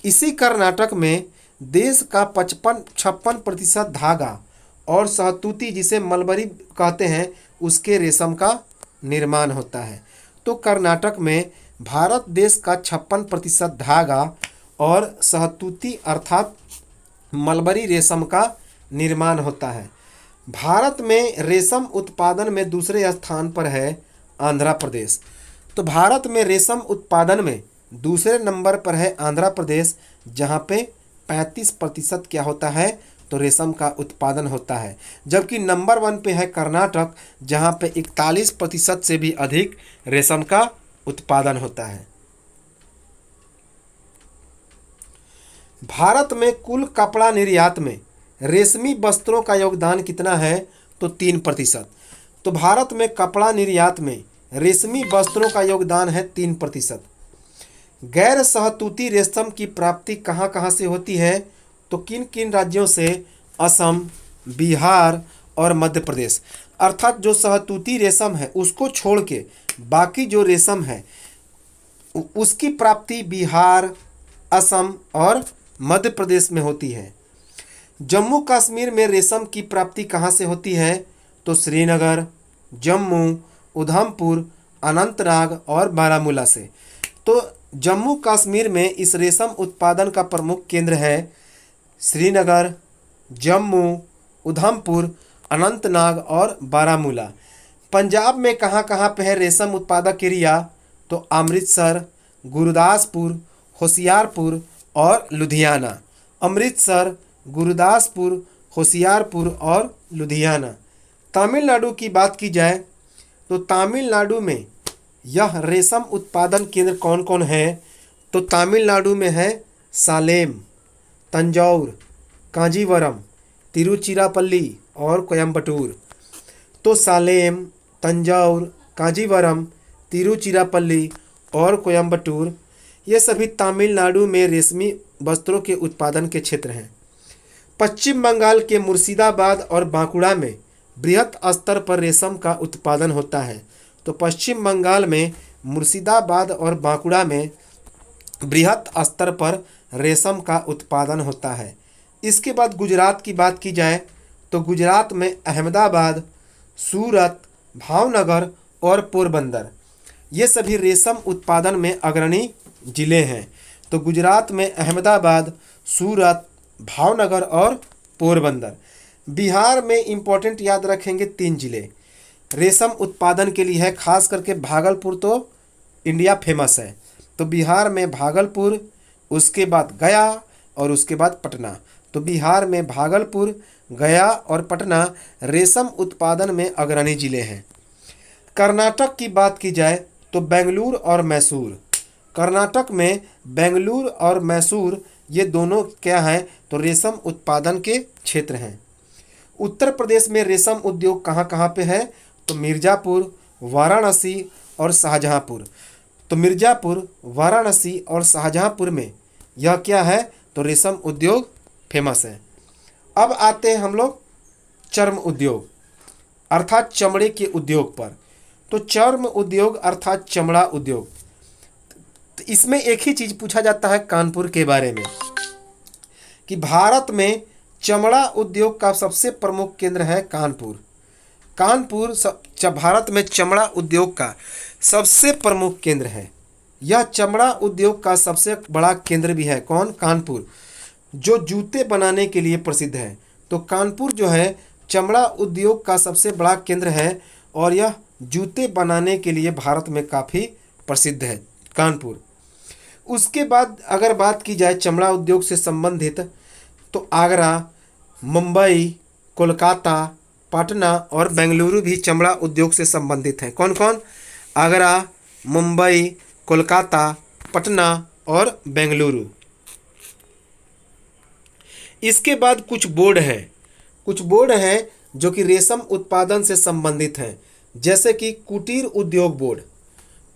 इसी कर्नाटक में देश का 56% धागा और सहतूती, जिसे मलबरी कहते हैं, उसके रेशम का निर्माण होता है। तो कर्नाटक में भारत देश का 56% धागा और सहतूती अर्थात मलबरी रेशम का निर्माण होता है। भारत में रेशम उत्पादन में दूसरे स्थान पर है आंध्र प्रदेश। तो भारत में रेशम उत्पादन में दूसरे नंबर पर है आंध्र प्रदेश, जहाँ पे 35% क्या होता है, तो रेशम का उत्पादन होता है। जबकि नंबर 1 पे है कर्नाटक, जहाँ पे 41% से भी अधिक रेशम का उत्पादन होता है। भारत में कुल कपड़ा निर्यात में रेशमी वस्त्रों का योगदान कितना है, तो 3%। तो भारत में कपड़ा निर्यात में रेशमी वस्त्रों का योगदान है 3%। गैर सहतूती रेशम की प्राप्ति कहाँ कहाँ से होती है, तो किन किन राज्यों से, असम, बिहार और मध्य प्रदेश। अर्थात जो सहतूती रेशम है उसको छोड़ के बाकी जो रेशम है उसकी प्राप्ति बिहार, असम और मध्य प्रदेश में होती है। जम्मू कश्मीर में रेशम की प्राप्ति कहाँ से होती है, तो श्रीनगर, जम्मू, उधमपुर, अनंतनाग और बारामूला से। तो जम्मू कश्मीर में इस रेशम उत्पादन का प्रमुख केंद्र है श्रीनगर, जम्मू, उधमपुर, अनंतनाग और बारामूला। पंजाब में कहाँ कहाँ पे है रेशम उत्पादक एरिया, तो अमृतसर, गुरदासपुर, होशियारपुर और लुधियाना। अमृतसर, गुरदासपुर, होशियारपुर और लुधियाना। तमिलनाडु की बात की जाए तो तमिलनाडु में यह रेशम उत्पादन केंद्र कौन कौन है, तो तमिलनाडु में है सालेम, तंजौर, कांजीवरम, तिरुचिरापल्ली और कोयम्बटूर। तो सालेम, तंजौर, कांजीवरम, तिरुचिरापल्ली और कोयम्बटूर ये सभी तमिलनाडु में रेशमी वस्त्रों के उत्पादन के क्षेत्र हैं। पश्चिम बंगाल के मुर्शिदाबाद और बांकुड़ा में बृहत स्तर पर रेशम का उत्पादन होता है। तो पश्चिम बंगाल में मुर्शिदाबाद और बांकुड़ा में बृहत स्तर पर रेशम का उत्पादन होता है। इसके बाद गुजरात की बात की जाए तो गुजरात में अहमदाबाद, सूरत, भावनगर और पोरबंदर ये सभी रेशम उत्पादन में अग्रणी जिले हैं। तो गुजरात में अहमदाबाद, सूरत, भावनगर और पोरबंदर। बिहार में इम्पोर्टेंट याद रखेंगे 3 जिले रेशम उत्पादन के लिए है, खास करके भागलपुर तो इंडिया फेमस है। तो बिहार में भागलपुर, उसके बाद गया और उसके बाद पटना। तो बिहार में भागलपुर, गया और पटना रेशम उत्पादन में अग्रणी जिले हैं। कर्नाटक की बात की जाए तो बेंगलुरु और मैसूर। कर्नाटक में बेंगलुरु और मैसूर ये दोनों क्या हैं, तो रेशम उत्पादन के क्षेत्र हैं। उत्तर प्रदेश में रेशम उद्योग कहाँ कहाँ पे है, तो मिर्ज़ापुर, वाराणसी और शाहजहाँपुर। तो मिर्ज़ापुर, वाराणसी और शाहजहाँपुर में यह क्या है, तो रेशम उद्योग फेमस है। अब आते हैं हम लोग चर्म उद्योग अर्थात चमड़े के उद्योग पर। तो चर्म उद्योग अर्थात चमड़ा उद्योग, तो इसमें एक ही चीज़ पूछा जाता है कानपुर के बारे में कि भारत में चमड़ा उद्योग का सबसे प्रमुख केंद्र है कानपुर। कानपुर भारत में चमड़ा उद्योग का सबसे प्रमुख केंद्र है। यह चमड़ा उद्योग का सबसे बड़ा केंद्र भी है। कौन? कानपुर, जो जूते बनाने के लिए प्रसिद्ध है। तो कानपुर जो है चमड़ा उद्योग का सबसे बड़ा केंद्र है और यह जूते बनाने के लिए भारत में काफ़ी प्रसिद्ध है कानपुर। उसके बाद अगर बात की जाए चमड़ा उद्योग से संबंधित तो आगरा, मुंबई, कोलकाता, पटना और बेंगलुरु भी चमड़ा उद्योग से संबंधित हैं। कौन कौन? आगरा, मुंबई, कोलकाता, पटना और बेंगलुरु। इसके बाद कुछ बोर्ड हैं जो कि रेशम उत्पादन से संबंधित हैं, जैसे कि कुटीर उद्योग बोर्ड।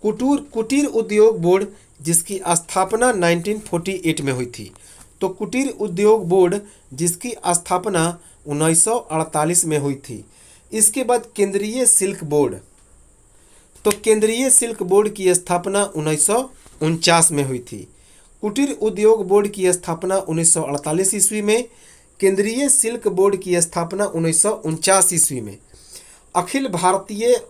कुटीर उद्योग बोर्ड जिसकी स्थापना 1948 में हुई थी। तो कुटीर उद्योग बोर्ड जिसकी स्थापना 1948 में हुई थी। इसके बाद केंद्रीय सिल्क बोर्ड। तो केंद्रीय सिल्क बोर्ड की स्थापना 1949 में हुई थी। कुटीर उद्योग बोर्ड की स्थापना 1948 ईस्वी में, केंद्रीय सिल्क बोर्ड की स्थापना 1949 ईस्वी में। अखिल भारतीय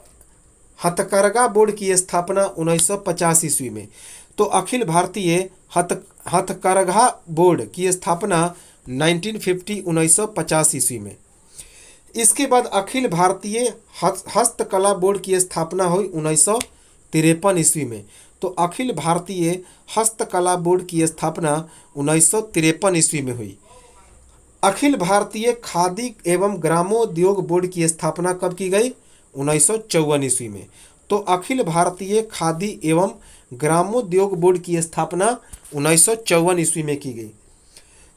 हथकरघा बोर्ड की स्थापना 1950 ईस्वी में। तो अखिल भारतीय हथकरघा बोर्ड की स्थापना 1950 ईस्वी में। इसके बाद अखिल भारतीय हस्तकला बोर्ड की स्थापना हुई 1953 ईस्वी में। तो अखिल भारतीय हस्तकला बोर्ड की स्थापना 1953 ईस्वी में हुई। अखिल भारतीय खादी एवं ग्रामोद्योग बोर्ड की स्थापना कब की गई? 1954 ईस्वी में। तो अखिल भारतीय खादी एवं ग्रामोद्योग बोर्ड की स्थापना 1954 ईस्वी में की गई।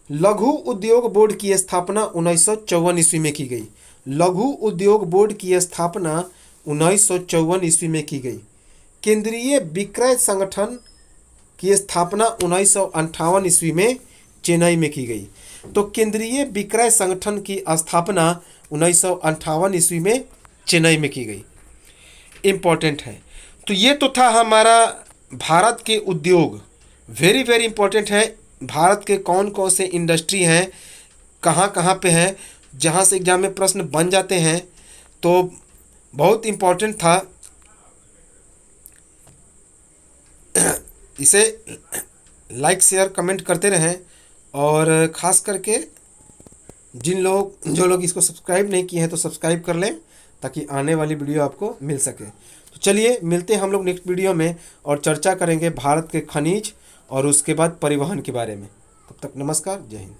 लघु उद्योग बोर्ड की स्थापना 1954 ईस्वी में की गई। लघु उद्योग बोर्ड की स्थापना 1954 ईस्वी में की गई। केंद्रीय विक्रय संगठन की स्थापना 1958 ईस्वी में चेन्नई में की गई। तो केंद्रीय विक्रय संगठन की स्थापना 1958 ईस्वी में चेन्नई में की गई। इम्पोर्टेंट है। तो ये तो था हमारा भारत के उद्योग। वेरी वेरी इंपॉर्टेंट है। भारत के कौन कौन से इंडस्ट्री हैं, कहाँ कहाँ पे हैं, जहाँ से एग्जाम में प्रश्न बन जाते हैं, तो बहुत इम्पोर्टेंट था। इसे लाइक शेयर कमेंट करते रहें, और ख़ास करके जो लोग इसको सब्सक्राइब नहीं किए हैं तो सब्सक्राइब कर लें, ताकि आने वाली वीडियो आपको मिल सके। तो चलिए मिलते हैं हम लोग नेक्स्ट वीडियो में, और चर्चा करेंगे भारत के खनिज और उसके बाद परिवहन के बारे में। तब तक नमस्कार, जय हिंद।